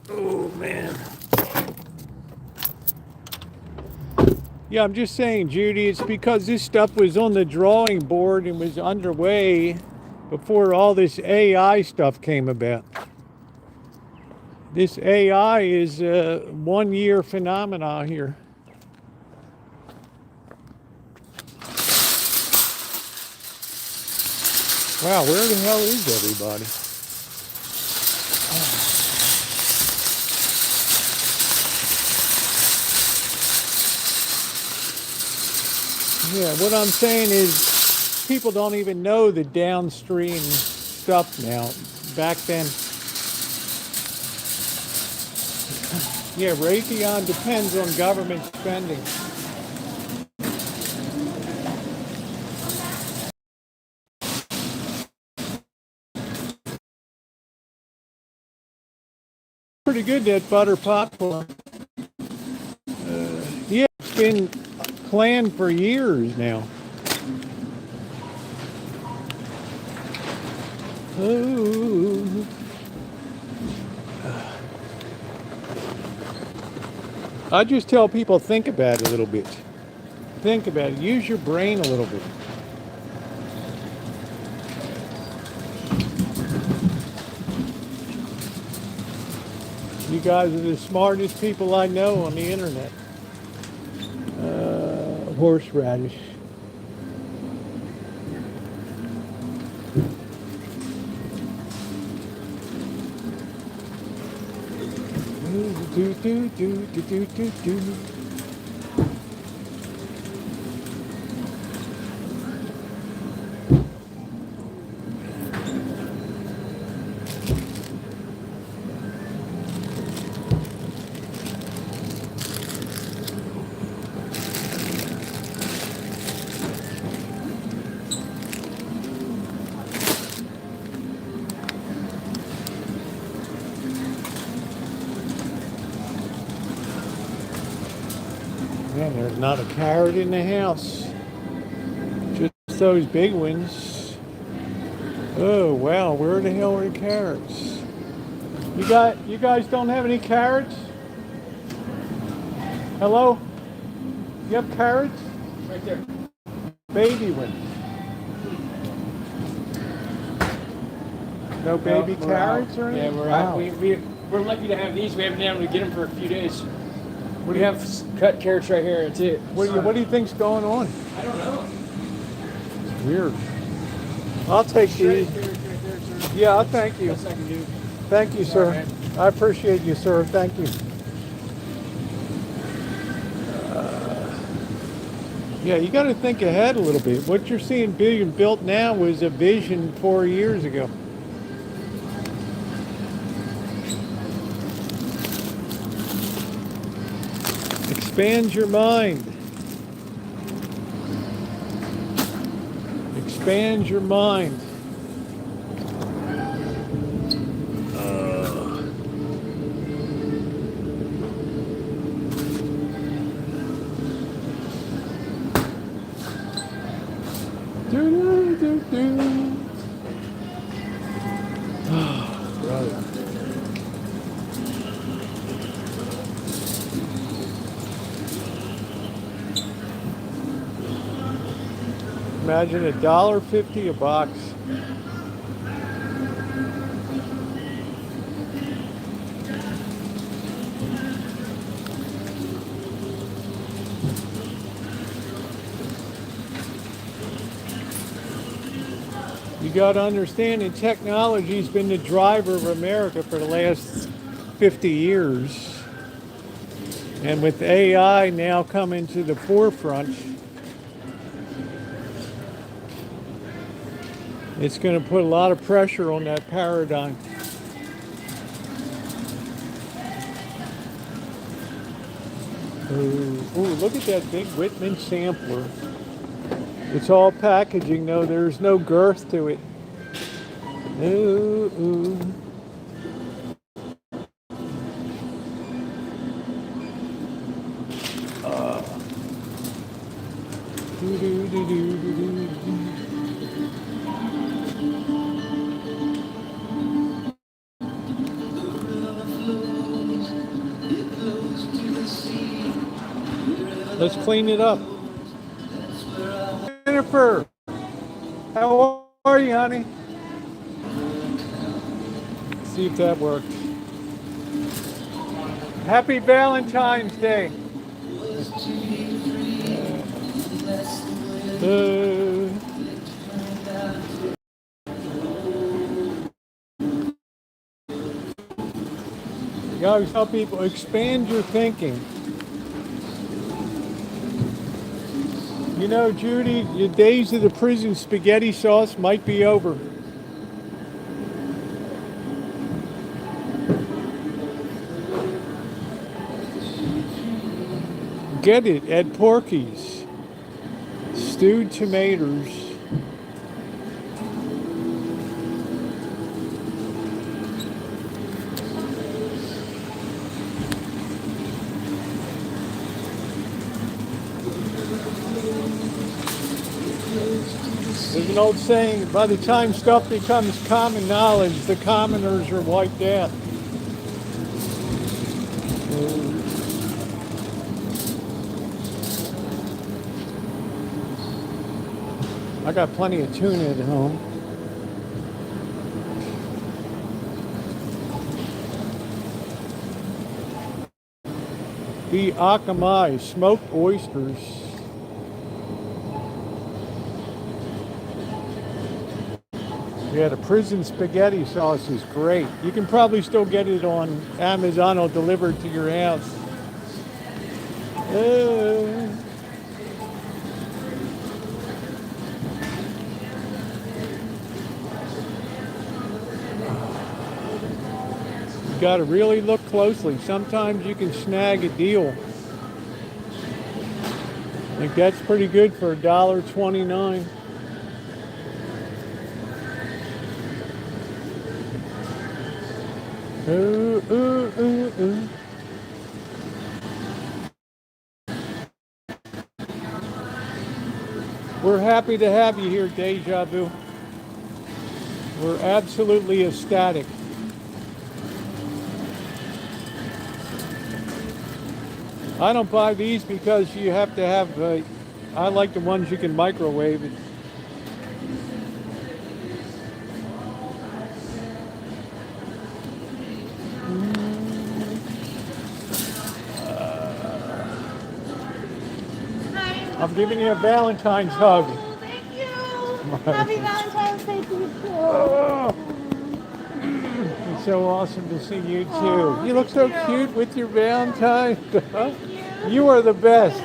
Oh, man. Yeah, I'm just saying, Judy, it's because this stuff was on the drawing board and was underway before all this AI stuff came about. This AI is a one-year phenomenon here. Wow, where the hell is everybody? Yeah, what I'm saying is people don't even know the downstream stuff now. Back then, yeah, Raytheon depends on government spending. Pretty good, that butter popcorn. Yeah, it's been planned for years now. Ooh. I just tell people, think about it a little bit. Think about it. Use your brain a little bit. You guys are the smartest people I know on the internet. Horseradish. Do. Man, there's not a carrot in the house. Just those big ones. Oh wow, where the hell are the carrots? You guys don't have any carrots? Hello? You have carrots? Right there. Baby ones. No baby carrots or anything? Yeah, we're out. We're lucky to have these. We haven't been able to get them for a few days. We have cut carrots right here. That's it. What do you think's going on? I don't know. It's weird. I'll take these. Yeah, I'll thank you. Best I can do. Thank you, sir. Right, I appreciate you, sir. Thank you. Yeah, you got to think ahead a little bit. What you're seeing being built now was a vision 4 years ago. Expand your mind. Expand your mind. Brother. Imagine $1.50 a box. You got to understand that technology's been the driver of America for the last 50 years. And with AI now coming to the forefront, it's going to put a lot of pressure on that paradigm. Ooh, look at that big Whitman sampler. It's all packaging, though. There's no girth to it. Ooh, ooh. Do, do, do, do, do, do. Let's clean it up. Jennifer, how are you, honey? See if that worked. Happy Valentine's Day. You always tell people, expand your thinking. You know, Judy, the days of the prison spaghetti sauce might be over. Get it at Porky's. Stewed tomatoes. There's an old saying, by the time stuff becomes common knowledge, the commoners are wiped out. I got plenty of tuna at home. The akamai, smoked oysters. Yeah, the prison spaghetti sauce is great. You can probably still get it on Amazon or delivered to your house. You got to really look closely. Sometimes you can snag a deal. I think that's pretty good for $1.29. Ooh, ooh, ooh, ooh. We're happy to have you here, Deja Vu. We're absolutely ecstatic. I don't buy these because you have to have, I like the ones you can microwave it. I'm giving you a Valentine's hug. Oh, thank you. Happy Valentine's Day to you too. Oh, it's so awesome to see you too. Oh, You look so thank cute with your Valentine. Thank you. You are the best.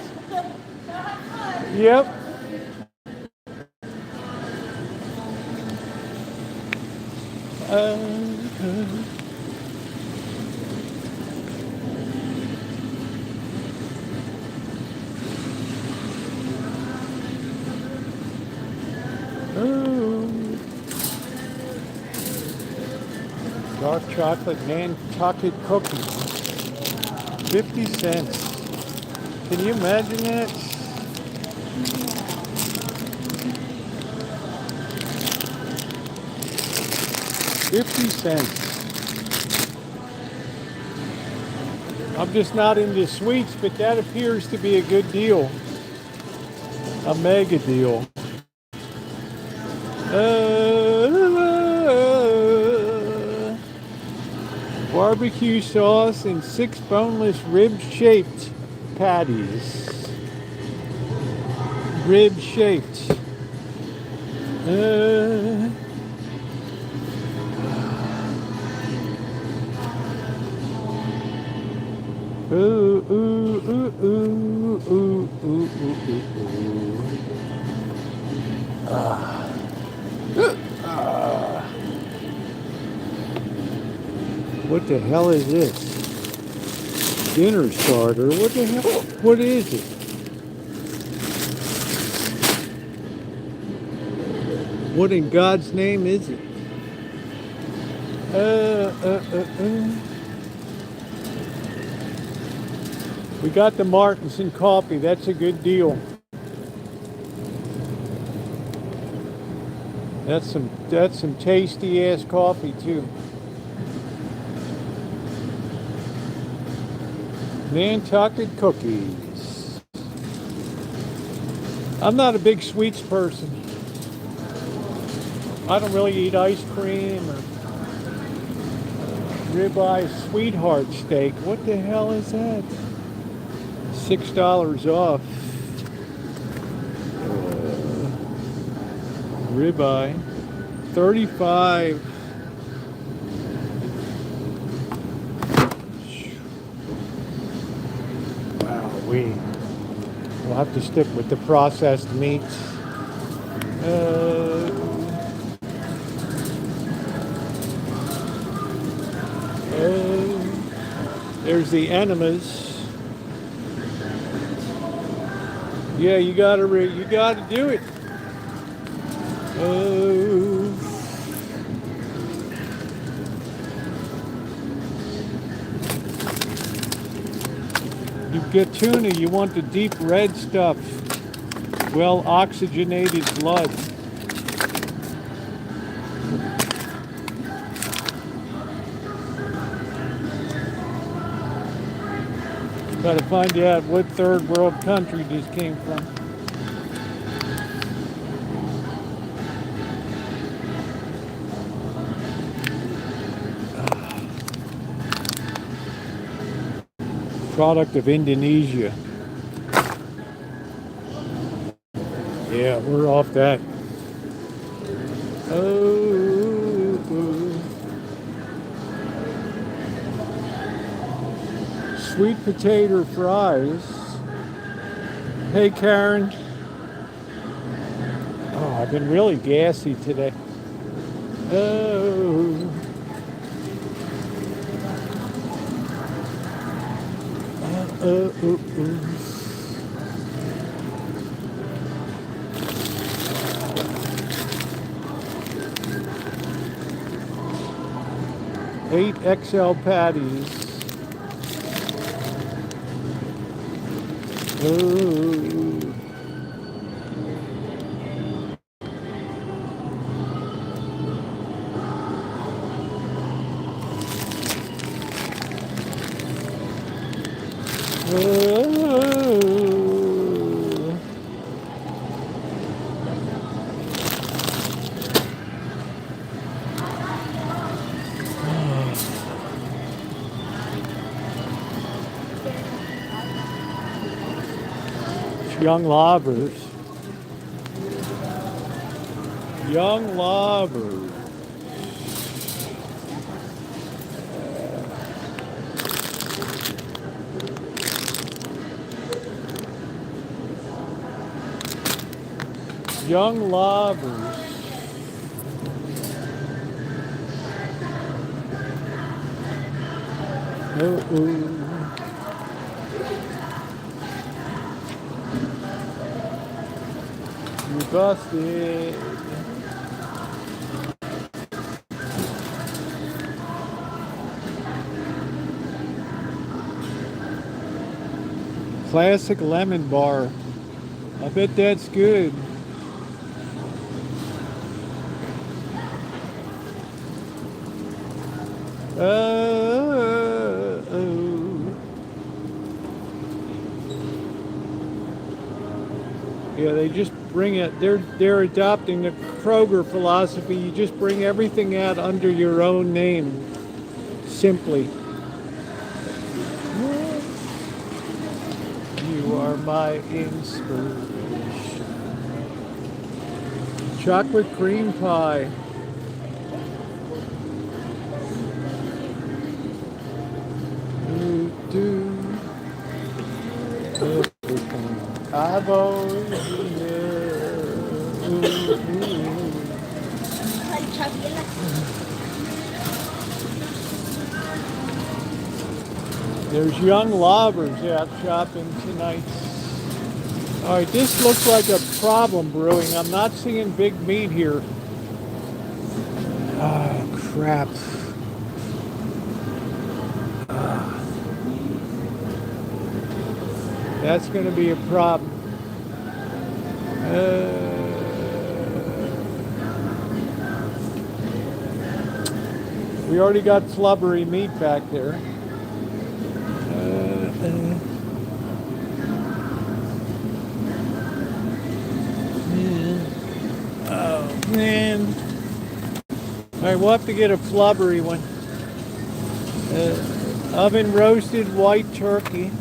Yep. Dark chocolate Nantucket cookie. 50 cents. Can you imagine that? $0.50. I'm just not into sweets, but that appears to be a good deal. A mega deal. Barbecue sauce and 6 boneless rib-shaped patties. Rib-shaped. Ooh, ooh, ooh, ooh, ooh, ooh, ooh, ooh, ooh. What the hell is this? Dinner starter? What the hell? What is it? What in God's name is it? We got the Martinson coffee. That's a good deal. That's some tasty ass coffee too. Nantucket cookies. I'm not a big sweets person. I don't really eat ice cream or ribeye sweetheart steak. What the hell is that? $6 off. Ribeye. 35. Wow, we'll have to stick with the processed meats. There's the enemas. Yeah, you gotta do it. You get tuna, you want the deep red stuff, well oxygenated blood. Gotta find out what third world country this came from. Product of Indonesia. Yeah, we're off that. Sweet potato fries. Hey Karen. Oh, I've been really gassy today. Oh. 8 XL patties. Young lobbers. Young lobbers. Young lobbers. You busted. Classic lemon bar. I bet that's good. Yeah, they just bring it. They're adopting the Kroger philosophy. You just bring everything out under your own name, simply. You are my inspiration. Chocolate cream pie. I've always been there. There's young lobbers out shopping tonight. All right, this looks like a problem brewing. I'm not seeing big meat here. Oh, crap. That's going to be a problem. We already got flubbery meat back there. Oh, man. All right, we'll have to get a flubbery one. Oven roasted white turkey.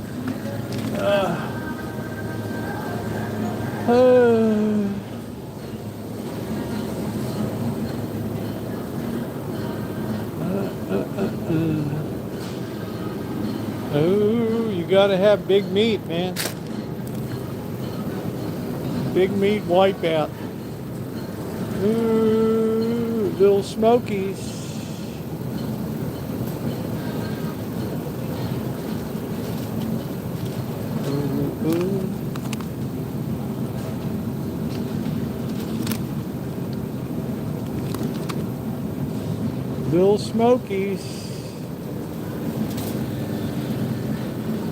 Oh, you gotta have big meat, man. Big meat wipeout. Ooh, little smokies. Ooh. Little smokies.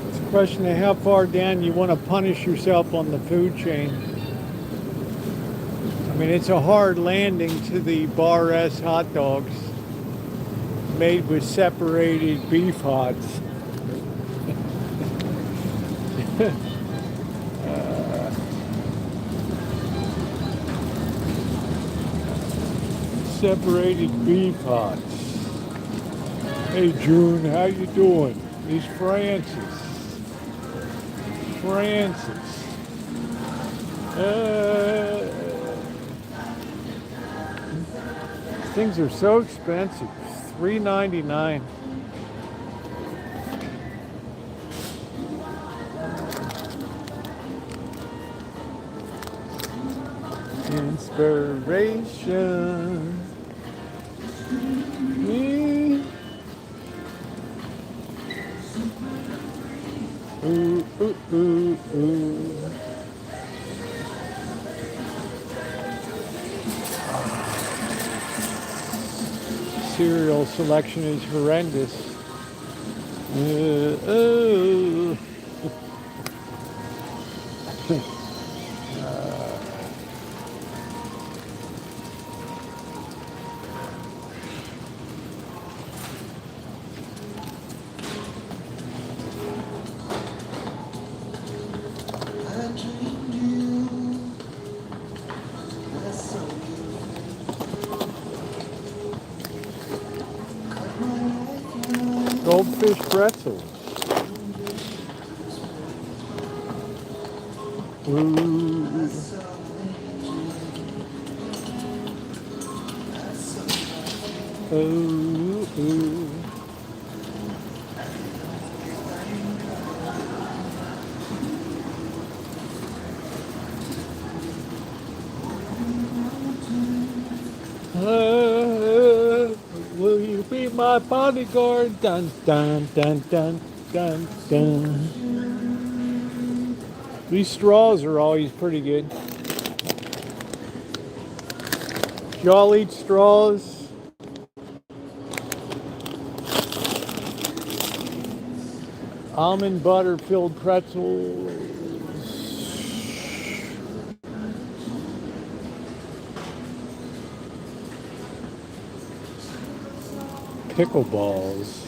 It's a question of how far down you want to punish yourself on the food chain. I mean, it's a hard landing to the Bar S hot dogs made with separated beef hots. Separated beef hots. Hey June, how you doing? It's Francis. Things are so expensive. $3.99. Inspiration. Ooh, ooh, ooh, ooh. Cereal selection is horrendous. Goldfish pretzels. Ooh. Ooh, ooh. Will you be my bodyguard? Dun, dun, dun, dun, dun, dun. These straws are always pretty good. Y'all eat straws? Almond butter filled pretzels. Pickleballs.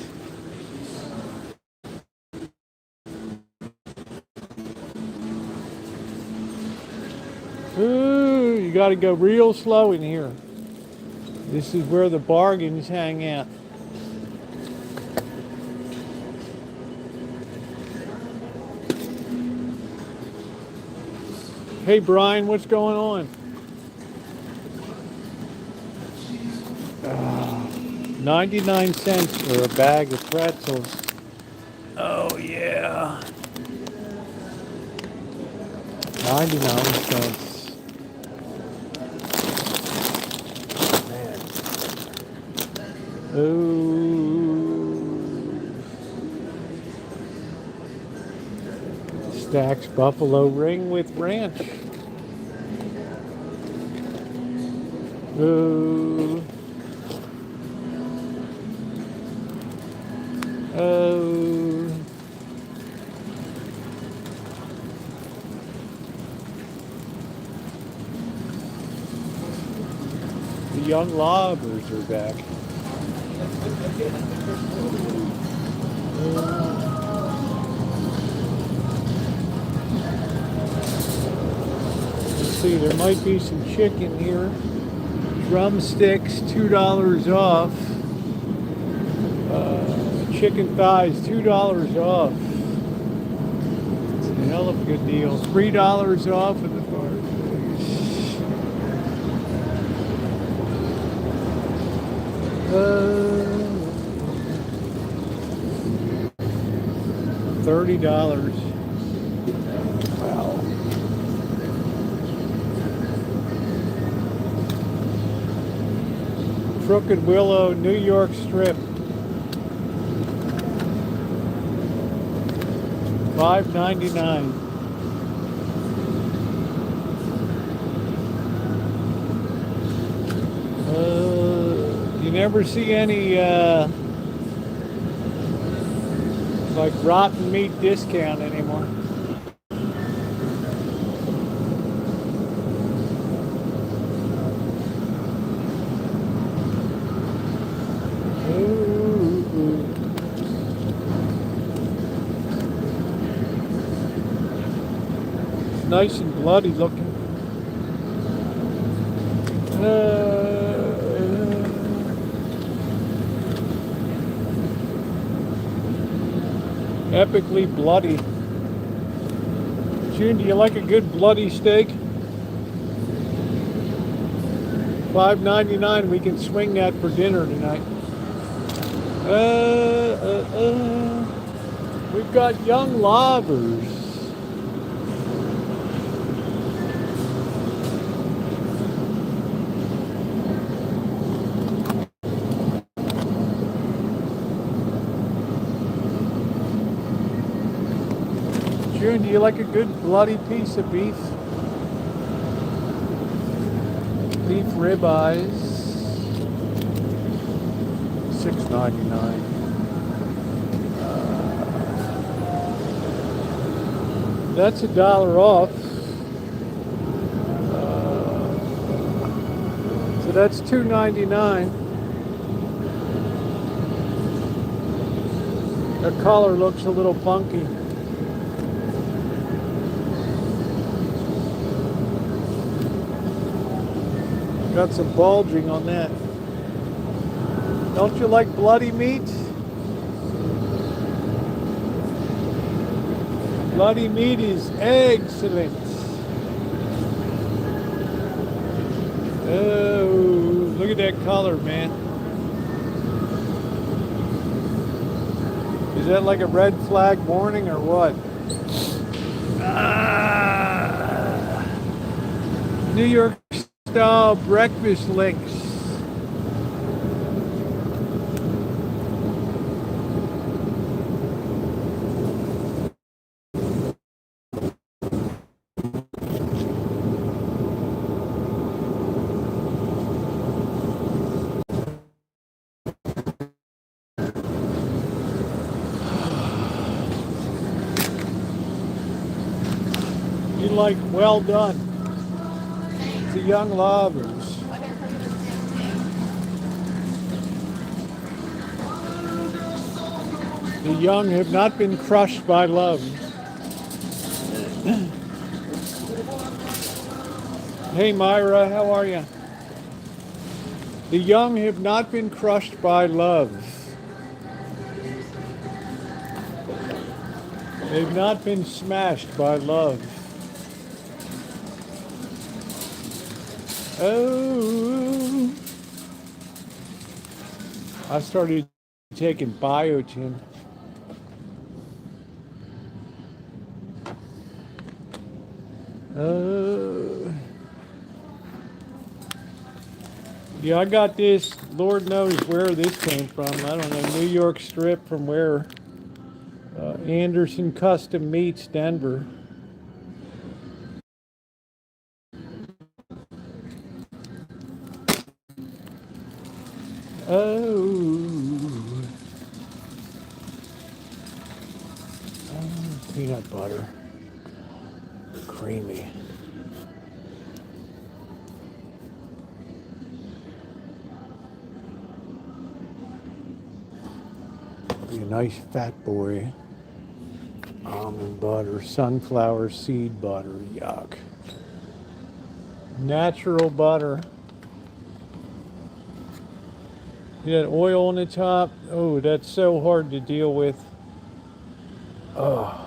Ooh, you got to go real slow in here. This is where the bargains hang out. Hey Brian, what's going on? 99 cents for a bag of pretzels. Oh yeah. 99 cents. Man. Ooh. Stack's buffalo ring with ranch. Ooh. Oh. The young lobbers are back. Let's see, there might be some chicken here. Drumsticks, $2 off. Chicken thighs, $2 off. It's a hell of a good deal. $3 off at the bar. $30. Wow. Crooked Willow, New York Strip. $5.99. You never see any like rotten meat discount anymore. It's nice and bloody looking. Epically bloody. June, do you like a good bloody steak? $5.99. We can swing that for dinner tonight. We've got young lobbers. June, do you like a good bloody piece of beef? Beef ribeyes, $6.99. That's $1 off. So that's $2.99. The collar looks a little funky. Got some bulging on that. Don't you like bloody meat? Bloody meat is excellent. Oh, look at that color, man. Is that like a red flag warning or what? New York style breakfast links. You like well done. The young lobbers. The young have not been crushed by love. Hey Myra, how are you? The young have not been crushed by love. They've not been smashed by love. Oh, I started taking biotin. Yeah, I got this. Lord knows where this came from. I don't know. New York Strip from where? Anderson Custom Meats, Denver. Oh. butter. Creamy. Be a nice fat boy. Almond butter, sunflower seed butter, yuck. Natural butter. See that oil on the top? Oh, that's so hard to deal with. Oh.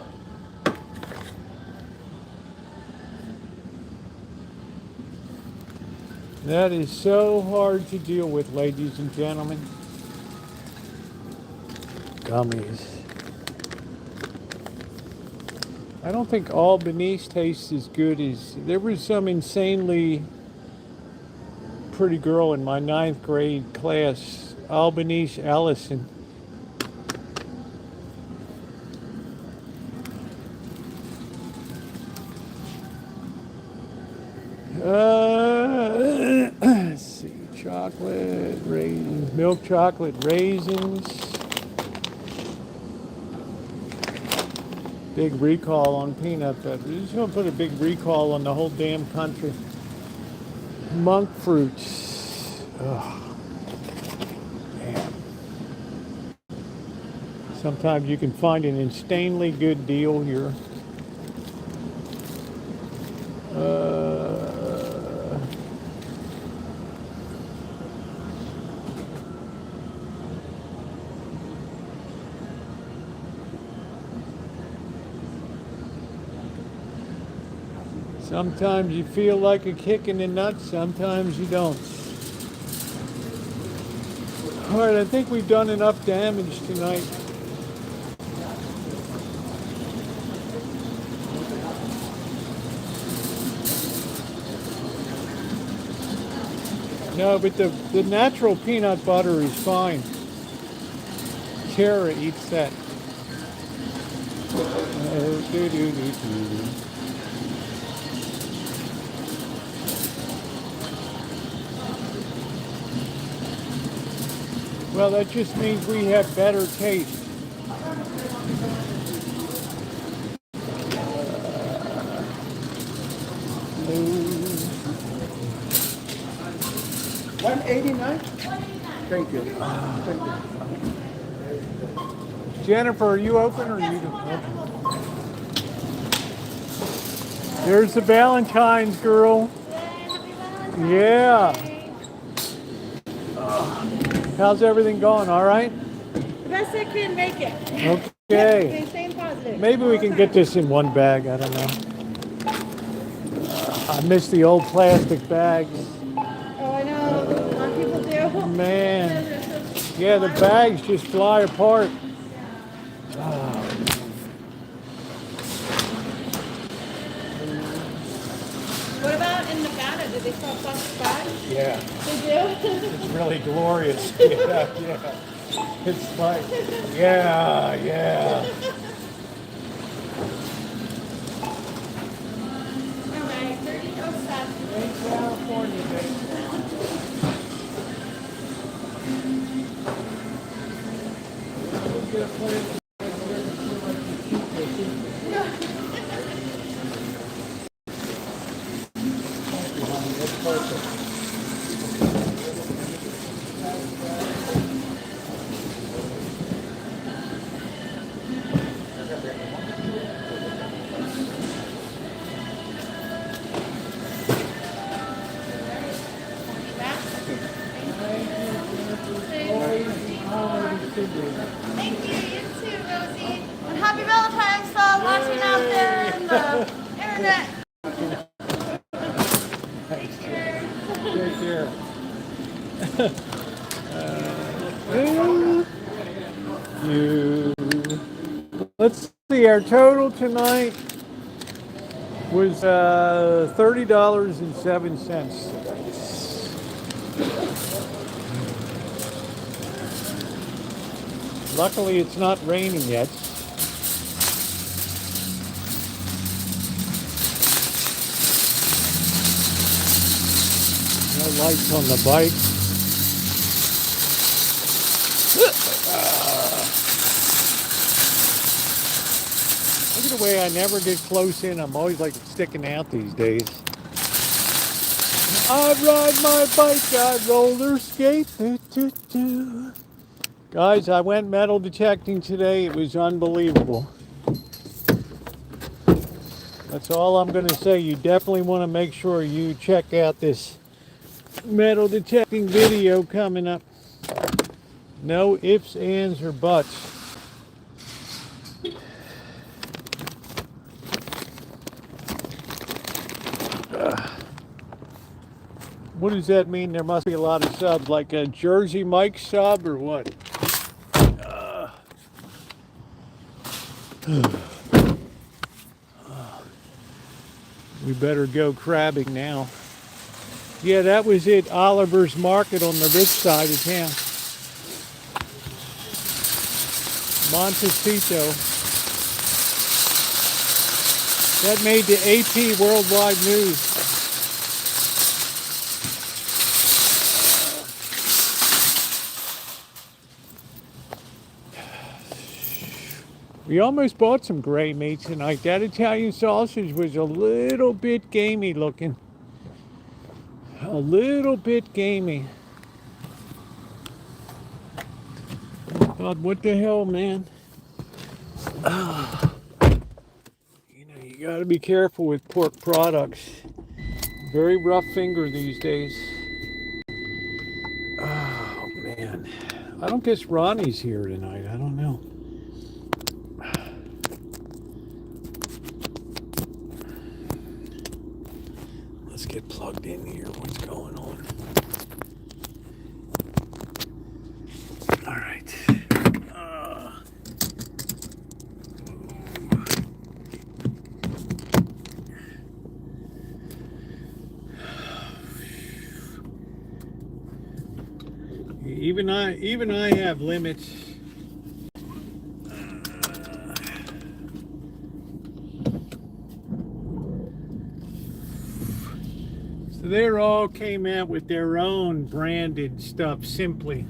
That is so hard to deal with, ladies and gentlemen. Gummies. I don't think Albanese tastes as good as... There was some insanely pretty girl in my 9th grade class, Albanese Allison. Let's see, chocolate, raisins, milk chocolate, raisins. Big recall on peanut butter. You're just gonna put a big recall on the whole damn country. Monk fruits. Ugh. Man. Sometimes you can find an insanely good deal here. Sometimes you feel like a kick in the nuts, sometimes you don't. All right, I think we've done enough damage tonight. No, but the natural peanut butter is fine. Kara eats that. Well, that just means we have better taste. $189? Thank you. Thank you. Jennifer, are you open or are you open? There's the Valentine's girl. Yeah. How's everything going? All right? The best I can make it. Okay. Staying positive. Maybe we can get this in one bag. I don't know. I miss the old plastic bags. Oh, I know. A lot of people do. Man. Yeah, the bags just fly apart. What about in Nevada? Do they sell plastic bags? Yeah. They do? It's really glorious. Yeah, yeah. It's like, yeah, yeah. All right, 3007. In California, baby. We'll get a plane. Thank you, you too, Rosie. And happy Valentine's to all watching out there in the internet. Take care. Take care. Let's see, our total tonight was $30.07. Luckily, it's not raining yet. No lights on the bike. Look at the way I never get close in. I'm always like sticking out these days. I ride my bike, I roller skate. Doo, doo, doo. Guys, I went metal detecting today. It was unbelievable. That's all I'm going to say. You definitely want to make sure you check out this metal detecting video coming up. No ifs, ands, or buts. What does that mean? There must be a lot of subs, like a Jersey Mike sub or what? We better go crabbing now. Yeah, that was it. Oliver's Market on the rich side of town. Montecito. That made the AP Worldwide News. We almost bought some gray meat tonight. That Italian sausage was a little bit gamey looking. A little bit gamey. God, what the hell, man? You know, you gotta be careful with pork products. Very rough finger these days. Oh, man. I don't guess Ronnie's here tonight. I don't know. Let's get plugged in here. What's going on? All right. Even I have limits. So they all came out with their own branded stuff, Simply.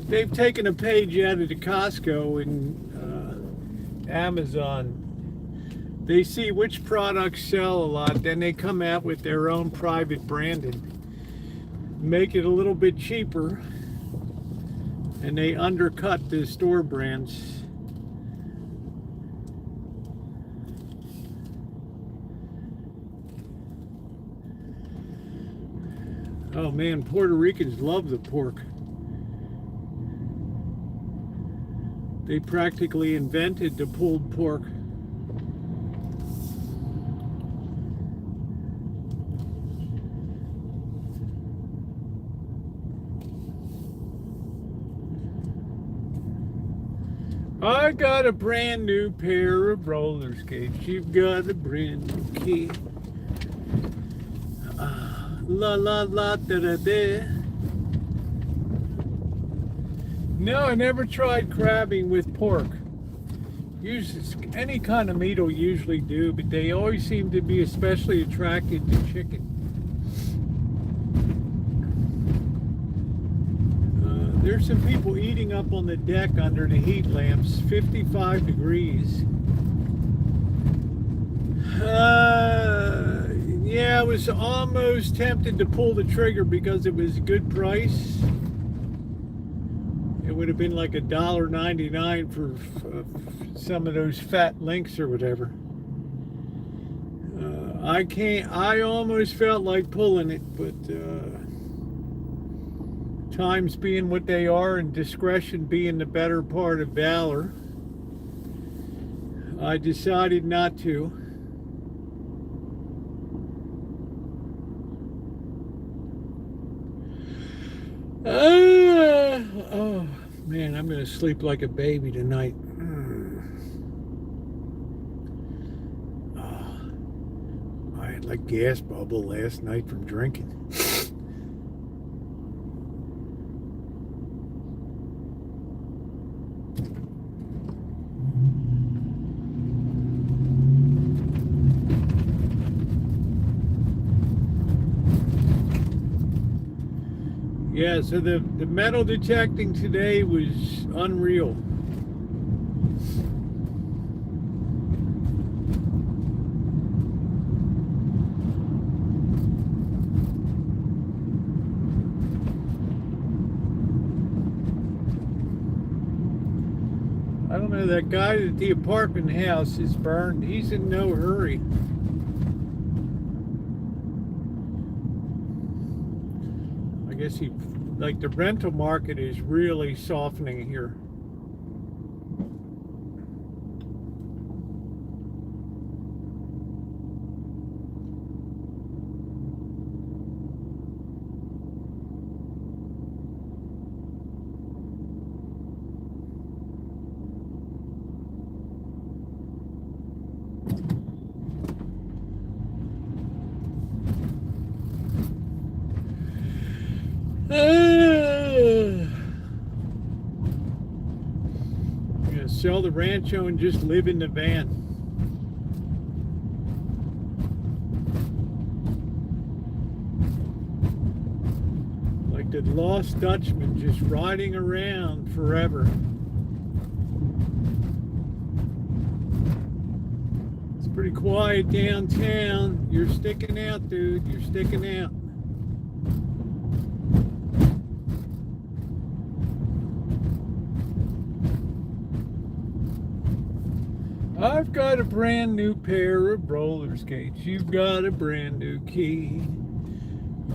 They've taken a page out of the Costco and Amazon. They see which products sell a lot, then they come out with their own private branding. Make it a little bit cheaper, and they undercut the store brands. Oh man, Puerto Ricans love the pork. They practically invented the pulled pork. I got a brand new pair of roller skates. You've got a brand new key. La la la da da da. No, I never tried crabbing with pork. Usually, any kind of meat will usually do, but they always seem to be especially attracted to chicken. There's some people eating up on the deck under the heat lamps, 55 degrees. Yeah, I was almost tempted to pull the trigger because it was a good price. It would have been like $1.99 for some of those fat links or whatever. I almost felt like pulling it, but times being what they are and discretion being the better part of valor, I decided not to. Oh man, I'm gonna sleep like a baby tonight. I had like gas bubble last night from drinking. Yeah, so the metal detecting today was unreal. know, that guy at the apartment house is burned. He's in no hurry. I guess he, like, the rental market is really softening here. I'm gonna sell the Rancho and just live in the van. Like the lost Dutchman, just riding around forever. It's pretty quiet downtown. You're sticking out, dude. You're sticking out. I've got a brand new pair of roller skates. You've got a brand new key.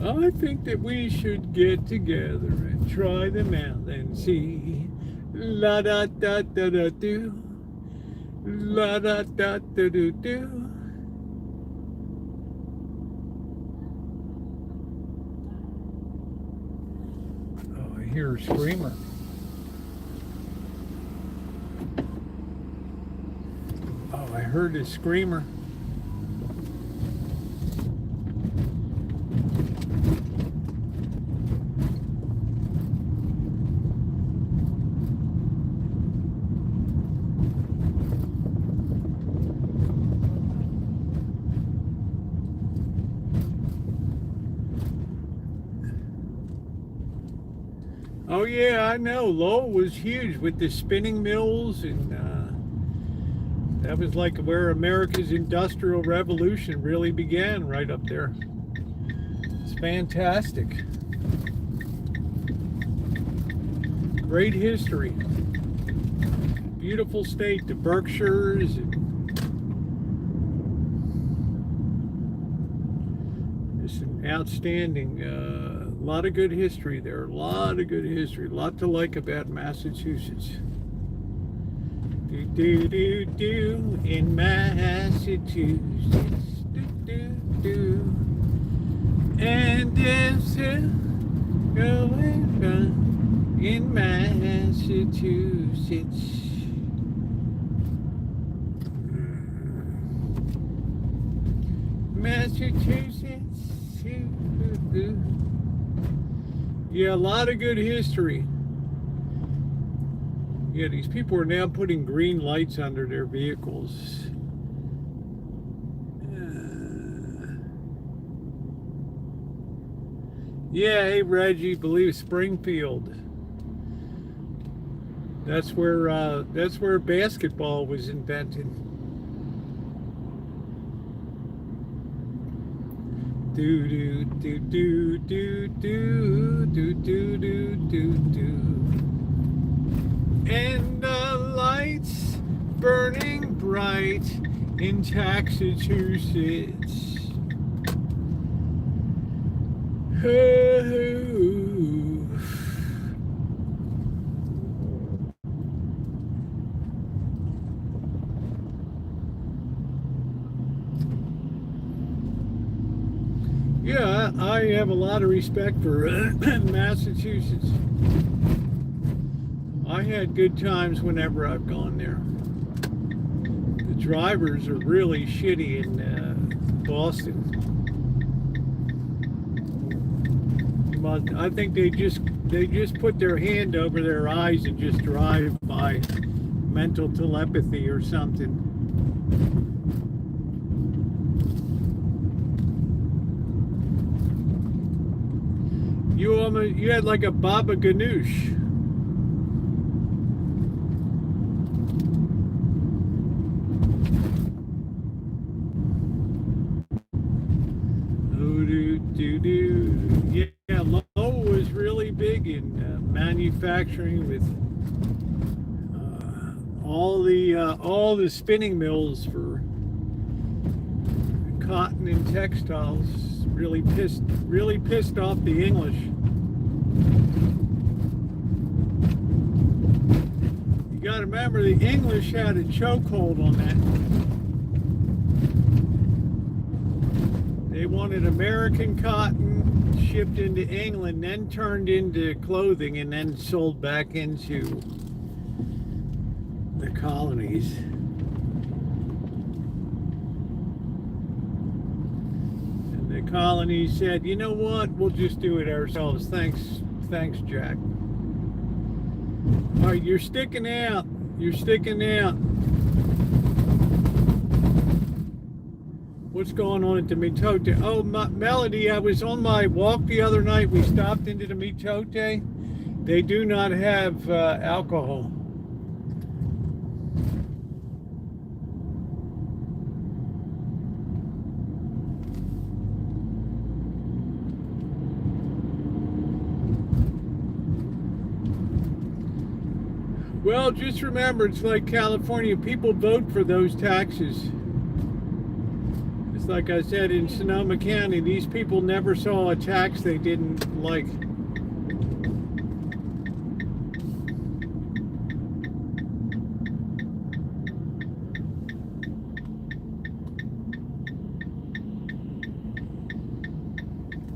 I think that we should get together and try them out and see. La da da da da do. La da da da do do. Oh, I hear a screamer. I heard a screamer. Oh yeah, I know. Lowell was huge with the spinning mills, and that was like where America's Industrial Revolution really began, right up there. It's fantastic. Great history. Beautiful state, the Berkshires. It's an outstanding, a lot of good history there. A lot of good history. A lot to like about Massachusetts. Do do do do in Massachusetts. Do do do. And it's going on in Massachusetts. Massachusetts. Yeah, a lot of good history. Yeah, these people are now putting green lights under their vehicles. Yeah, hey Reggie, believe Springfield. That's where basketball was invented. Do do do do do do do do do do do. And the lights burning bright in Massachusetts. Yeah, I have a lot of respect for Massachusetts. I had good times whenever I've gone there. The drivers are really shitty in Boston. But I think they just put their hand over their eyes and just drive by mental telepathy or something. You had like a Baba Ganoush. Yeah, Lowell was really big in manufacturing with all the spinning mills for cotton and textiles really pissed off the English. You got to remember, the English had a chokehold on that. They wanted American cotton shipped into England, then turned into clothing, and then sold back into the colonies. And the colonies said, you know what, we'll just do it ourselves. Thanks, Jack. All right, you're sticking out. What's going on at the Mitote? Oh, Melody, I was on my walk the other night. We stopped into the Mitote. They do not have alcohol. Well, just remember, it's like California. People vote for those taxes. It's like I said in Sonoma County, these people never saw a tax they didn't like.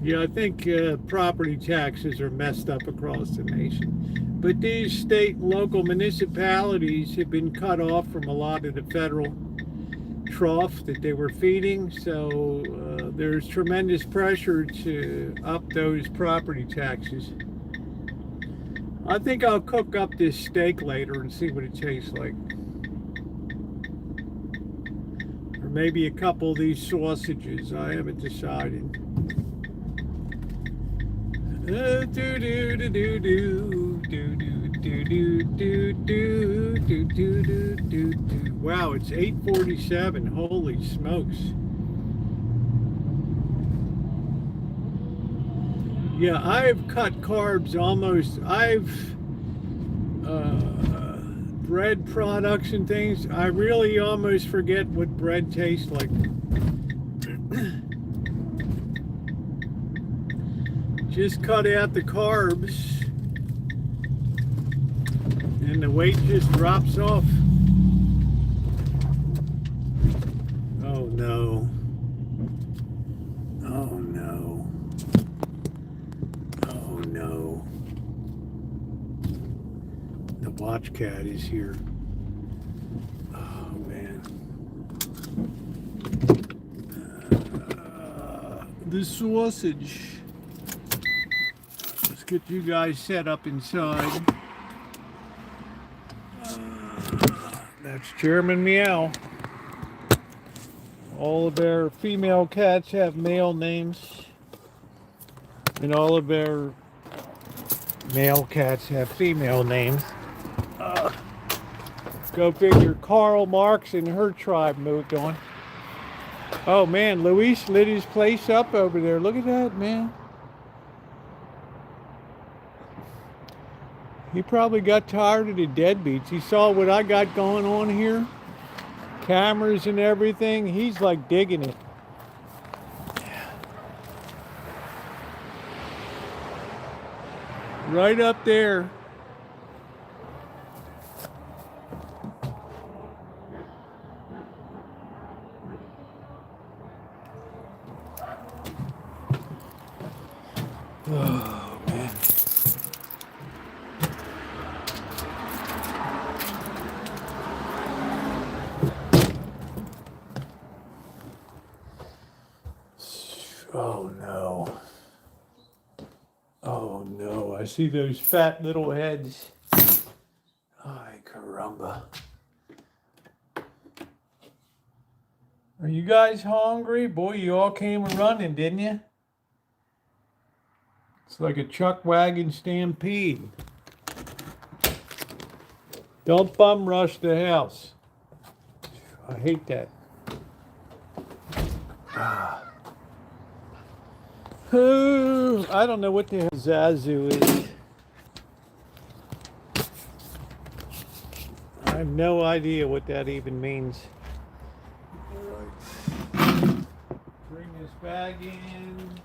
Yeah, I think property taxes are messed up across the nation. But these state and local municipalities have been cut off from a lot of the federal trough that they were feeding, so there's tremendous pressure to up those property taxes. I think I'll cook up this steak later and see what it tastes like. Or maybe a couple of these sausages. I haven't decided. Wow, it's 8:47. Holy smokes. Yeah, I've cut carbs almost. Bread products and things, I really almost forget what bread tastes like. Just cut out the carbs and the weight just drops off. Oh no. Oh no. Oh no. The watch cat is here. Oh man. The sausage. Get you guys set up inside. That's Chairman Meow. All of their female cats have male names, and all of their male cats have female names. Go figure. Karl Marx and her tribe moved on. Oh man, Luis lit his place up over there. Look at that, man. He probably got tired of the deadbeats. He saw what I got going on here. Cameras and everything. He's like digging it. Right up there. Oh, man. Oh no. Oh no, I see those fat little heads. Ay, caramba. Are you guys hungry? Boy, you all came running, didn't you? It's like a chuck wagon stampede. Don't bum rush the house. I hate that. I don't know what the hell Zazu is. I I have no idea what that even means. Alright. Bring this bag in.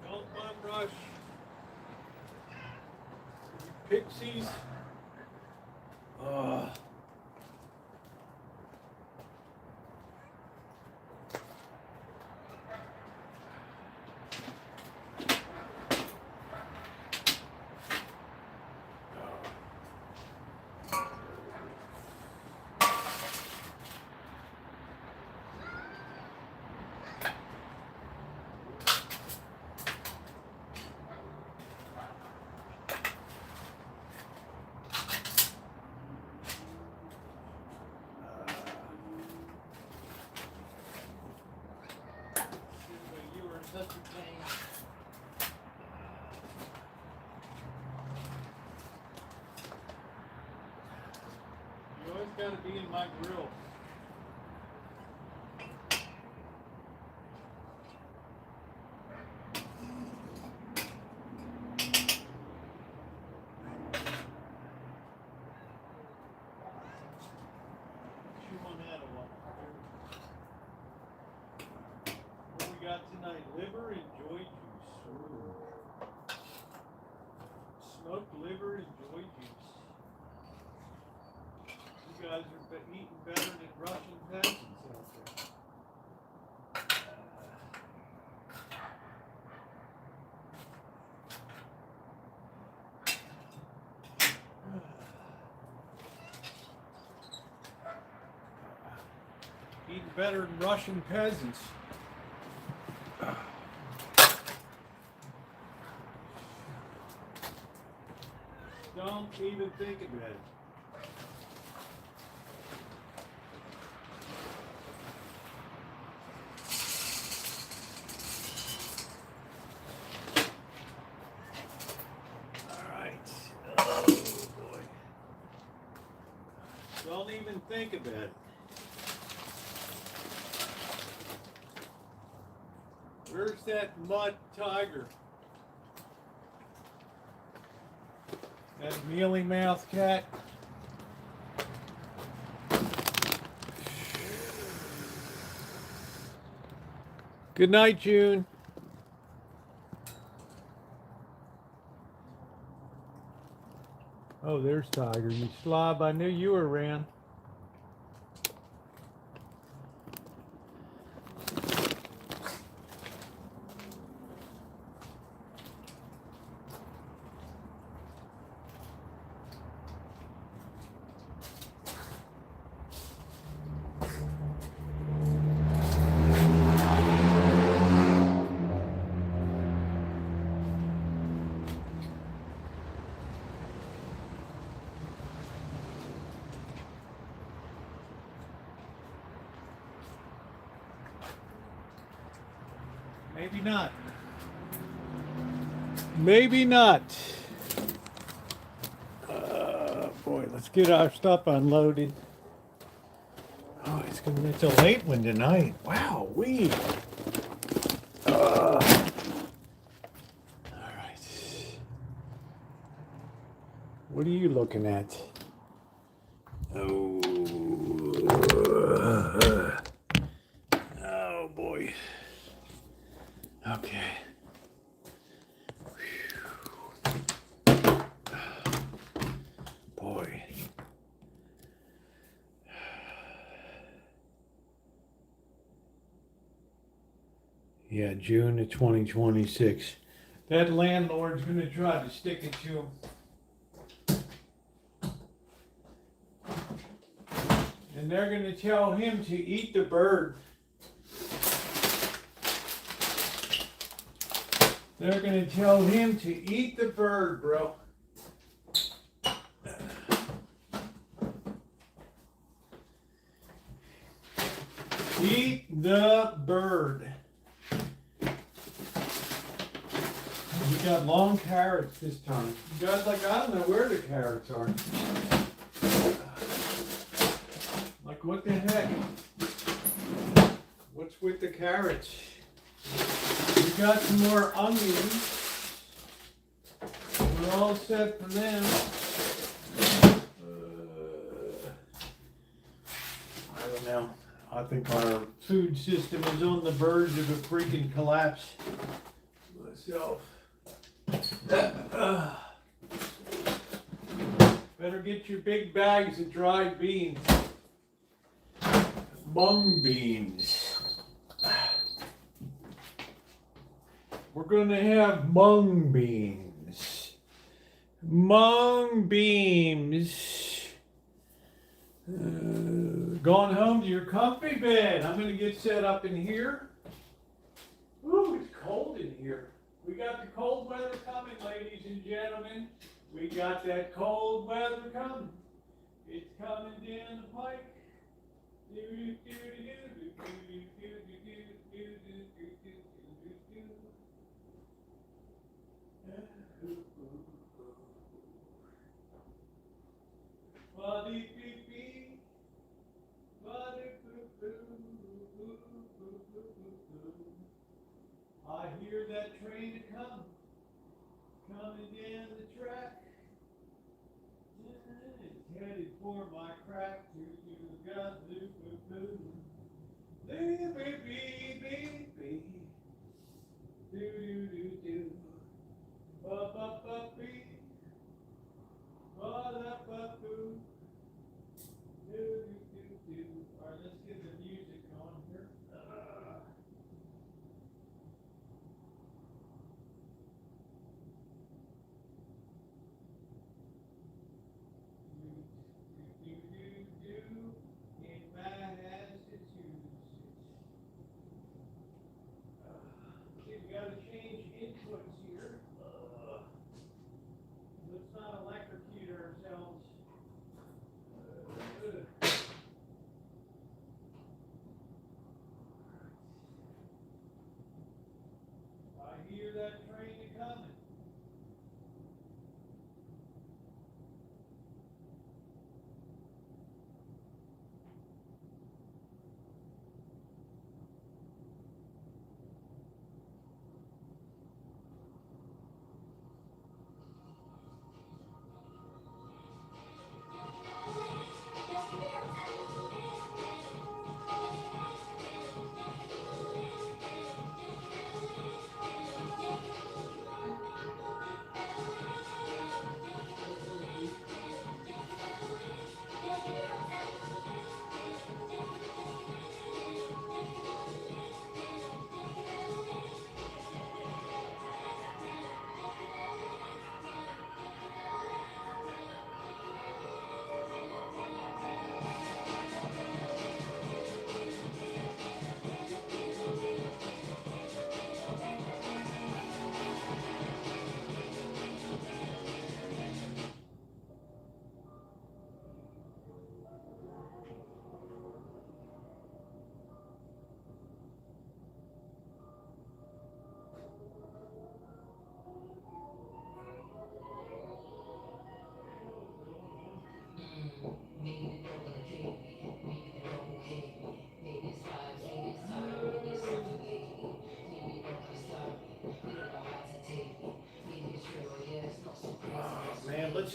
Don't bum rush. You pixies. You were such a pain. You always got to be in my grill. Chew on that a lot. What we got tonight? Liver and joy juice. Ooh. Smoked liver and joy juice. You guys are eating better than Russian peasants out there. Eating better than Russian peasants. Don't even think about it. Oh boy. Don't even think about it. Where's that mud tiger? That mealy mouth cat? Good night, June. Oh, there's Tiger. You slob. I knew you were around. Maybe not. Maybe not. Boy, let's get our stuff unloaded. Oh, it's a late one tonight. Wow, all right. What are you looking at? Oh. Oh boy. Okay. Boy. Yeah, June of 2026. That landlord's gonna try to stick it to him. And they're gonna tell him to eat the bird. They're gonna tell him to eat the bird, bro. Eat the bird. We got long carrots this time. You guys, like, I don't know where the carrots are. Like, what the heck? What's with the carrots? We got some more onions. We're all set for them. I don't know. I think our food system is on the verge of a freaking collapse. Myself. Better get your big bags of dried beans. Mung beans. We're gonna have mung beans. Mung beans. Going home to your comfy bed. I'm gonna get set up in here. Ooh, it's cold in here. We got the cold weather coming, ladies and gentlemen. We got that cold weather coming. It's coming down the pike. I hear that train coming down the track. It's headed for my crack to you got loop. Baby. Do. Ba-ba-ba-bee. Ba-da-ba-boo. Do. All right, let's get the music on here. In Massachusetts. See, we gotta change inputs here. Let's not electrocute ourselves. I hear that train coming.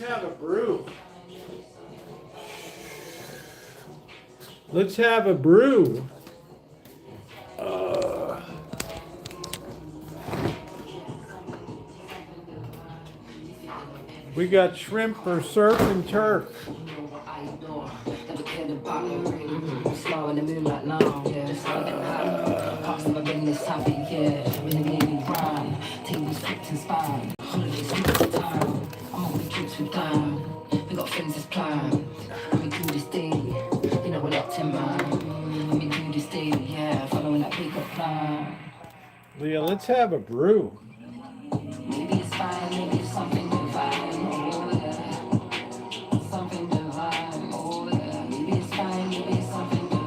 let's have a brew. Let's have a brew. We got shrimp for surf and turf. Slow in the moonlight long, yeah. Parts of my business, happy, yeah. Renegade prime, tingles, script and spine. Holidays, weeks of time. I'm on the trips with time. We got things as planned. Let me do this day, you know we're locked in mind. Let me do this day, yeah. Following that big up plan. Leah, let's have a brew. Maybe it's fine, maybe it's something divine. Oh, yeah. Something divine. Oh, yeah. Maybe it's fine, maybe it's something divine.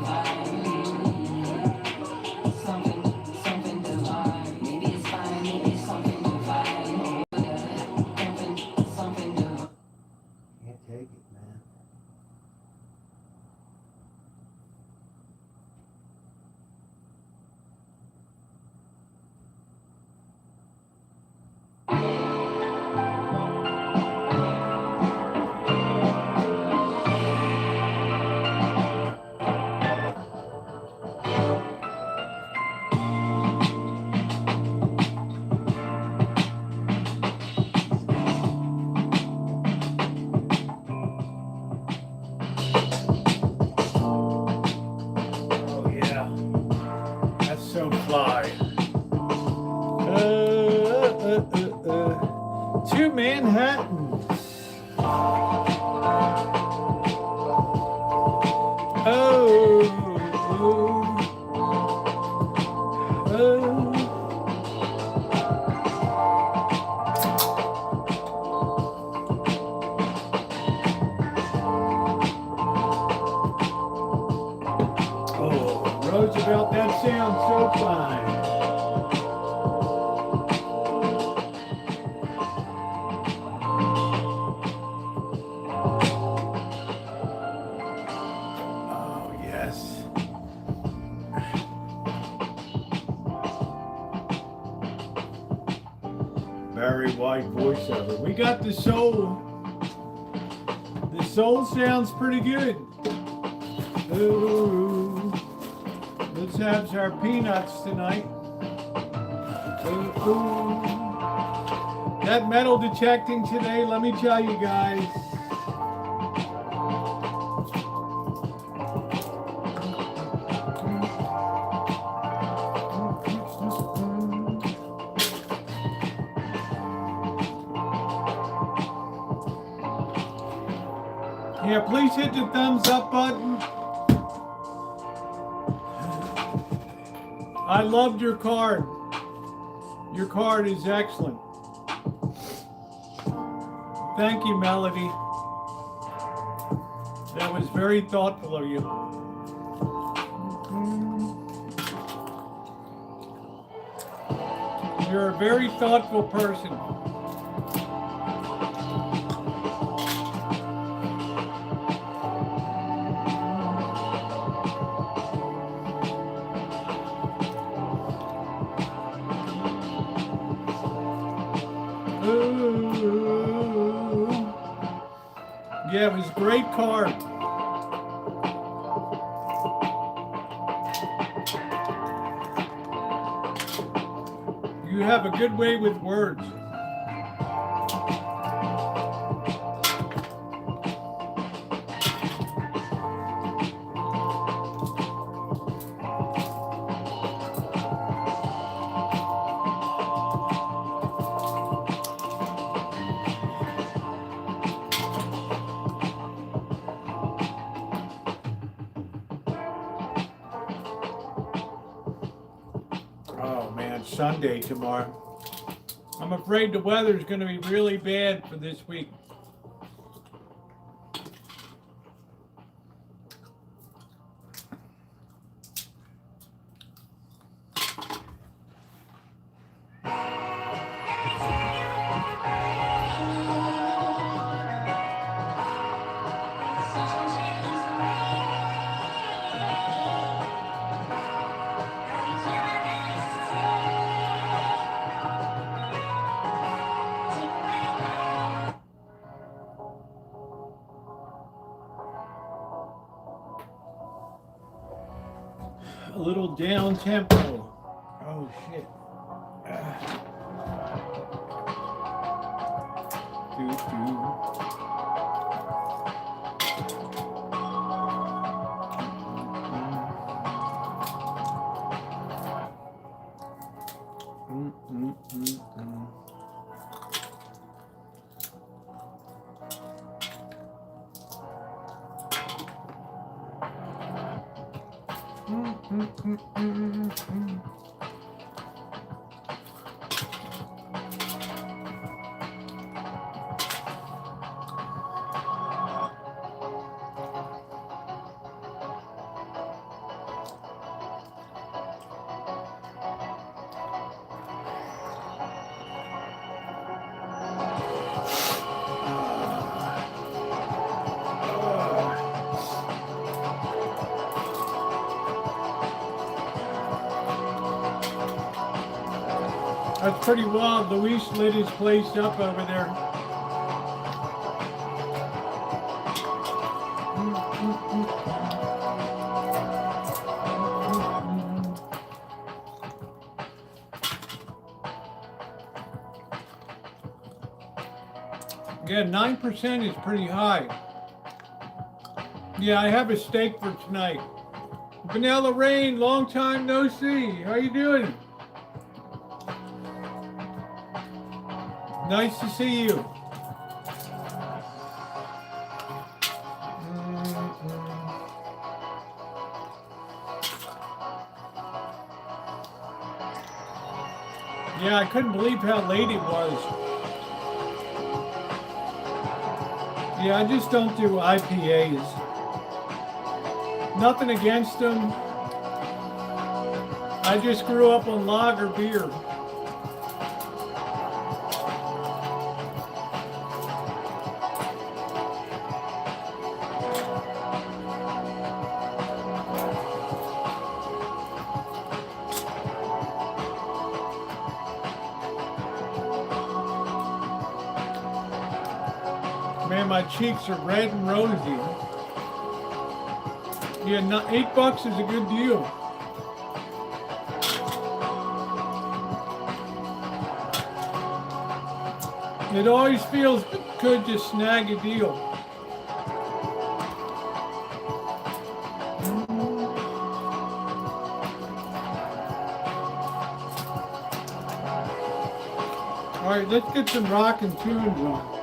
Something divine. Maybe it's fine, maybe it's something divine. Oh, yeah. Something divine. Can't take it, man. Oh yeah, that's so fly. To Manhattan. Roosevelt, that sounds so fine. Oh, yes. Very White voiceover. We got the soul. The soul sounds pretty good. Ooh. Let's have our peanuts tonight. Ooh. That metal detecting today, let me tell you guys. Yeah, please hit the thumbs up button. I loved your card. Your card is excellent. Thank you, Melody. That was very thoughtful of you. You're a very thoughtful person. Ooh. Yeah, it was a great card. You have a good way with words. Oh man, Sunday tomorrow. I'm afraid the weather's going to be really bad for this week. little down tempo. Oh shit. That's pretty wild. Luis lit his place up over there. Yeah, 9% is pretty high. Yeah, I have a steak for tonight. Vanilla Rain, long time no see. How you doing? Nice to see you. Yeah, I couldn't believe how late it was. Yeah, I just don't do IPAs. Nothing against them. I just grew up on lager beer. Man, my cheeks are red and rosy. Yeah, $8 is a good deal. It always feels good to snag a deal. All right, let's get some rockin' tunes on.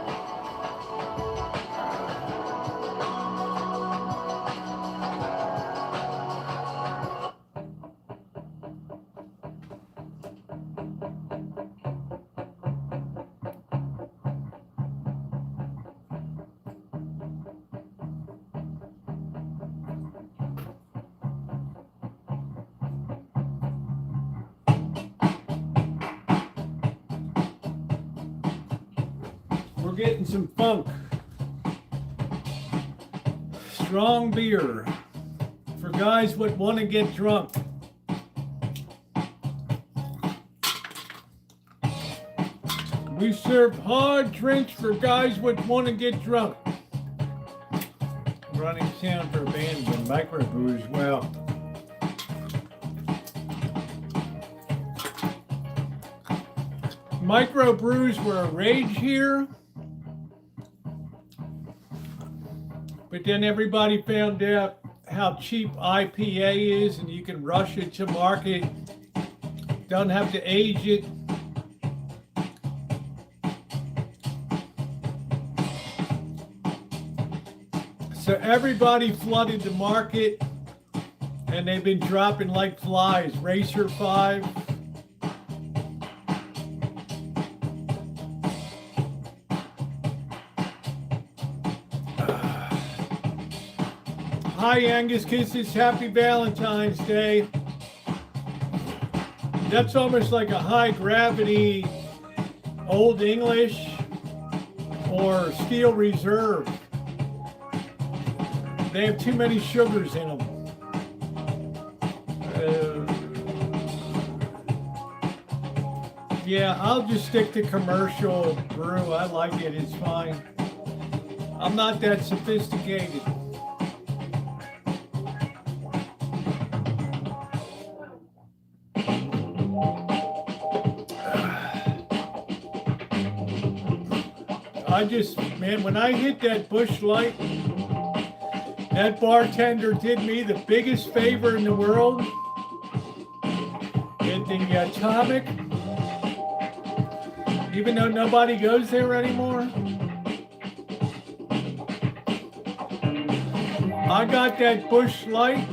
We're getting some funk. Strong beer for guys that want to get drunk. We serve hard drinks for guys that want to get drunk. Running sound for a band with microbrews. Well, microbrews were a rage here. But then everybody found out how cheap IPA is and you can rush it to market. Don't have to age it. So everybody flooded the market and they've been dropping like flies. Racer 5. Hi Angus Kisses, happy Valentine's Day. That's almost like a high gravity Old English or Steel Reserve. They have too many sugars in them. Yeah, I'll just stick to commercial brew. I like it, it's fine. I'm not that sophisticated. Man, when I hit that Busch Light, that bartender did me the biggest favor in the world. At the Atomic, even though nobody goes there anymore, I got that Busch Light,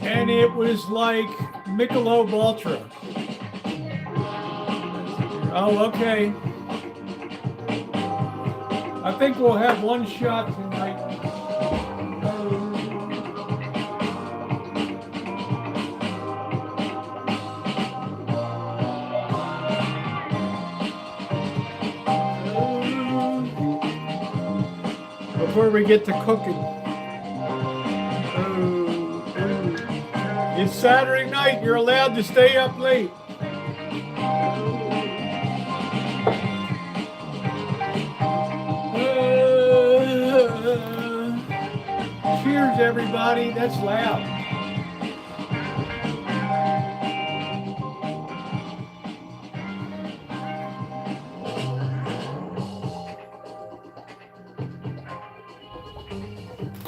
and it was like Michelob Ultra. Oh, okay. I think we'll have one shot tonight. Before we get to cooking. It's Saturday night. You're allowed to stay up late. Cheers, everybody. That's loud.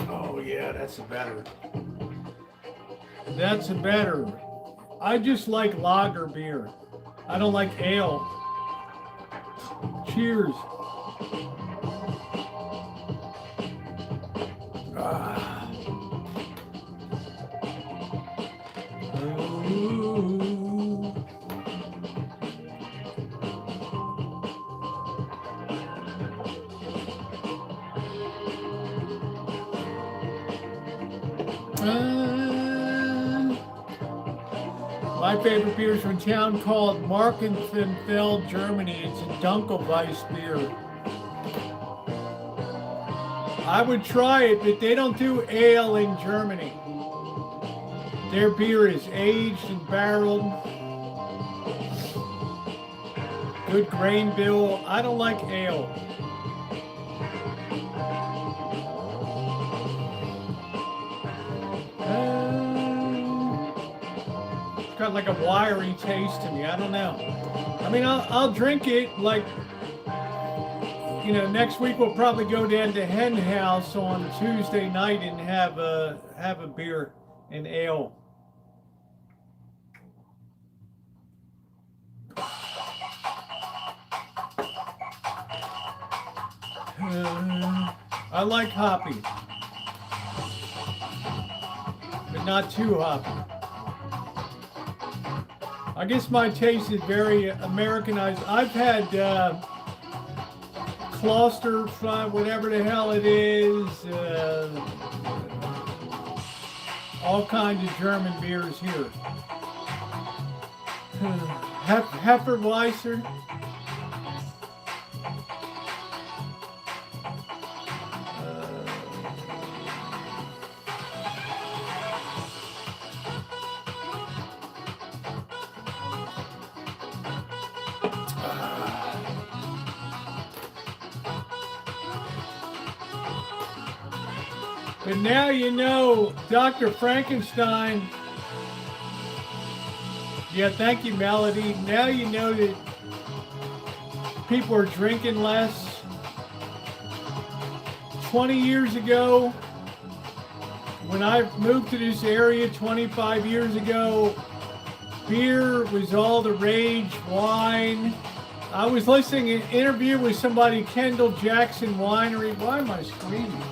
Oh, yeah, that's a better. That's a better. I just like lager beer. I don't like ale. Cheers. My favorite beer is from a town called Markenfeld, Germany. It's a Dunkelweiss beer. I would try it, but they don't do ale in Germany. Their beer is aged and barreled. Good grain bill. I don't like ale. Got like a wiry taste to me. I don't know. I mean, I'll drink it like, you know, next week we'll probably go down to Hen House on Tuesday night and have a beer and ale. I like hoppy, but not too hoppy. I guess my taste is very Americanized. I've had Kloster, whatever the hell it is, all kinds of German beers here. Hefeweiser. But now you know, Dr. Frankenstein. Yeah, thank you, Melody. Now you know that people are drinking less. 20 years ago, when I moved to this area 25 years ago, beer was all the rage, wine. I was listening to an interview with somebody, Kendall Jackson Winery. Why am I screaming?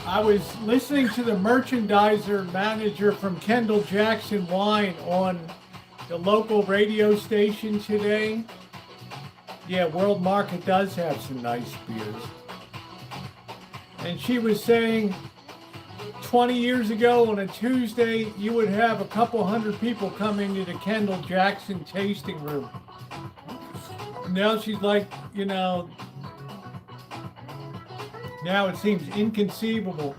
I was listening to the merchandiser manager from Kendall Jackson Wine on the local radio station today. Yeah, World Market does have some nice beers. And she was saying 20 years ago on a Tuesday, you would have a couple hundred people come into the Kendall Jackson tasting room. Now she's like, you know, now it seems inconceivable.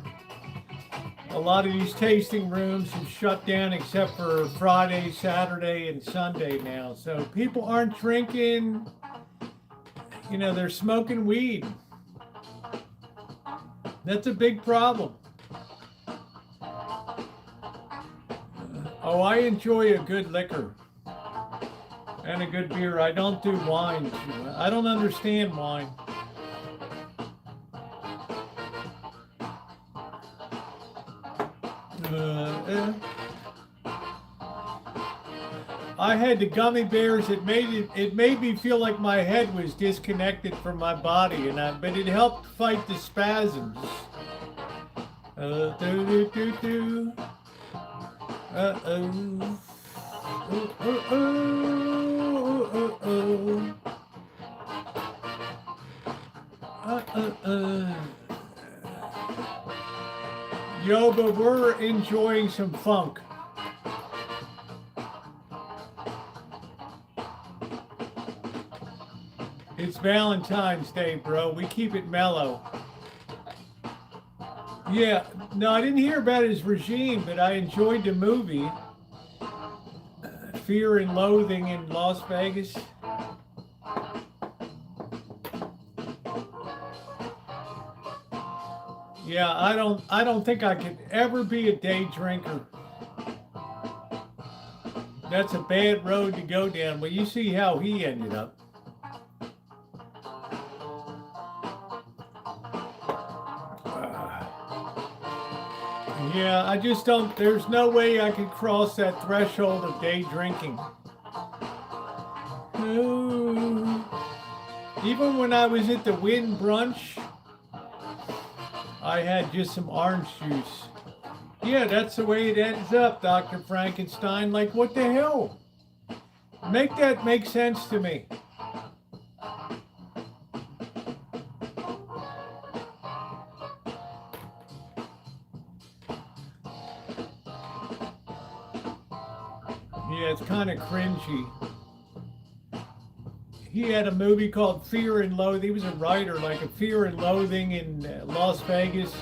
A lot of these tasting rooms have shut down except for Friday, Saturday, and Sunday now. So people aren't drinking, you know, they're smoking weed. That's a big problem. Oh, I enjoy a good liquor. And a good beer. I don't do wine. I don't understand wine. I had the gummy bears. It made me feel like my head was disconnected from my body, but it helped fight the spasms. Do. Yo, but we're enjoying some funk. It's Valentine's Day, bro. We keep it mellow. Yeah, no, I didn't hear about his regime, but I enjoyed the movie. Fear and Loathing in Las Vegas. Yeah, I don't think I could ever be a day drinker. That's a bad road to go down. Well, you see how he ended up. Yeah, I just don't, there's no way I could cross that threshold of day drinking. Ooh. Even when I was at the Wynn brunch, I had just some orange juice. Yeah, that's the way it ends up, Dr. Frankenstein. Like, what the hell? Make that make sense to me. Yeah, it's kind of cringy. He had a movie called Fear and Loathing. He was a writer, like a Fear and Loathing in Las Vegas.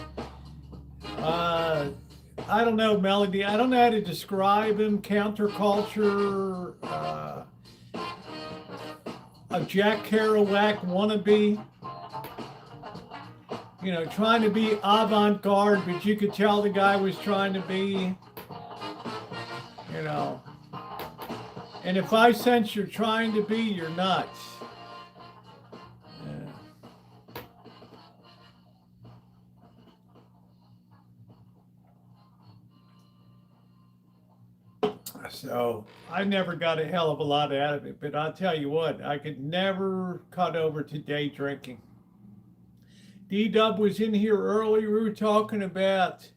I don't know, Melody. I don't know how to describe him. Counterculture, a Jack Kerouac wannabe. You know, trying to be avant-garde, but you could tell the guy was trying to be, you know. And if I sense you're trying to be, you're nuts. So I never got a hell of a lot out of it, but I'll tell you what, I could never cut over to day drinking. D-Dub was in here early. We were talking about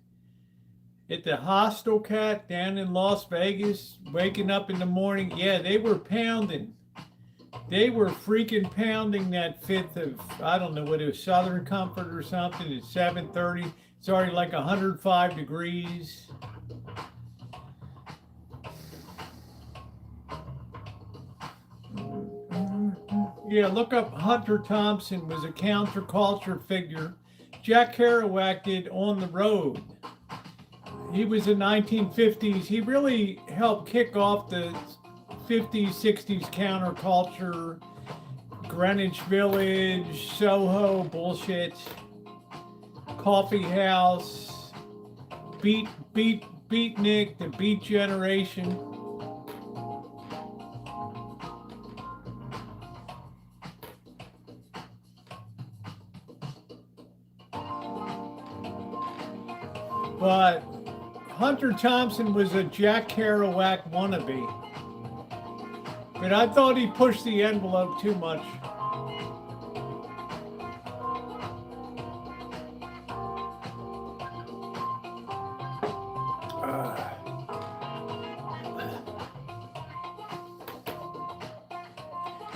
at the Hostel Cat down in Las Vegas, waking up in the morning. Yeah, they were pounding. They were freaking pounding that fifth of, I don't know what it was, Southern Comfort or something at 7:30. It's already like 105 degrees. Yeah, look up Hunter Thompson was a counterculture figure. Jack Kerouac did On the Road. He was in 1950s. He really helped kick off the 50s, 60s counterculture, Greenwich Village, Soho bullshit, Coffee House, Beatnik, the Beat Generation. But Hunter Thompson was a Jack Kerouac wannabe. But I thought he pushed the envelope too much.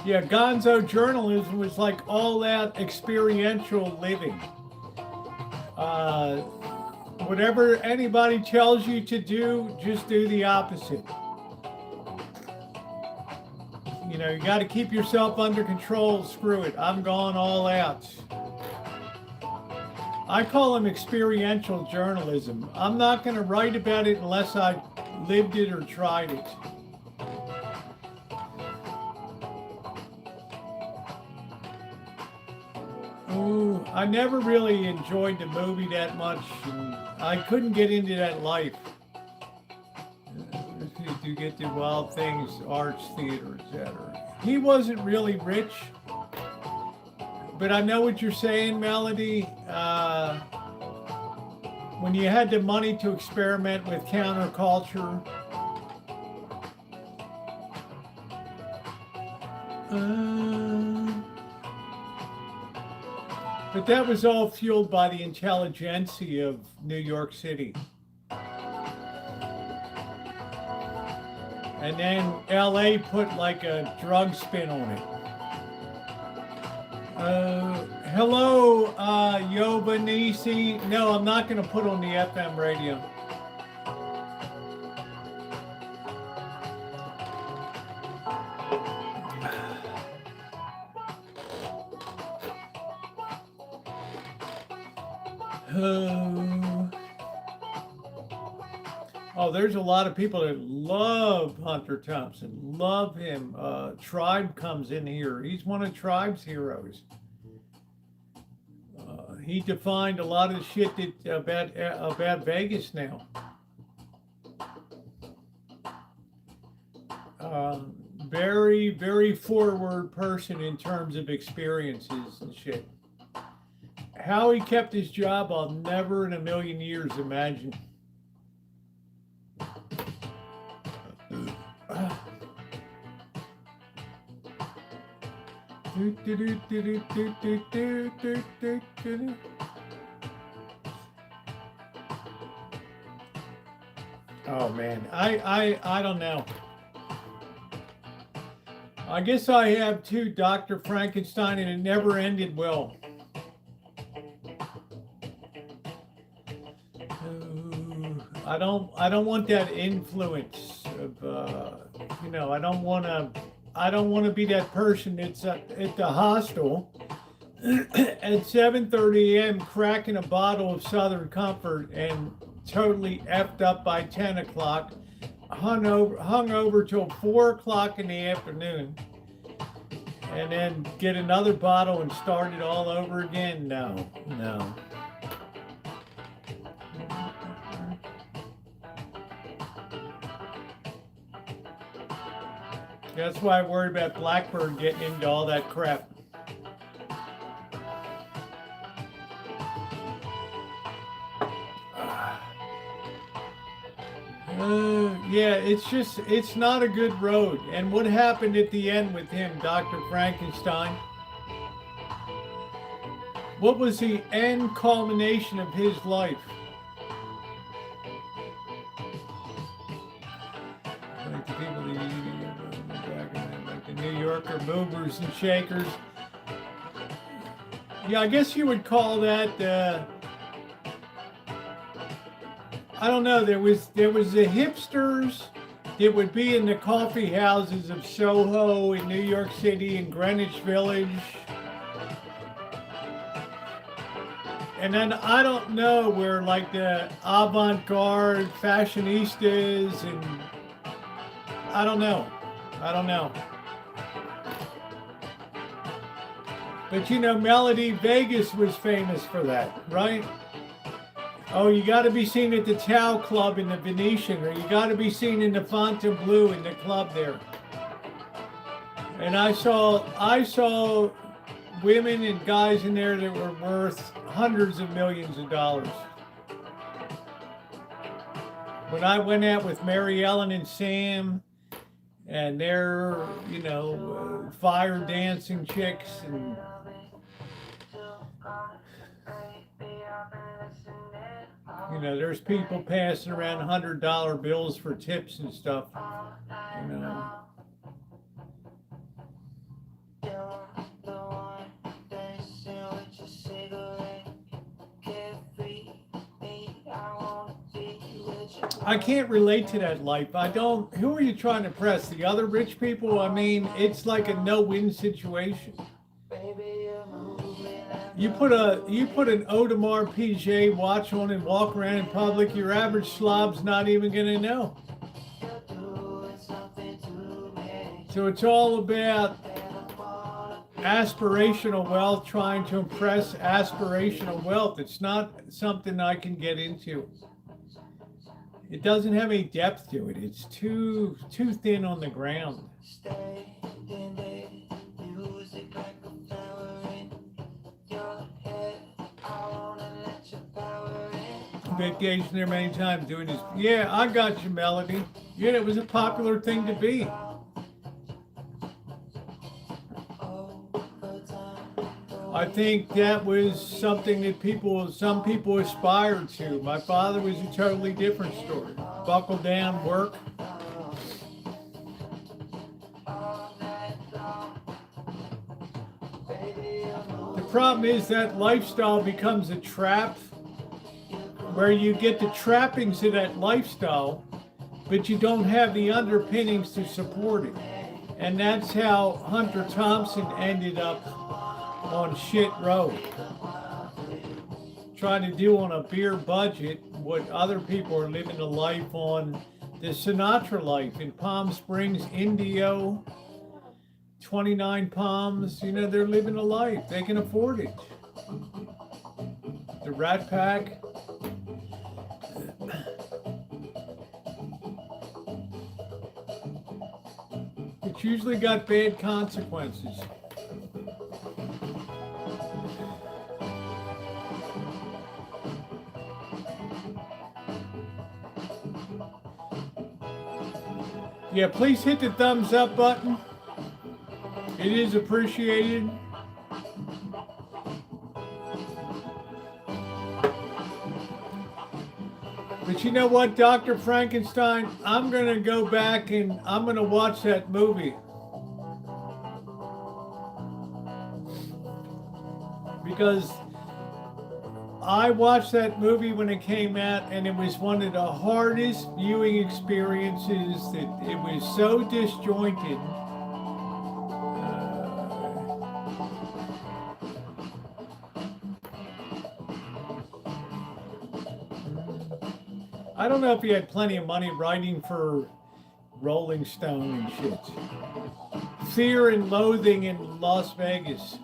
Yeah, gonzo journalism was like all out experiential living. Whatever anybody tells you to do, just do the opposite. You know, you got to keep yourself under control. Screw it. I'm going all out. I call them experiential journalism. I'm not going to write about it unless I lived it or tried it. Ooh, I never really enjoyed the movie that much. And I couldn't get into that life. to get to Wild Things Arts Theater, etc. He wasn't really rich, but I know what you're saying, Melody. When you had the money to experiment with counterculture, but that was all fueled by the intelligentsia of New York City. And then LA put like a drug spin on it. Hello, Yobanisi. No, I'm not going to put on the FM radio. Oh, there's a lot of people that love Hunter Thompson, love him. Tribe comes in here. He's one of Tribe's heroes. He defined a lot of the shit that about Vegas now. Very, very forward person in terms of experiences and shit. How he kept his job, I'll never in a million years imagine. Oh man, I don't know. I guess I have too, Dr. Frankenstein, and it never ended well. I don't want that influence of I don't want to be that person that's at the hostel at 7:30 a.m. cracking a bottle of Southern Comfort and totally effed up by 10 o'clock, hung over till 4 o'clock in the afternoon, and then get another bottle and start it all over again. No. That's why I worry about Blackbird getting into all that crap. Yeah, it's not a good road. And what happened at the end with him, Dr. Frankenstein? What was the end culmination of his life? Like the people like the New Yorker movers and shakers. Yeah, I guess you would call that I don't know, there was the hipsters that would be in the coffee houses of Soho in New York City and Greenwich Village. And then I don't know where like the avant-garde fashionistas and I don't know. But you know, Melody, Vegas was famous for that, right? Oh, you got to be seen at the Tao Club in the Venetian, or you got to be seen in the Fontainebleau in the club there. And I saw women and guys in there that were worth hundreds of millions of dollars. When I went out with Mary Ellen and Sam, and they're, fire dancing chicks and there's people passing around $100 bills for tips and stuff. I can't relate to that life. Who are you trying to impress? The other rich people? I mean, it's like a no-win situation. You put an Audemars Piguet watch on and walk around in public, your average slob's not even going to know. So it's all about aspirational wealth, trying to impress aspirational wealth. It's not something I can get into. It doesn't have any depth to it. It's too thin on the ground. Vacation there many times doing this. Yeah, I got you, Melody. Yeah, it was a popular thing to be. I think that was something that some people aspired to. My father was a totally different story. Buckle down, work. The problem is that lifestyle becomes a trap where you get the trappings of that lifestyle, but you don't have the underpinnings to support it. And that's how Hunter Thompson ended up on shit road. Trying to do on a beer budget what other people are living a life on, the Sinatra life in Palm Springs, Indio, 29 Palms. You know, they're living a life. They can afford it. The Rat Pack. It's usually got bad consequences. Yeah, please hit the thumbs up button. It is appreciated. But you know what, Dr. Frankenstein? I'm going to go back and I'm going to watch that movie. Because I watched that movie when it came out, and it was one of the hardest viewing experiences. That it was so disjointed. I don't know if he had plenty of money writing for Rolling Stone and shit. Fear and Loathing in Las Vegas.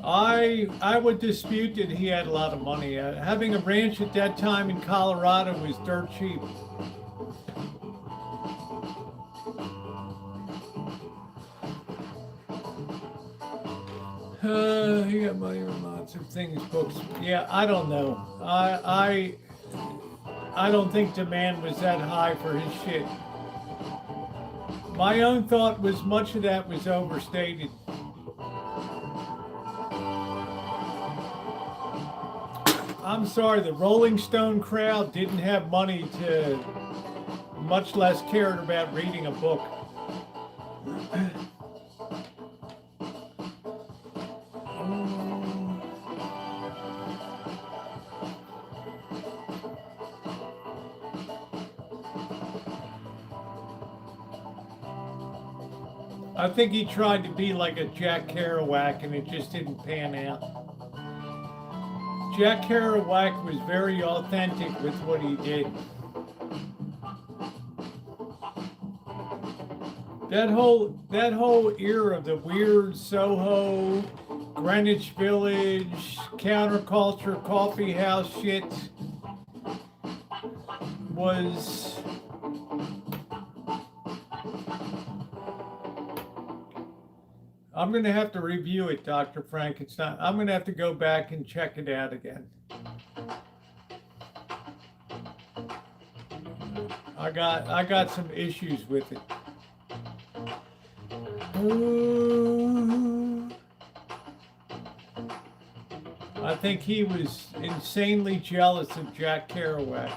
I would dispute that he had a lot of money. Having a ranch at that time in Colorado was dirt cheap. He got money from lots of things, books. Yeah, I don't know. I don't think demand was that high for his shit. My own thought was much of that was overstated. I'm sorry, the Rolling Stone crowd didn't have money to, much less cared about reading a book. I think he tried to be like a Jack Kerouac and it just didn't pan out. Jack Kerouac was very authentic with what he did. That whole era of the weird Soho, Greenwich Village, counterculture, coffee house shit was... I'm going to have to review it, Dr. Frankenstein. I'm going to have to go back and check it out again. I got some issues with it. I think he was insanely jealous of Jack Kerouac.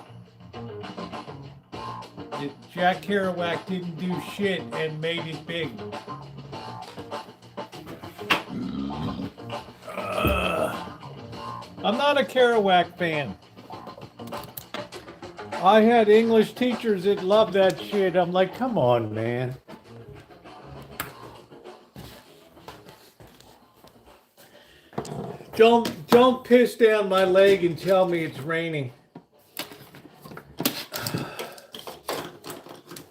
Jack Kerouac didn't do shit and made it big. I'm not a Kerouac fan. I had English teachers that loved that shit. I'm like, come on, man. Don't piss down my leg and tell me it's raining.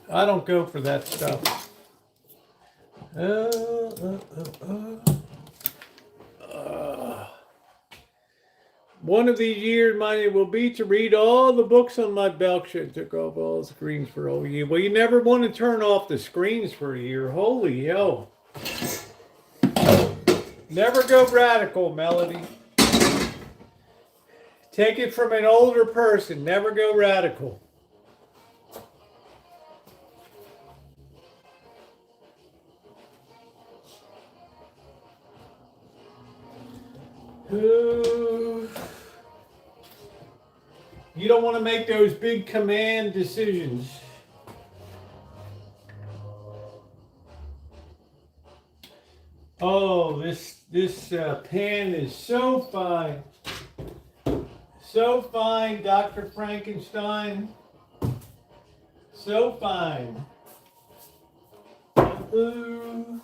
I don't go for that stuff. One of these years, mine will be to read all the books on my bookshelf. Took off all the screens for a whole year. Well, you never want to turn off the screens for a year. Holy hell. Never go radical, Melody. Take it from an older person. Never go radical. You don't want to make those big command decisions. Oh, this pan is so fine. So fine, Dr. Frankenstein. So fine. Ooh.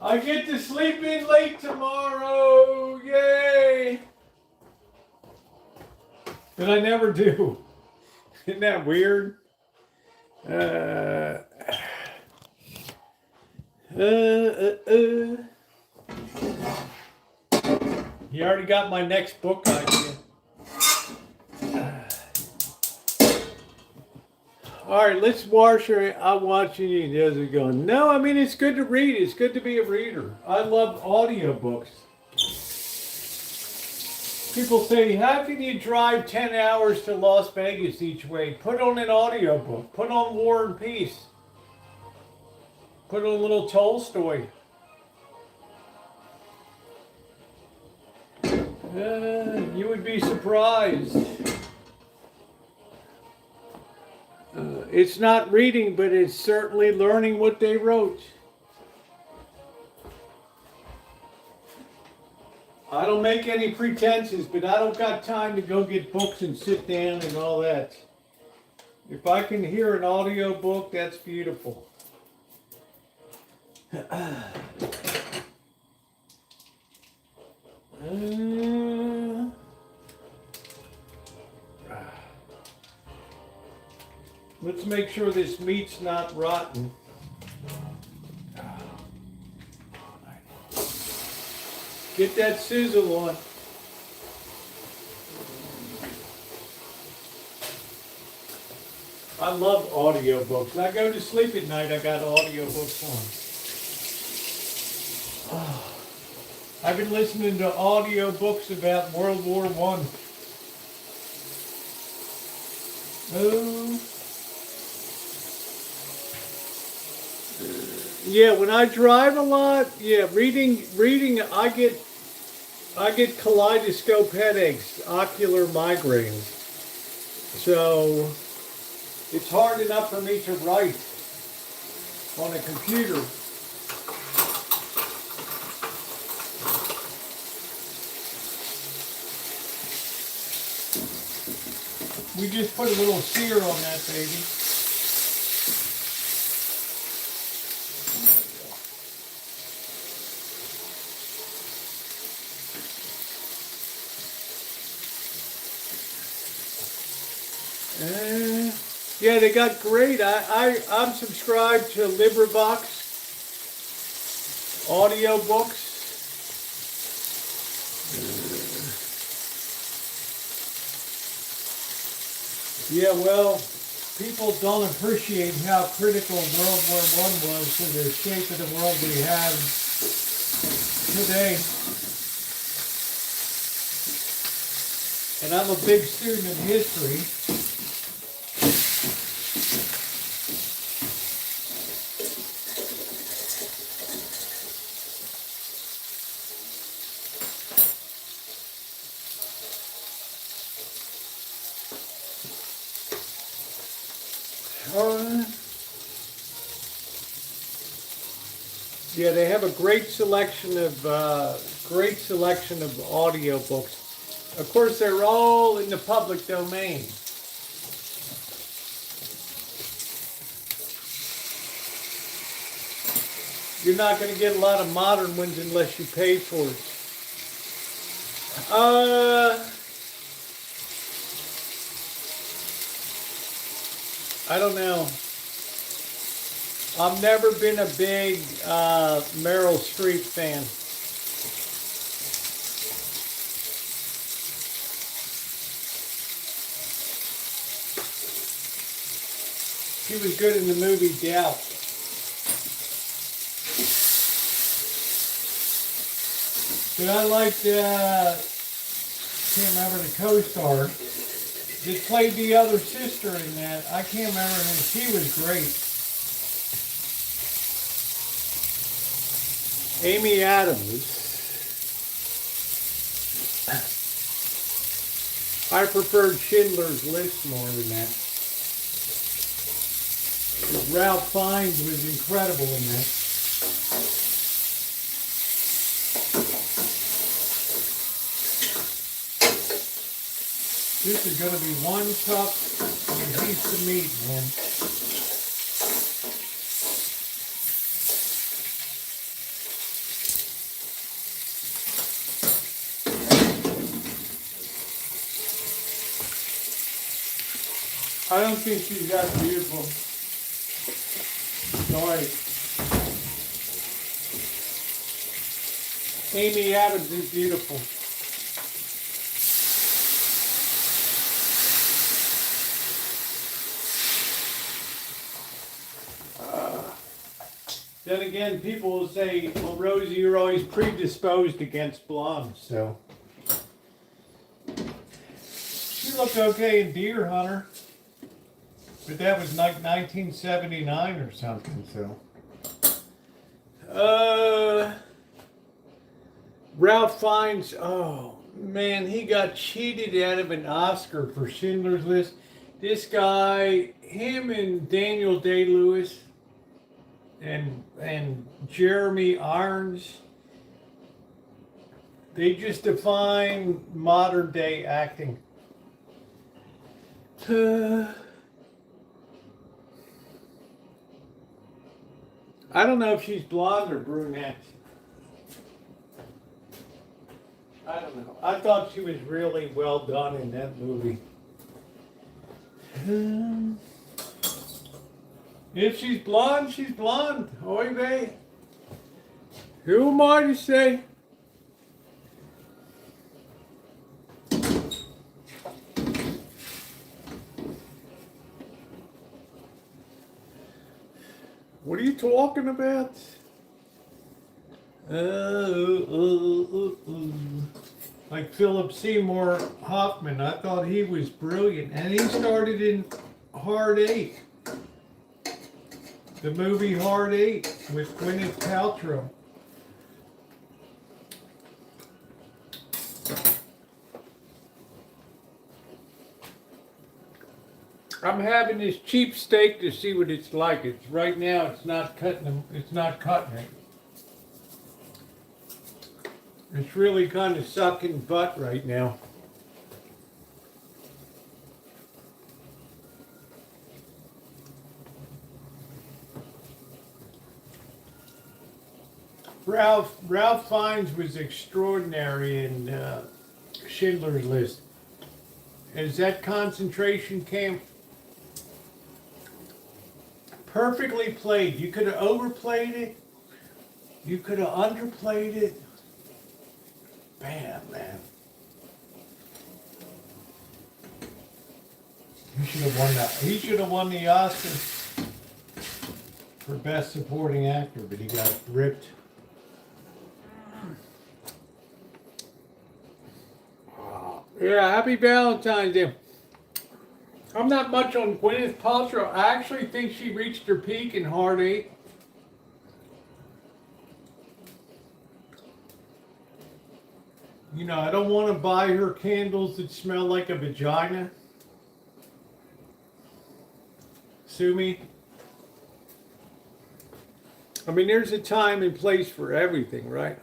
I get to sleep in late tomorrow. Yay! But I never do. Isn't that weird? You already got my next book idea. All right, let's watch her. I'm watching you. How's it going? No, I mean, it's good to read. It's good to be a reader. I love audiobooks. People say, how can you drive 10 hours to Las Vegas each way? Put on an audiobook. Put on War and Peace. Put on a little Tolstoy. You would be surprised. It's not reading, but it's certainly learning what they wrote. I don't make any pretenses, but I don't got time to go get books and sit down and all that. If I can hear an audio book, that's beautiful. Let's make sure this meat's not rotten. Get that sizzle on. I love audiobooks. When I go to sleep at night, I got audiobooks on. Oh, I've been listening to audiobooks about World War I. Oh. Yeah, when I drive a lot, yeah, reading, I get kaleidoscope headaches, ocular migraines. So it's hard enough for me to write on a computer. We just put a little sear on that baby. Yeah, they got great. I'm subscribed to LibriVox audiobooks. Yeah, well, people don't appreciate how critical World War I was to the shape of the world we have today. And I'm a big student of history. Yeah, they have a great selection of audiobooks. Of course, they're all in the public domain. You're not going to get a lot of modern ones unless you pay for it. I don't know. I've never been a big Meryl Streep fan. She was good in the movie Doubt. But I liked, can't remember the co-star that played the other sister in that. I can't remember her name. She was great. Amy Adams. I preferred Schindler's List more than that. Ralph Fiennes was incredible in that. This is going to be one tough piece of meat, man. I don't think she's that beautiful. Sorry. Amy Adams is beautiful. Then again, people will say, well, Rosie, you're always predisposed against blondes, so. She looked okay in Deer Hunter. But that was like 1979 or something, so. Ralph Fiennes, oh man, he got cheated out of an Oscar for Schindler's List. This guy, him and Daniel Day-Lewis and Jeremy Irons, they just define modern day acting. I don't know if she's blonde or brunette. I don't know. I thought she was really well done in that movie. If she's blonde, she's blonde. Oy vey. Who am I to say? What are you talking about? Like Philip Seymour Hoffman. I thought he was brilliant. And he started in Hard Eight. The movie Hard Eight with Gwyneth Paltrow. I'm having this cheap steak to see what it's like. It's right now. It's not cutting them. It's not cutting it. It's really kind of sucking butt right now. Ralph Fiennes was extraordinary in Schindler's List. Is that concentration camp? Perfectly played. You could have overplayed it. You could have underplayed it. Bam, man. He should have won that. He should have won the Oscar for Best Supporting Actor, but he got ripped. Yeah, happy Valentine's Day. I'm not much on Gwyneth Paltrow. I actually think she reached her peak in Hard Eight. You know, I don't want to buy her candles that smell like a vagina. Sue me. I mean, there's a time and place for everything, right?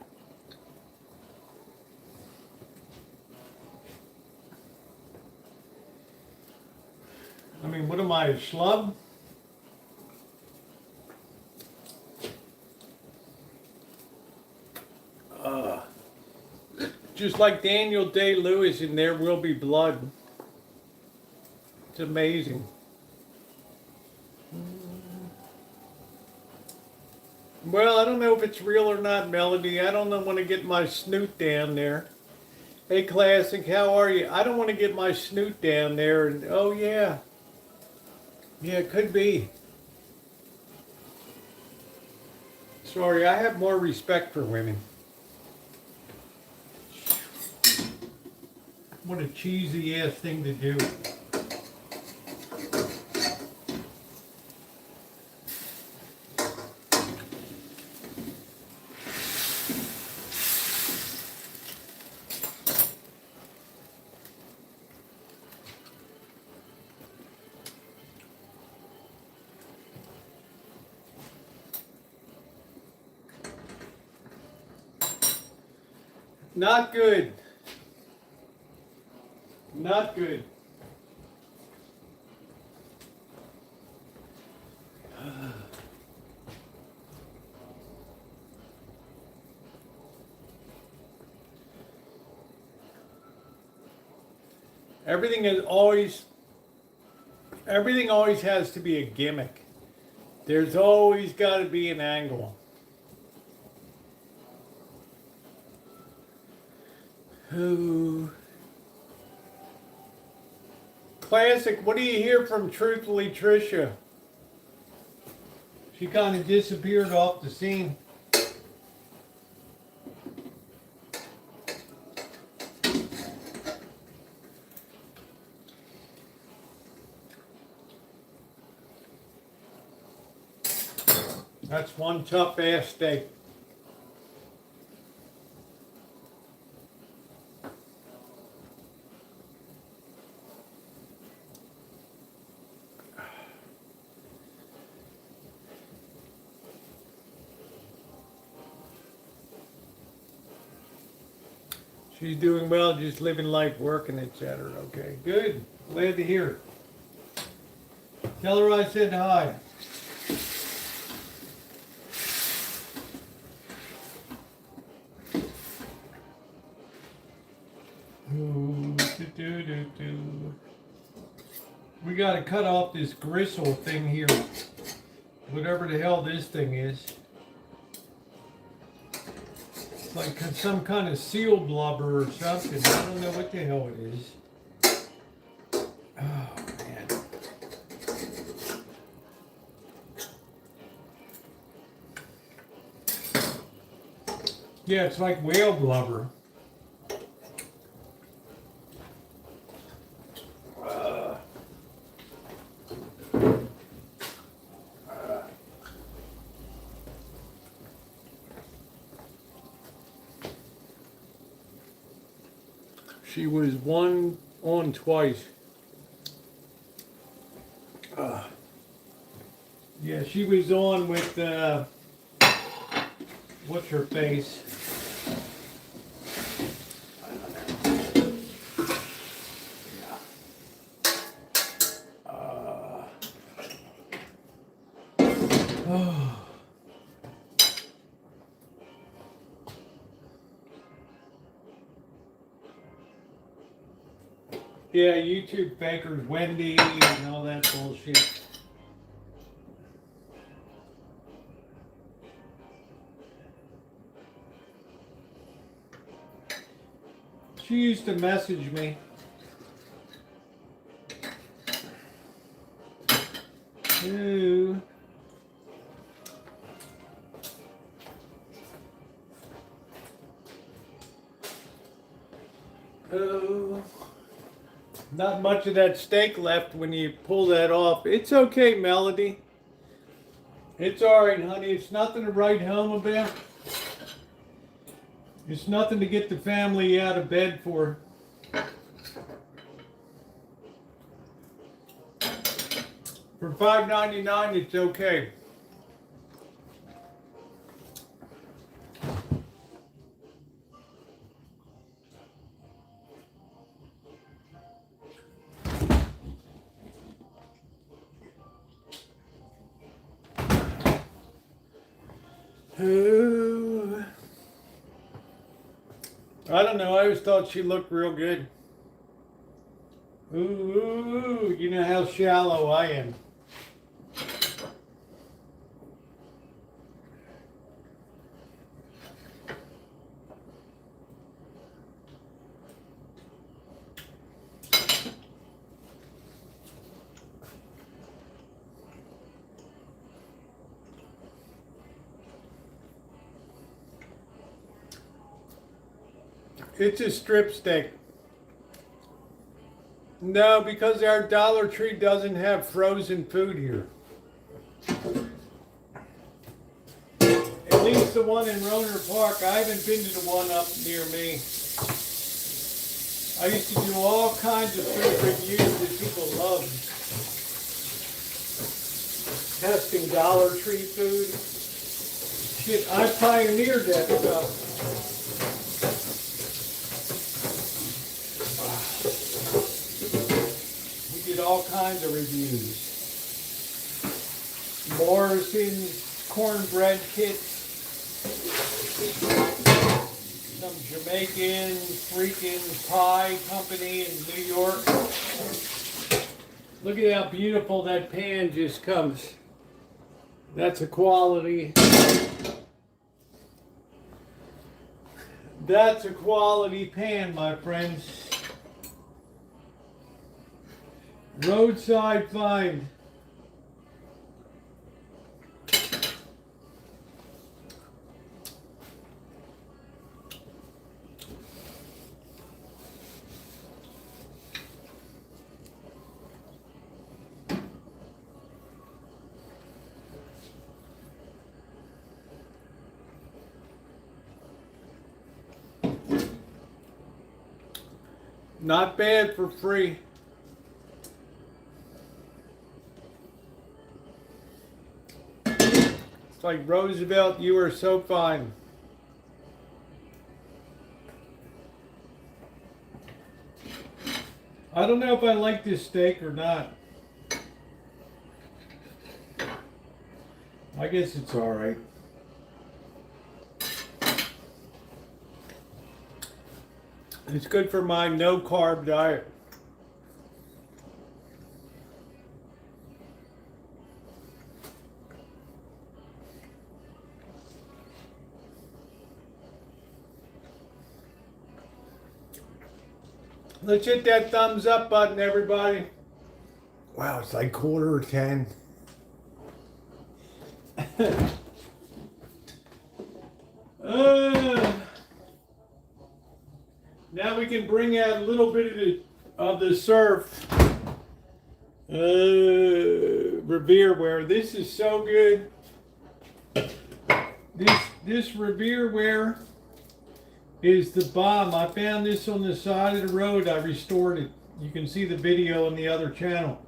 I mean, what am I, a schlub? Just like Daniel Day-Lewis in There Will Be Blood. It's amazing. Well, I don't know if it's real or not, Melody. I don't want to get my snoot down there. Hey, Classic, how are you? I don't want to get my snoot down there and, oh yeah. Yeah, it could be. Sorry, I have more respect for women. What a cheesy ass thing to do. Not good. Not good. Everything always has to be a gimmick. There's always got to be an angle. Ooh. Classic, what do you hear from Truthfully Tricia? She kind of disappeared off the scene. That's one tough ass steak. She's doing well, just living life, working, etc. Okay, good. Glad to hear it. Tell her I said hi. Ooh, we got to cut off this gristle thing here. Whatever the hell this thing is. It's like some kind of seal blubber or something. I don't know what the hell it is. Oh, man. Yeah, it's like whale blubber. She was on twice. Yeah, she was on with, what's her face? Yeah, YouTube fakers, Wendy, and all that bullshit. She used to message me. Ooh. Oh. Not much of that steak left when you pull that off. It's okay, Melody. It's alright, honey. It's nothing to write home about. It's nothing to get the family out of bed for. For $5.99, it's okay. Ooh. I don't know. I always thought she looked real good. Ooh, you know how shallow I am. It's a strip steak. No, because our Dollar Tree doesn't have frozen food here. At least the one in Roner Park. I haven't been to the one up near me. I used to do all kinds of food reviews that people love. Testing Dollar Tree food. Shit, I pioneered that stuff. We did all kinds of reviews. Morrison's cornbread kits. Some Jamaican freaking pie company in New York. Look at how beautiful that pan just comes. That's a quality. That's a quality pan, my friends. Roadside find. Not bad for free. It's like, Roosevelt, you are so fine. I don't know if I like this steak or not. I guess it's all right. It's good for my no-carb diet. Let's hit that thumbs up button, everybody. Wow, it's like 9:45. Now we can bring out a little bit of the surf Revere wear. This is so good. This Revere wear is the bomb. I found this on the side of the road. I restored it. You can see the video on the other channel.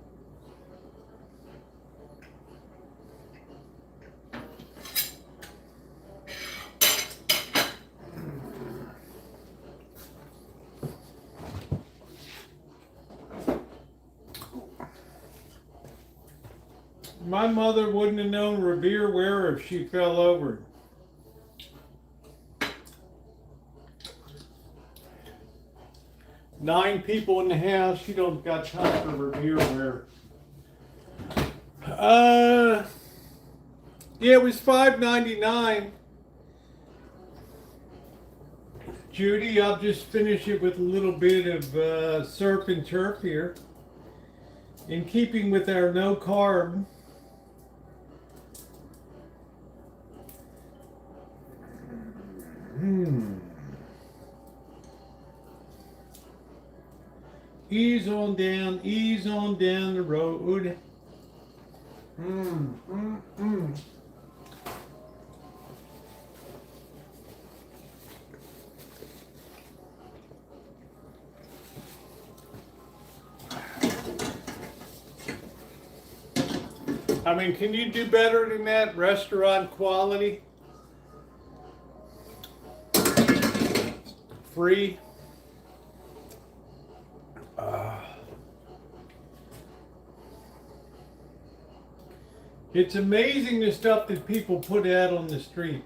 My mother wouldn't have known Revere wear if she fell over. Nine people in the house. You don't got time for Revere wear. Yeah, it was $5.99. Judy, I'll just finish it with a little bit of surf and turf here. In keeping with our no carb. Ease on down the road. I mean, can you do better than that? Restaurant quality? Free? It's amazing the stuff that people put out on the street.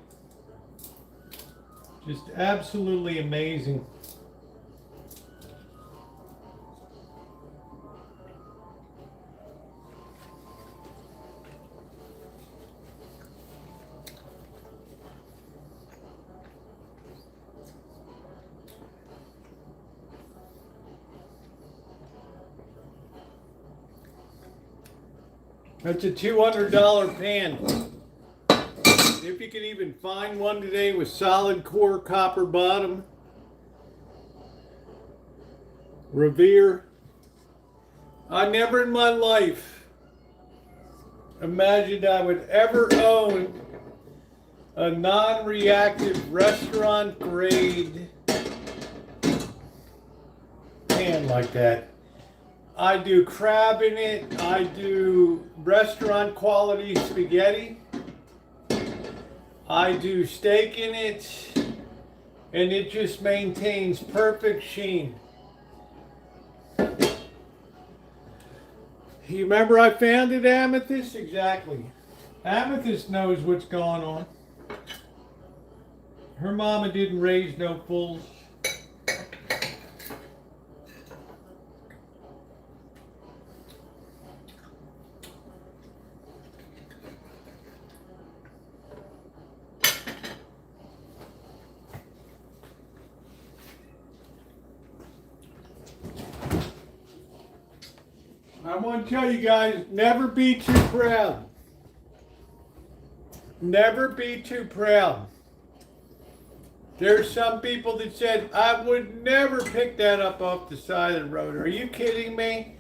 Just absolutely amazing. That's a $200 pan. If you can even find one today with solid core copper bottom. Revere. I never in my life imagined I would ever own a non-reactive restaurant grade pan like that. I do crab in it. I do restaurant quality spaghetti. I do steak in it. And it just maintains perfect sheen. You remember I founded Amethyst? Exactly. Amethyst knows what's going on. Her mama didn't raise no fools. I want to tell you guys, never be too proud. Never be too proud. There's some people that said, I would never pick that up off the side of the road. Are you kidding me?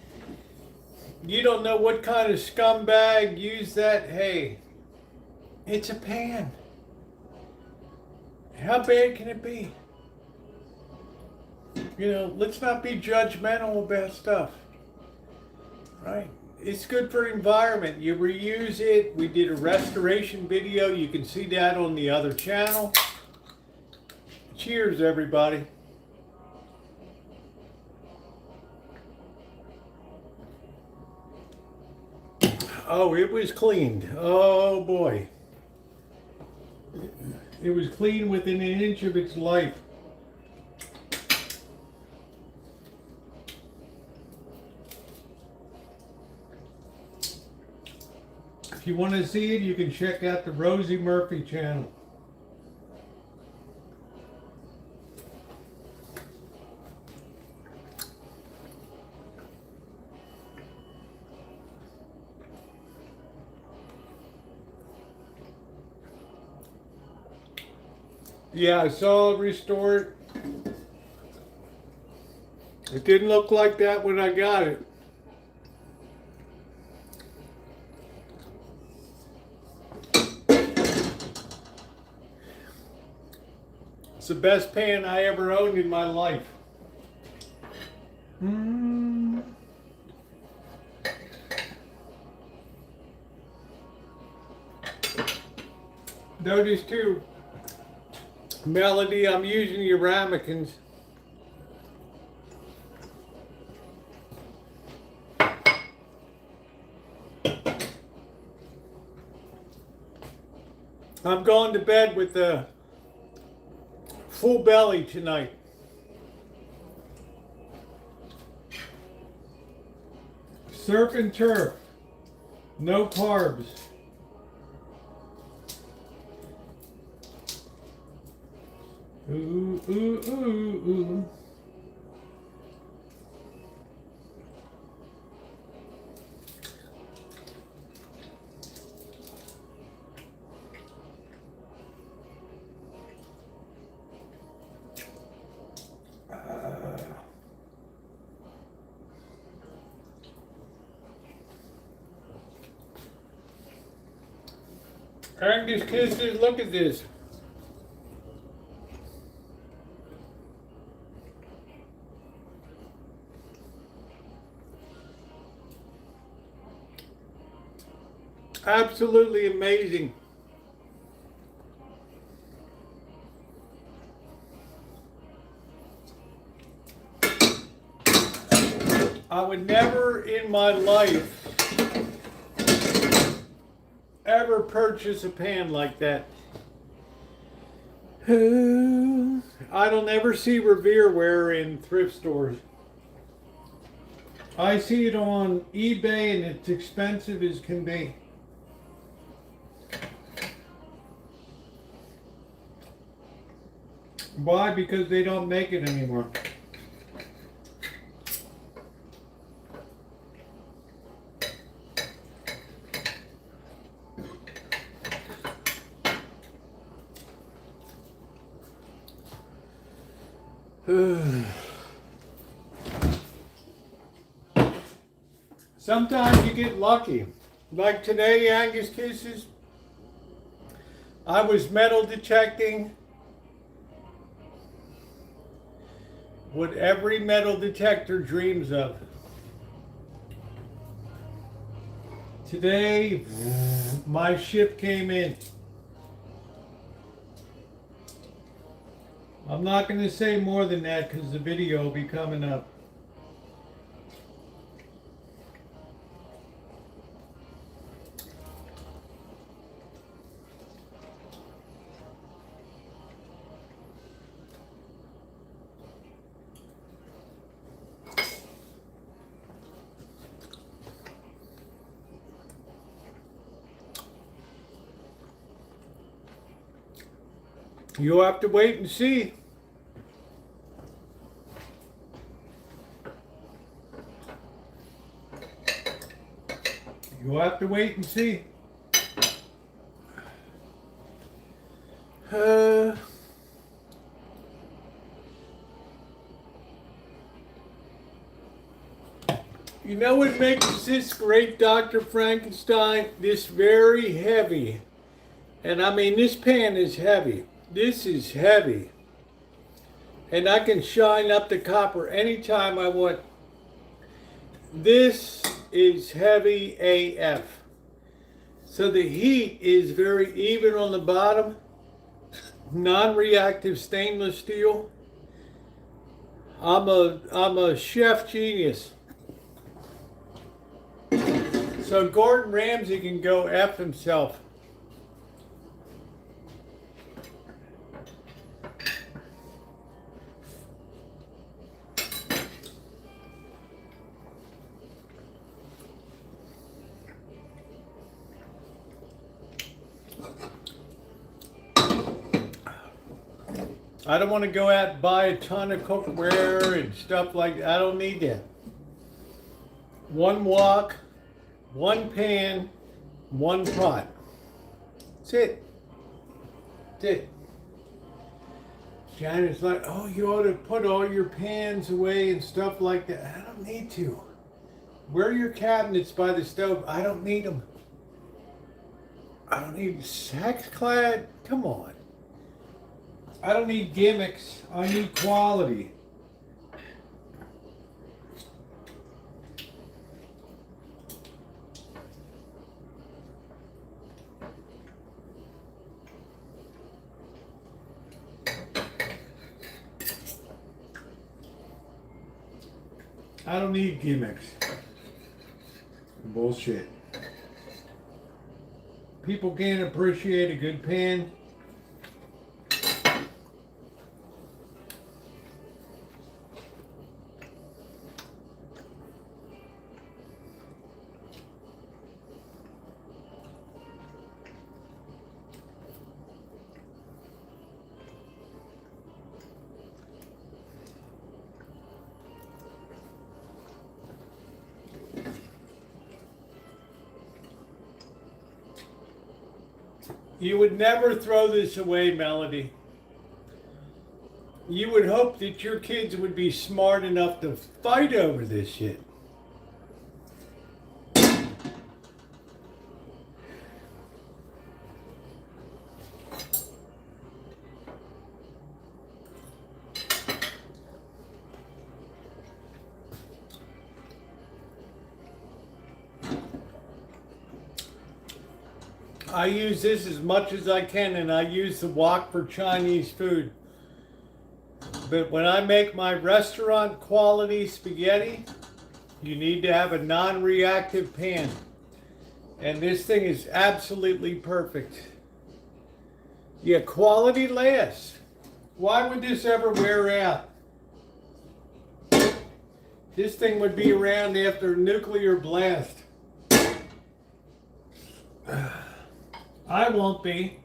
You don't know what kind of scumbag used that. Hey, it's a pan. How bad can it be? You know, let's not be judgmental about stuff. Right? It's good for the environment. You reuse it. We did a restoration video. You can see that on the other channel. Cheers, everybody. Oh, it was cleaned. Oh, boy. It was clean within an inch of its life. If you want to see it, you can check out the Rosie Murphy channel. Yeah, I saw it restored. It didn't look like that when I got it. It's the best pan I ever owned in my life. Notice too, Melody, I'm using your ramekins. I'm going to bed with a full belly tonight. Surf and turf. No carbs. Ooh, ooh, ooh, ooh. Angus kisses, look at this. Absolutely amazing. I would never in my life ever purchase a pan like that. I don't ever see Revereware in thrift stores. I see it on eBay and it's expensive as can be. Why? Because they don't make it anymore. Sometimes you get lucky. Like today, Angus Kisses, I was metal detecting what every metal detector dreams of. Today, my ship came in. I'm not going to say more than that because the video will be coming up. You'll have to wait and see. You'll have to wait and see. You know what makes this great Dr. Frankenstein? This very heavy. And I mean, this pan is heavy. This is heavy. And I can shine up the copper anytime I want. This is heavy AF. So the heat is very even on the bottom. Non-reactive stainless steel. I'm a chef genius. So Gordon Ramsay can go F himself. I don't want to go out and buy a ton of cookware and stuff like that. I don't need that. One wok, one pan, one pot. That's it. That's it. Janet's like, oh, you ought to put all your pans away and stuff like that. I don't need to. Where are your cabinets by the stove? I don't need them. I don't need saxclad. Come on. I don't need gimmicks. I need quality. I don't need gimmicks. Bullshit. People can't appreciate a good pan. You would never throw this away, Melody. You would hope that your kids would be smart enough to fight over this shit. I use this as much as I can, and I use the wok for Chinese food. But when I make my restaurant quality spaghetti, you need to have a non-reactive pan. And this thing is absolutely perfect. Yeah, quality lasts. Why would this ever wear out? This thing would be around after a nuclear blast. I won't be.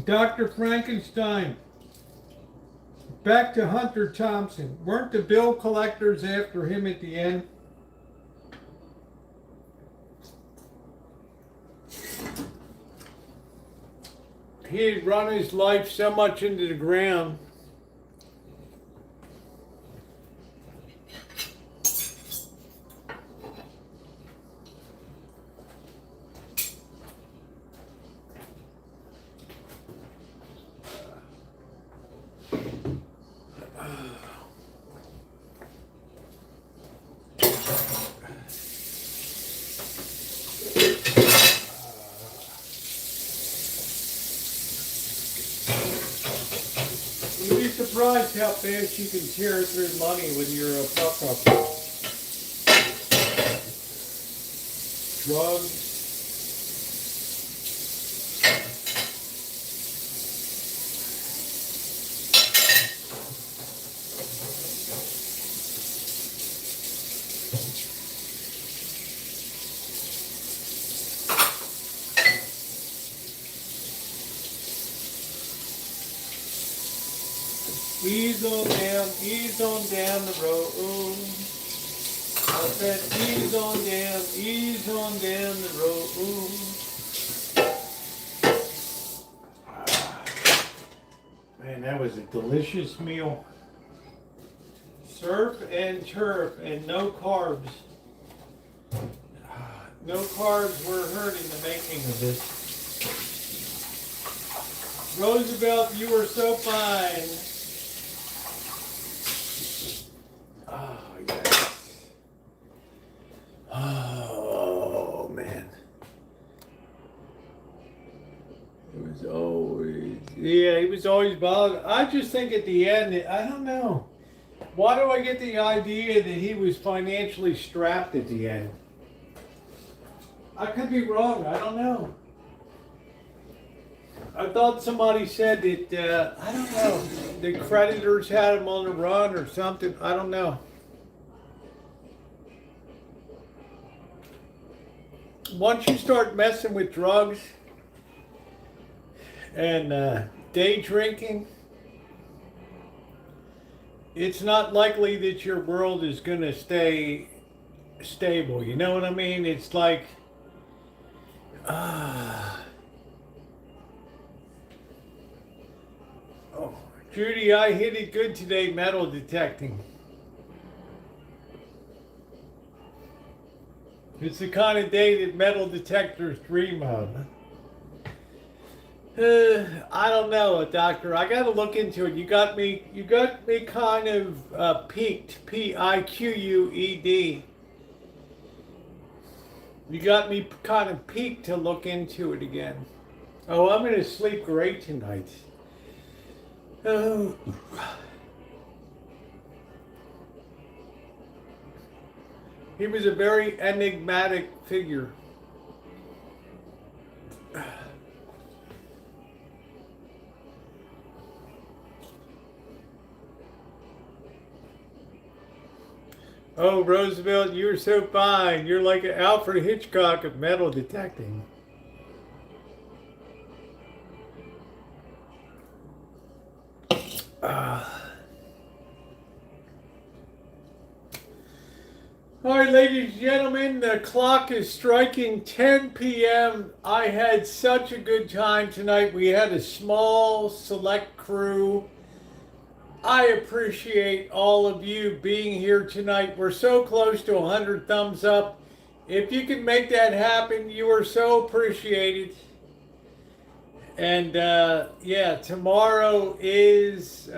Dr. Frankenstein, back to Hunter Thompson. Weren't the bill collectors after him at the end? He had run his life so much into the ground. You'd be surprised how fast you can tear through money when you're a fuck up. Drugs. Ease on down the road. I said, ease on down the road. Man, that was a delicious meal. Surf and turf and no carbs. No carbs were hurt in the making of this. Roosevelt, you are so fine. Oh, yes. Oh, man. It was always, yeah, he was always bothered. I just think at the end, I don't know. Why do I get the idea that he was financially strapped at the end? I could be wrong. I don't know. I thought somebody said that, I don't know, the creditors had him on the run or something. I don't know. Once you start messing with drugs and day drinking, it's not likely that your world is going to stay stable. You know what I mean? It's like, oh, Judy, I hit it good today, metal detecting. It's the kind of day that metal detectors dream of. I don't know, doctor. I got to look into it. You got me kind of piqued. Piqued. You got me kind of piqued to look into it again. Oh, I'm going to sleep great tonight. Oh. He was a very enigmatic figure. Oh, Roosevelt, you're so fine. You're like an Alfred Hitchcock of metal detecting. All right, ladies and gentlemen, the clock is striking 10 p.m. I had such a good time tonight. We had a small, select crew. I appreciate all of you being here tonight. We're so close to 100 thumbs up. If you can make that happen, you are so appreciated. And yeah, tomorrow is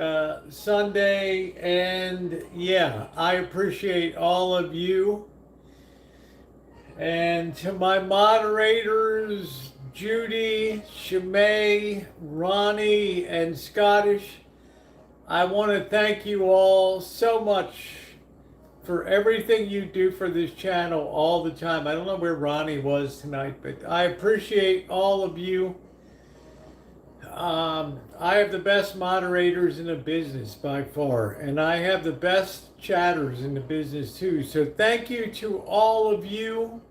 Sunday, and yeah, I appreciate all of you. And to my moderators, Judy, Shimei, Ronnie, and Scottish, I want to thank you all so much for everything you do for this channel all the time. I don't know where Ronnie was tonight, but I appreciate all of you. I have the best moderators in the business by far, and I have the best chatters in the business too. So thank you to all of you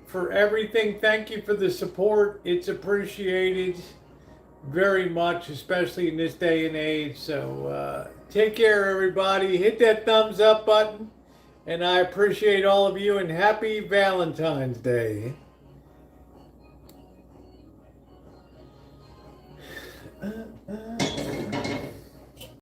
for everything. Thank you for the support. It's appreciated very much, especially in this day and age. So Take care, everybody. Hit that thumbs up button. And I appreciate all of you and happy Valentine's Day.